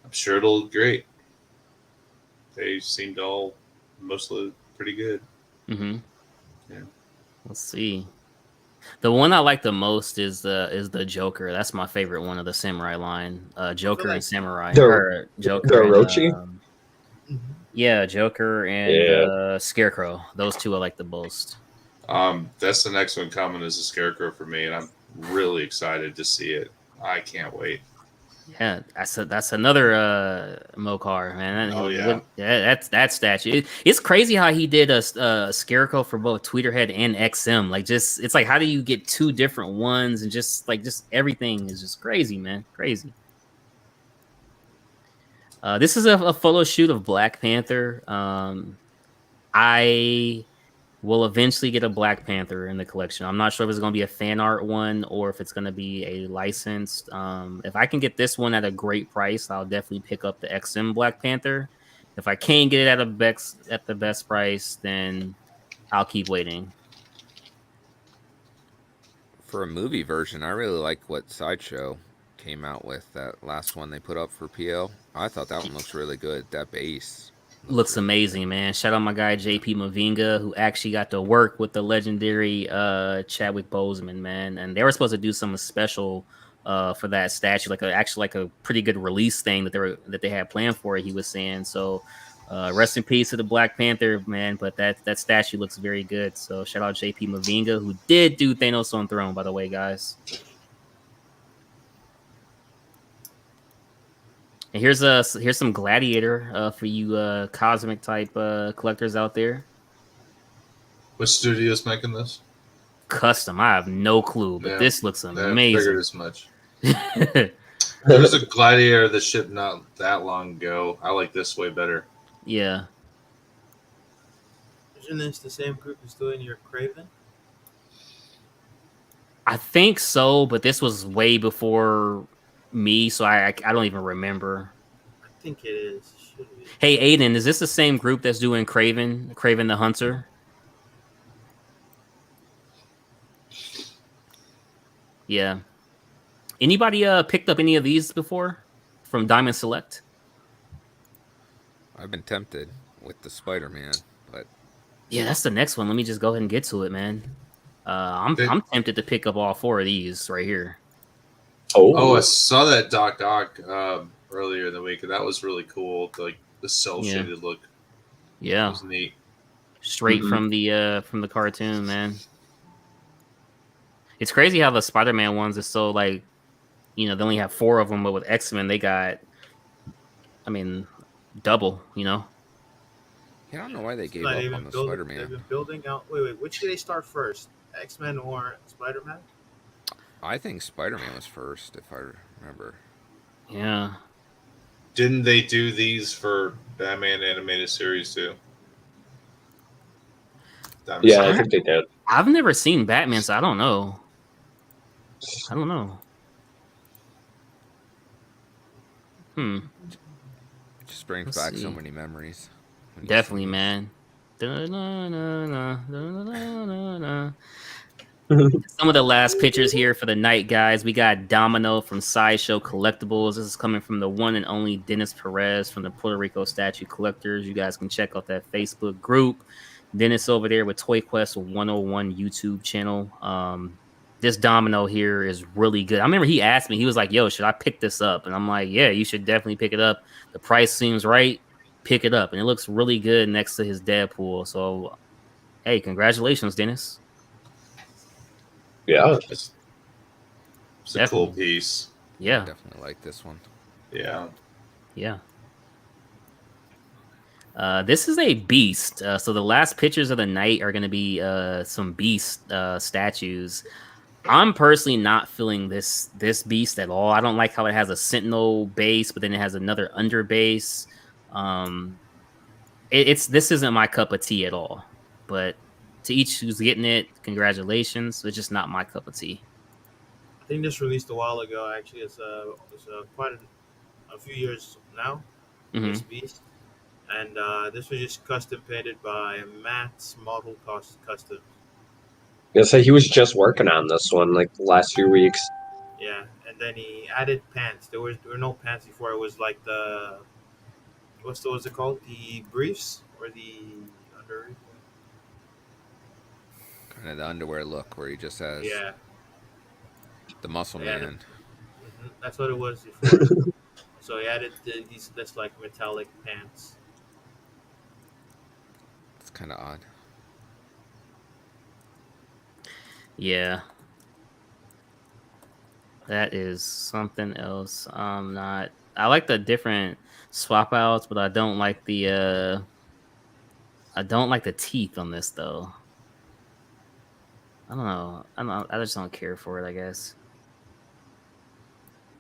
I'm sure it'll look great. They seemed all mostly pretty good. Mm-hmm. Yeah. Let's see. The one I like the most is the Joker. That's my favorite one of the Samurai line. Joker and Samurai. Or Joker. The Orochi? Yeah, Joker and Scarecrow. Those two I like the most. That's the next one coming as a Scarecrow for me, and I'm really excited to see it. I can't wait. Yeah, that's another Mokar, man. Oh, yeah. That's that statue. It's crazy how he did a Scarecrow for both Tweeterhead and XM. Like, just it's like, how do you get two different ones, and just everything is just crazy, man, crazy. This is a photo shoot of Black Panther. I will eventually get a Black Panther in the collection. I'm not sure if it's going to be a fan art one or if it's going to be a licensed. If I can get this one at a great price, I'll definitely pick up the XM Black Panther. If I can't get it at the best price, then I'll keep waiting. For a movie version, I really like what Sideshow came out with. That last one they put up for PL. I thought that one looks really good. That base Looks really amazing, good. man. Shout out my guy JP Mavinga, who actually got to work with the legendary Chadwick Boseman, man. And they were supposed to do something special for that statue, actually like a pretty good release thing that they had planned for it, he was saying. So rest in peace to the Black Panther, man. But that statue looks very good. So shout out JP Mavinga, who did do Thanos on Throne, by the way, guys. And here's some Gladiator for you cosmic type collectors out there. What studio's making this? Custom, I have no clue, but Yeah, this looks I amazing. figured as much. There was a Gladiator that shipped not that long ago. I like this way better. Yeah, Isn't this the same group as doing your Craven? I think so, but this was way before me, so I don't even remember. I think it is. Should be. Hey, Aiden, is this the same group that's doing Craven the Hunter? Yeah. Anybody picked up any of these before from Diamond Select? I've been tempted with the Spider-Man, but Yeah, that's the next one. Let me just go ahead and get to it, man. I'm tempted to pick up all 4 of these right here. Oh, I saw that Doc Ock earlier in the week, and that was really cool. Like the cell shaded look. Yeah, It was neat. Straight from the cartoon, man. It's crazy how the Spider-Man ones is so like, they only have 4 of them, but with X-Men they got, double. Yeah, I don't know why they gave up on the Spider-Man. They've been building out. Wait, which did they start first? X-Men or Spider-Man? I think Spider-Man was first, if I remember. Yeah. Didn't they do these for Batman animated series too? Yeah, I think they did. I've never seen Batman, so I don't know. Just brings back so many memories. Definitely, man. Some of the last pictures here for the night, guys. We got Domino from Sideshow Collectibles. This is coming from the one and only Dennis Perez from the Puerto Rico Statue Collectors. You guys can check out that Facebook group. Dennis over there with Toy Quest 101 YouTube channel. This Domino here is really good. I remember he asked me, he was like, yo, should I pick this up? And I'm like, yeah, you should definitely pick it up. The price seems right. Pick it up. And it looks really good next to his Deadpool. So, hey, congratulations, Dennis. Yeah. It's a cool piece. Yeah. I definitely like this one. Yeah. Yeah. This is a beast. So the last pictures of the night are going to be some beast statues. I'm personally not feeling this beast at all. I don't like how it has a sentinel base, but then it has another under base. This isn't my cup of tea at all. But to each who's getting it, congratulations. It's just not my cup of tea. I think this released a while ago. Actually, it's quite a few years now. This beast, and this was just custom painted by Matt's Model Custom. Yeah, so he was just working on this one like the last few weeks. Yeah, and then he added pants. There were no pants before. It was like what's it called? The briefs or the under. Kind of the underwear look where he just has the muscle man. That's what it was before. So he added this like metallic pants. It's kind of odd. Yeah. That is something else. I like the different swap outs, but I don't like the teeth on this though. I don't know. I just don't care for it, I guess.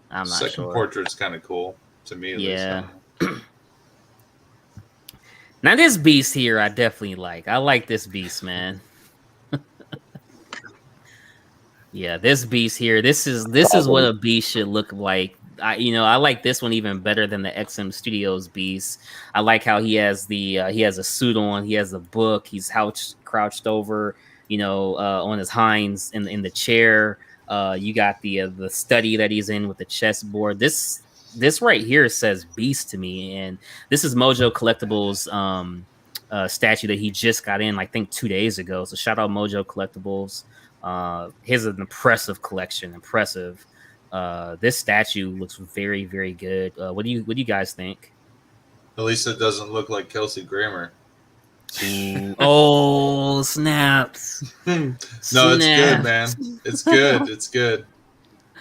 I'm not sure. Second portrait's kind of cool to me. Yeah. Now this beast here, I definitely like. I like this beast, man. Yeah, this beast here. This is what a beast should look like. I like this one even better than the XM Studios beast. I like how he has a suit on. He has a book. He's crouched over, on his hinds in the chair. You got the study that he's in with the chessboard. This right here says Beast to me, and this is Mojo Collectibles statue that he just got in, I think 2 days ago. So shout out Mojo Collectibles. Here's an impressive collection. Impressive. This statue looks very, very good. What do you guys think? At least it doesn't look like Kelsey Grammer. Ooh. Oh, snaps. No, it's good, man. It's good. It's good.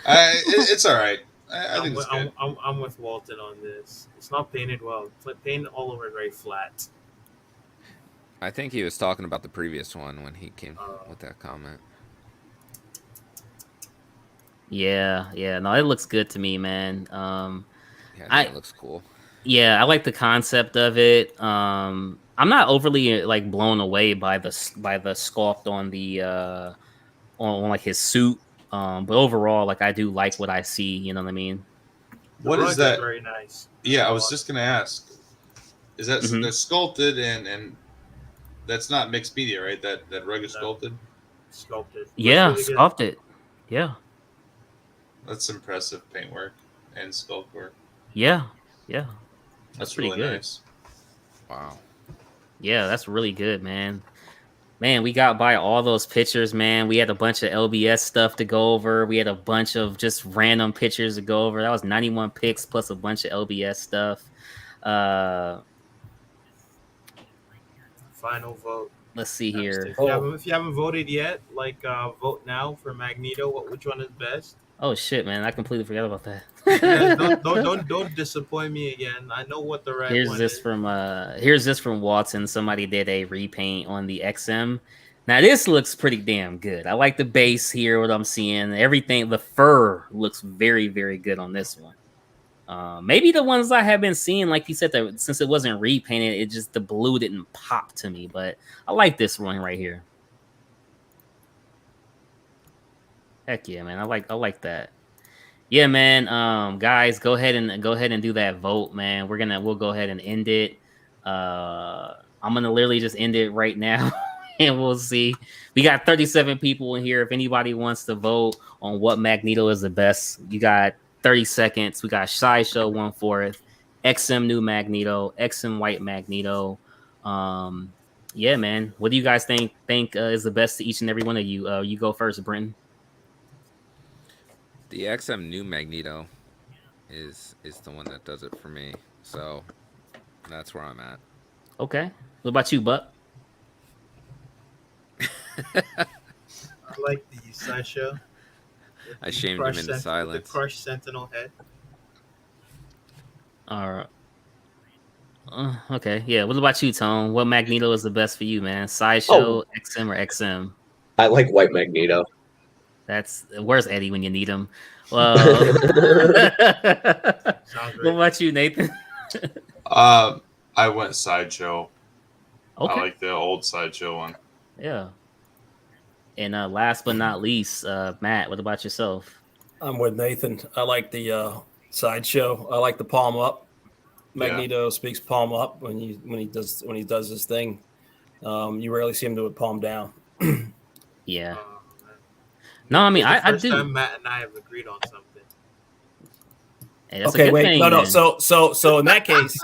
It's all right. I think it's good. I'm with Walton on this. It's not painted well. It's painted all over very flat. I think he was talking about the previous one when he came with that comment. Yeah. No, it looks good to me, man. Yeah, it looks cool. Yeah, I like the concept of it. I'm not overly like blown away by the sculpt on the on like his suit. But overall, like I do like what I see. You know what I mean? What is that? Very nice. Yeah, I was just gonna ask. Is that that's sculpted and that's not mixed media, right? That rug is sculpted. Sculpted. Yeah, sculpted. Yeah. That's impressive paintwork and sculpt work. Yeah. That's pretty really good. Nice. Wow. Yeah, that's really good, man. Man, we got by all those pictures, man. We had a bunch of LBS stuff to go over. We had a bunch of just random pictures to go over. That was 91 picks plus a bunch of LBS stuff. Final vote. Let's see here. If you haven't voted yet, vote now for Magneto. Which one is best? Oh shit, man! I completely forgot about that. don't disappoint me again. I know what the right here's one this is. Here's this from Watson. Somebody did a repaint on the XM. Now this looks pretty damn good. I like the base here. What I'm seeing, everything. The fur looks very, very good on this one. Maybe the ones I have been seeing, like you said, that since it wasn't repainted, it just the blue didn't pop to me. But I like this one right here. Heck yeah, man! I like that. Yeah, man. Guys, go ahead and do that vote, man. We'll go ahead and end it. I'm gonna literally just end it right now, and we'll see. We got 37 people in here. If anybody wants to vote on what Magneto is the best, you got 30 seconds. We got Sideshow 1/4, XM New Magneto, XM White Magneto. Yeah, man. What do you guys think is the best to each and every one of you? You go first, Brenton. The XM New Magneto is the one that does it for me. So that's where I'm at. Okay. What about you, Buck? I like the Sideshow. I shamed him into silence. The crushed Sentinel head. All right. Okay. Yeah. What about you, Tone? What Magneto is the best for you, man? Sideshow, XM, or XM? I like White Magneto. Where's Eddie when you need him? Well, what about you, Nathan? I went Sideshow. Okay. I like the old Sideshow one. Yeah. And last but not least, Matt, what about yourself? I'm with Nathan. I like the Sideshow. I like the palm up. Magneto speaks palm up when he does his thing. You rarely see him do it palm down. Yeah. No, I mean I do. Time Matt and I have agreed on something. Hey, okay, wait, thing, no. Man. So in that case,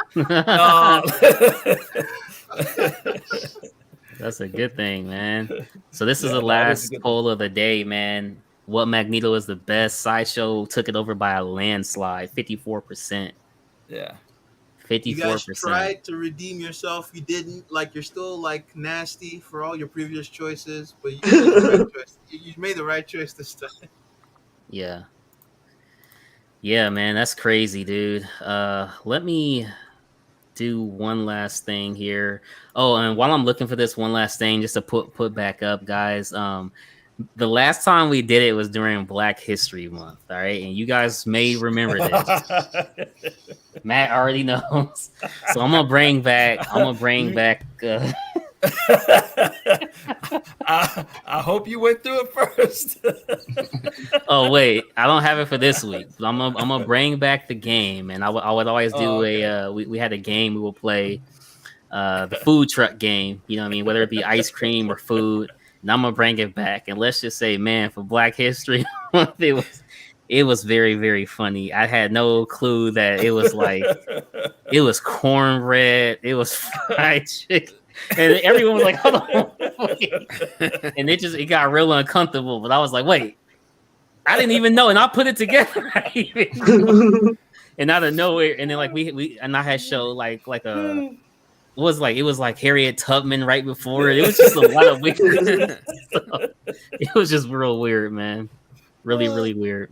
that's a good thing, man. So this is the last poll of the day, man. What Magneto is the best? Sideshow took it over by a landslide, 54%. Yeah. 54%. You guys tried to redeem yourself. You didn't. You're still nasty for all your previous choices, but you made the right choice. You made the right choice this time. Yeah. Yeah, man, that's crazy, dude. Let me do one last thing here. Oh, and while I'm looking for this one last thing, just to put back up, guys. The last time we did it was during Black History Month, all right? And you guys may remember this. Matt already knows. So I'm gonna bring back I hope you went through it first. Oh wait, I don't have it for this week. I'm gonna bring back the game, and I would always do we had a game we will play, the food truck game. You know what I mean? Whether it be ice cream or food. Now I'm gonna bring it back, and let's just say, man, for Black History Month, it was very, very funny. I had no clue that it was like it was cornbread, it was fried chicken, and everyone was like, "Hold on," wait. And it got real uncomfortable. But I was like, "Wait, I didn't even know," and I put it together. And out of nowhere, and then like we and I had showed like a. It was like Harriet Tubman right before it. It was just a lot of weird stuff. It was just real weird, man. Really, really weird.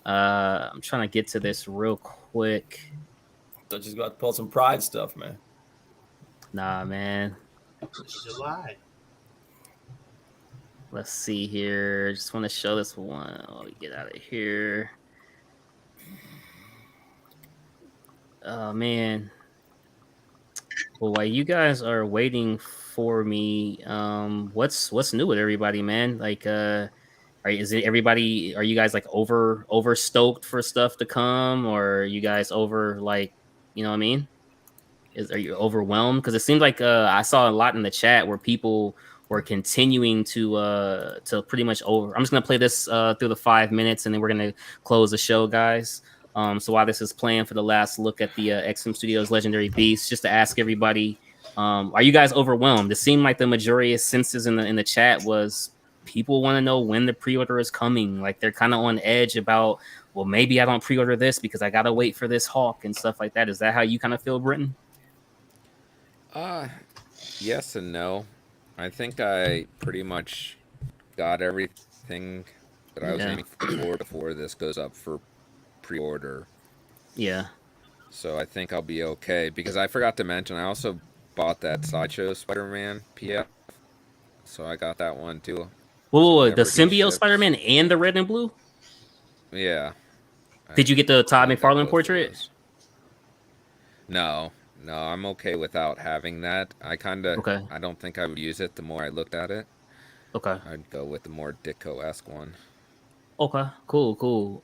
I'm trying to get to this real quick. So just got to pull some pride stuff, man. Nah, man. July. Let's see here. Just want to show this one. Oh, get out of here. Oh man. Well, while you guys are waiting for me, what's new with everybody, man? Like, is it everybody? Are you guys like over stoked for stuff to come, or are you guys over like, you know what I mean? Are you overwhelmed? Because it seems like I saw a lot in the chat where people were continuing to pretty much over. I'm just gonna play this through the 5 minutes, and then we're gonna close the show, guys. So while this is playing for the last look at the XM Studios Legendary Beast, just to ask everybody, are you guys overwhelmed? It seemed like the majority of senses in the chat was people want to know when the pre-order is coming. Like they're kind of on edge about, well, maybe I don't pre-order this because I gotta wait for this Hawk and stuff like that. Is that how you kind of feel, Britton? Yes and no. I think I pretty much got everything that I was aiming for before this goes up for pre-order. Yeah. So I think I'll be okay, because I forgot to mention I also bought that Sideshow Spider-Man PF. So I got that one too. Whoa, the symbiote Spider-Man and the red and blue? Yeah. Did you get the Todd McFarlane portrait? No, I'm okay without having that. I don't think I would use it the more I looked at it. Okay. I'd go with the more Ditko-esque one. Okay, cool.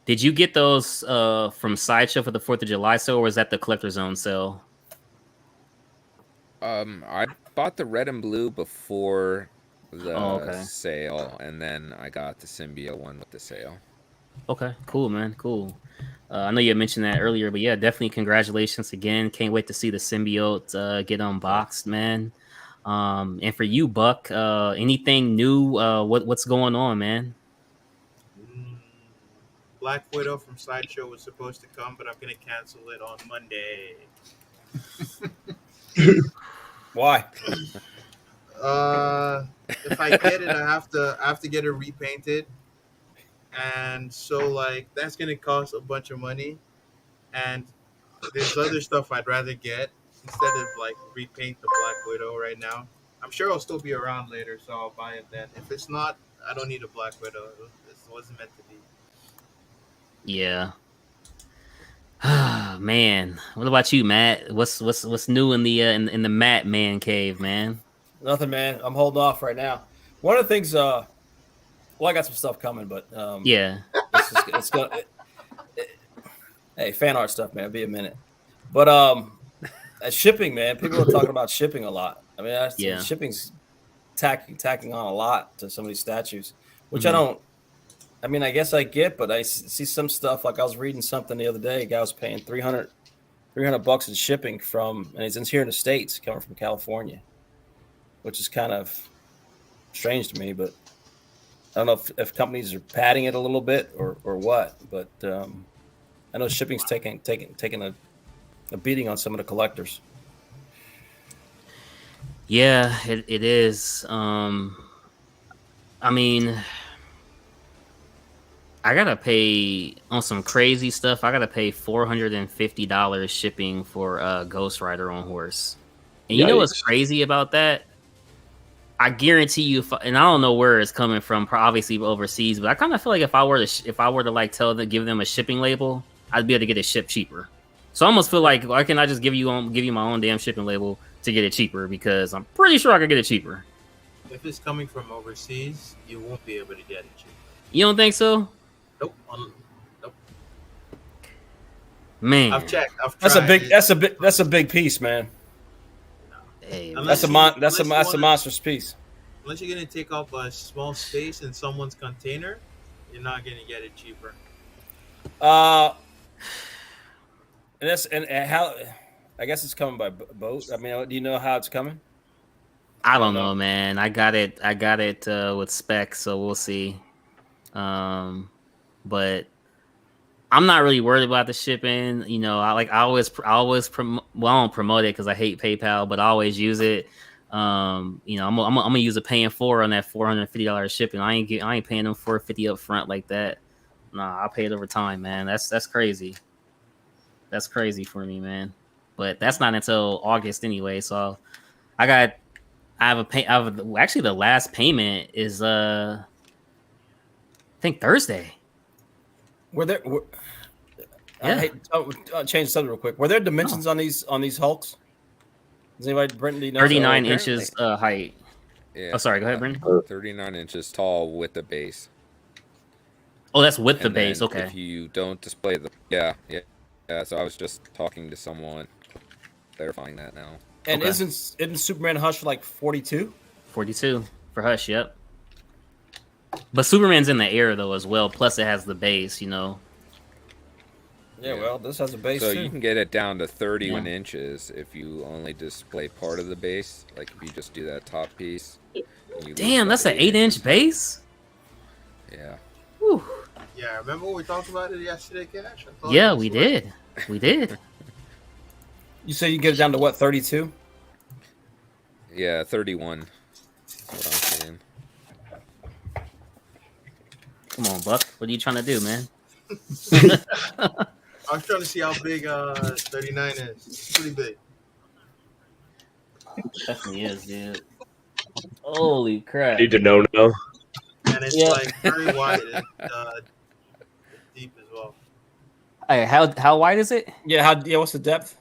Did you get those from Sideshow for the 4th of July sale, or was that the collector's zone sale? I bought the red and blue before the sale, and then I got the symbiote one with the sale. Okay, cool, man, cool. I know you had mentioned that earlier, but yeah, definitely congratulations again. Can't wait to see the symbiote get unboxed, man. And for you, Buck, anything new? What's going on, man? Black Widow from Sideshow was supposed to come, but I'm gonna cancel it on Monday. Why? If I get it, I have to get it repainted, and so like that's gonna cost a bunch of money. And there's other stuff I'd rather get instead of like repaint the Black Widow right now. I'm sure I'll still be around later, so I'll buy it then. If it's not, I don't need a Black Widow. It wasn't meant to be. Yeah. Man, what about you, Matt? What's new in the Matt man cave, man? Nothing, man. I'm holding off right now. One of the things, I got some stuff coming, but yeah, it's gonna. Hey, fan art stuff, man. It'll be a minute, but shipping, man. People are talking about shipping a lot. I mean, shipping's tacking on a lot to some of these statues, which I don't. I mean, I guess I get, but I see some stuff. Like I was reading something the other day. A guy was paying $300 in shipping and he's here in the States, coming from California, which is kind of strange to me. But I don't know if companies are padding it a little bit or what. But I know shipping's taking a beating on some of the collectors. Yeah, it is. I mean, I gotta pay on some crazy stuff. I gotta pay $450 shipping for Ghost Rider on horse. And you know what's crazy about that? I guarantee you, and I don't know where it's coming from, obviously overseas, but I kind of feel like if I were to like give them a shipping label, I'd be able to get it shipped cheaper. So I almost feel like, why can't I just give you my own damn shipping label to get it cheaper? Because I'm pretty sure I could get it cheaper. If it's coming from overseas, you won't be able to get it cheaper. You don't think so? Nope. Man, I've checked. That's a big piece, man. Hey, Unless man. That's a monstrous piece. unless you're gonna take up a small space in someone's container, you're not gonna get it cheaper. And how? I guess it's coming by boat. I mean, do you know how it's coming? I don't know, man. I got it with specs, so we'll see. But I'm not really worried about the shipping. You know, I always well, I don't promote it because I hate PayPal, but I always use it. You know, I'm gonna use a paying for on that $450 shipping. I ain't paying them $450 up front like that. Nah, I'll pay it over time, man. That's crazy. That's crazy for me, man. But that's not until August anyway. So I actually the last payment is I think Thursday. Were there? Yeah. I hate change the subject real quick. Were there dimensions on these Hulks? Does anybody, Brenton, do you know? 39 inches height. Yeah. Oh, sorry. Go ahead, Brendan. 39 inches tall with the base. Oh, that's with the And base. then Okay. If you don't display the yeah. So I was just talking to someone, clarifying that now. And Okay. isn't Superman Hush like 42? 42 for Hush. Yep. But Superman's in the air though as well. Plus, it has the base. You know. Yeah, well, this has a base So too. you can get it down to 31 inches if you only display part of the base. Like if you just do that top piece. Damn, that's an 8-inch base. Yeah. Whew. Yeah, remember we talked about it yesterday, Cash? Yeah, we did. We did. You say you can get it down to what, 32? Yeah, 31. That's what I'm saying. Come on, Buck. What are you trying to do, man? I was trying to see how big 39 is. It's pretty big. Definitely is, dude. Holy crap. Need to know now. And it's Yeah. like very wide and deep as well. Hey, how wide is it? Yeah, what's the depth?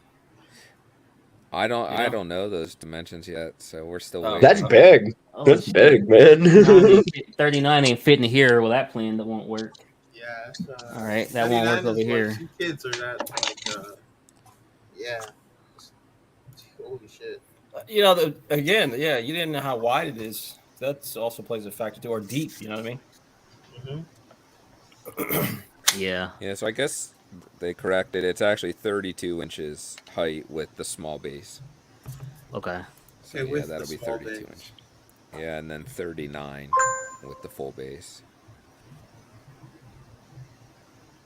I don't know those dimensions yet, so we're still waiting. That's big. Oh, That's shit. big, man. 39 ain't fitting here. Well, that plan that won't work. Yeah. It's, All right, that won't work 39 over is here. Like 2 kids are that like yeah. Holy shit. You know, again, yeah, you didn't know how wide it is. That also plays a factor too, or deep. You know what I mean? Mm-hmm. Yeah. Yeah, so I guess they corrected. It's actually 32 inches height with the small base. Okay. So Okay, yeah, with that'll the be small 32 base. inches. Yeah, and then 39 with the full base.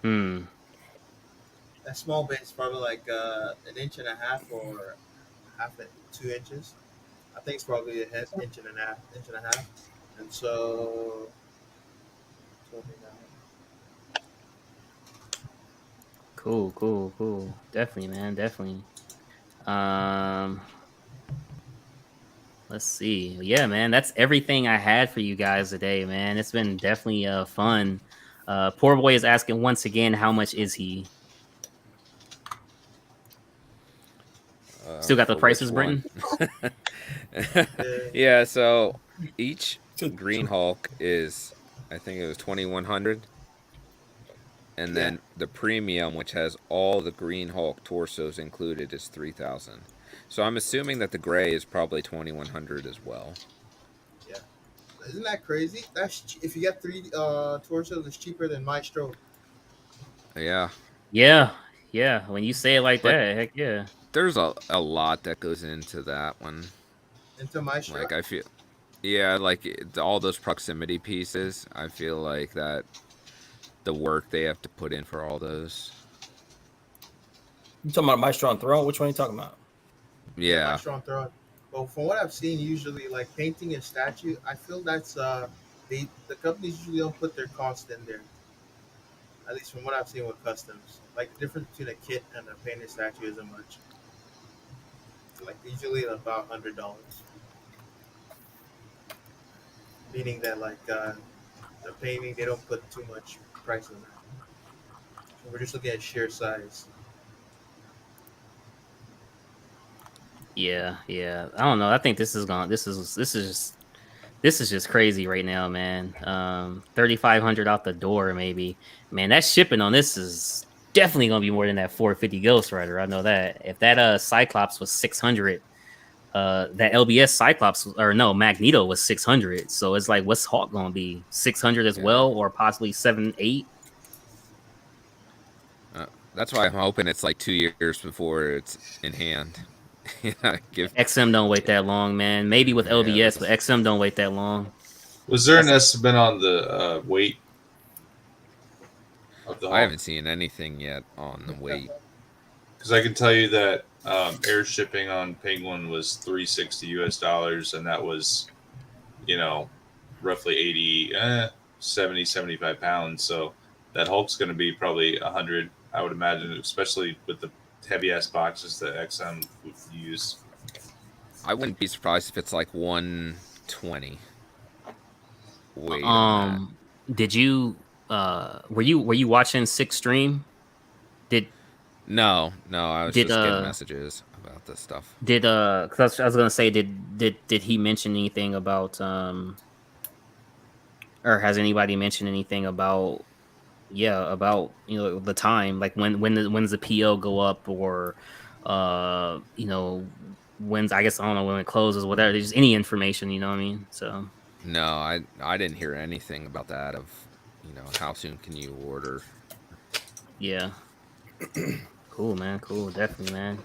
Hmm. That small base is probably like 1.5 inches or 2 inches. I think it's probably an inch and a half. And so 29. Cool. Definitely, man. Definitely. Let's see. Yeah, man. That's everything I had for you guys today, man. It's been definitely fun. Poor boy is asking once again, how much is he? Still got the For prices, which Brenton? one? Yeah, so each Green Hulk is, I think it was 2,100. And then the premium, which has all the Green Hulk torsos included, is 3,000. So I'm assuming that the gray is probably 2,100 as well. Yeah. Isn't that crazy? If you get 3 torsos, it's cheaper than Maestro. Yeah. Yeah. When you say it like that, heck yeah. There's a lot that goes into that one. Into Maestro? Like, I feel... Yeah, like, all those proximity pieces, I feel like that... The work they have to put in for all those. You talking about Maestro on Throne? Which one are you talking about? Yeah. Maestro on Throne. Well, from what I've seen, usually like painting a statue, I feel that's the companies usually don't put their cost in there. At least from what I've seen with customs, like the difference between a kit and a painted statue isn't much. Like usually about $100. Meaning that like the painting, they don't put too much price on that. So we're just looking at sheer size. Yeah. I don't know. I think this is just crazy right now, man. 3,500 out the door, maybe. Man, that shipping on this is definitely gonna be more than that 450 Ghost Rider. I know that. If that Cyclops was 600, that LBS Cyclops or no Magneto was 600. So it's like, what's Hulk gonna be 600 as well, or possibly 7, 8? That's why I'm hoping it's like 2 years before it's in hand. Give XM don't wait that long, man. Maybe with LBS, but XM don't wait that long. Was there an estimate on the weight of the Hulk? I haven't seen anything yet on the weight. Because I can tell you that air shipping on Penguin was $360 US, and that was, roughly 80, 70, 75 pounds. So that Hulk's going to be probably 100, I would imagine, especially with the heavy ass boxes that XM would use. I wouldn't be surprised if it's like 120. Weight did you were you watching Six Stream? No, I was just getting messages about this stuff. Because I was gonna say, did he mention anything about or has anybody mentioned anything about the time, like when's the PO go up, or when's, I guess, I don't know, when it closes, whatever. There's just any information, you know what I mean? So no, I didn't hear anything about that, of how soon can you order. Yeah. Cool, man. Cool, definitely, man.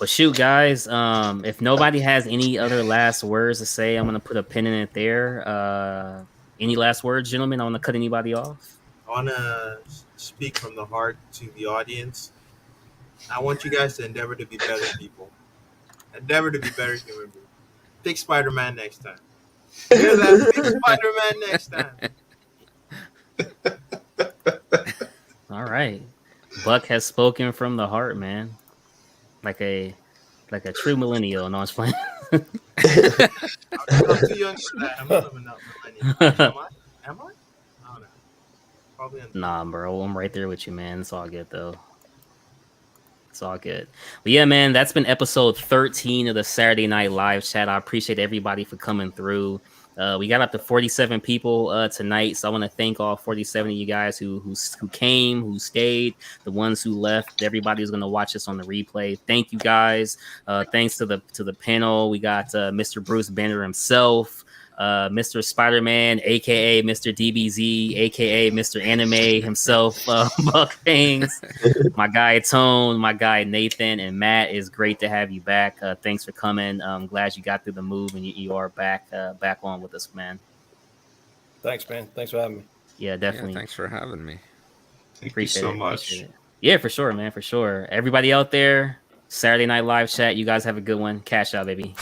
Well, shoot, guys. If nobody has any other last words to say, I'm gonna put a pin in it there. Any last words, gentlemen? I want to cut anybody off. I want to speak from the heart to the audience. I want you guys to endeavor to be better people. Endeavor to be better human beings. Pick Spider-Man next time. Hear that? Pick Spider-Man next time. All right. Buck has spoken from the heart, man. Like a true millennial. No, I was playing. I'm too young for that. I'm not a millennial. Am I? I don't know. Probably. Nah, bro. I'm right there with you, man. It's all good, though. It's all good. But yeah, man, that's been episode 13 of the Saturday Night Live chat. I appreciate everybody for coming through. We got up to 47 people tonight, so I want to thank all 47 of you guys who came, who stayed, the ones who left, everybody who's going to watch us on the replay. Thank you guys. Thanks to the panel. We got Mr. Bruce Banner himself, Mr. Spider-Man, aka Mr. DBZ, aka Mr. Anime himself, Buck Fangs, my guy Tone, my guy Nathan, and Matt. Is great to have you back. Thanks for coming. I'm glad you got through the move and you are back on with us, man. Thanks, man. Thanks for having me. Yeah, definitely. Yeah, thanks for having me. Appreciate you so much. Yeah, for sure, man, for sure. Everybody out there, Saturday Night Live chat, you guys have a good one. Cash out, baby.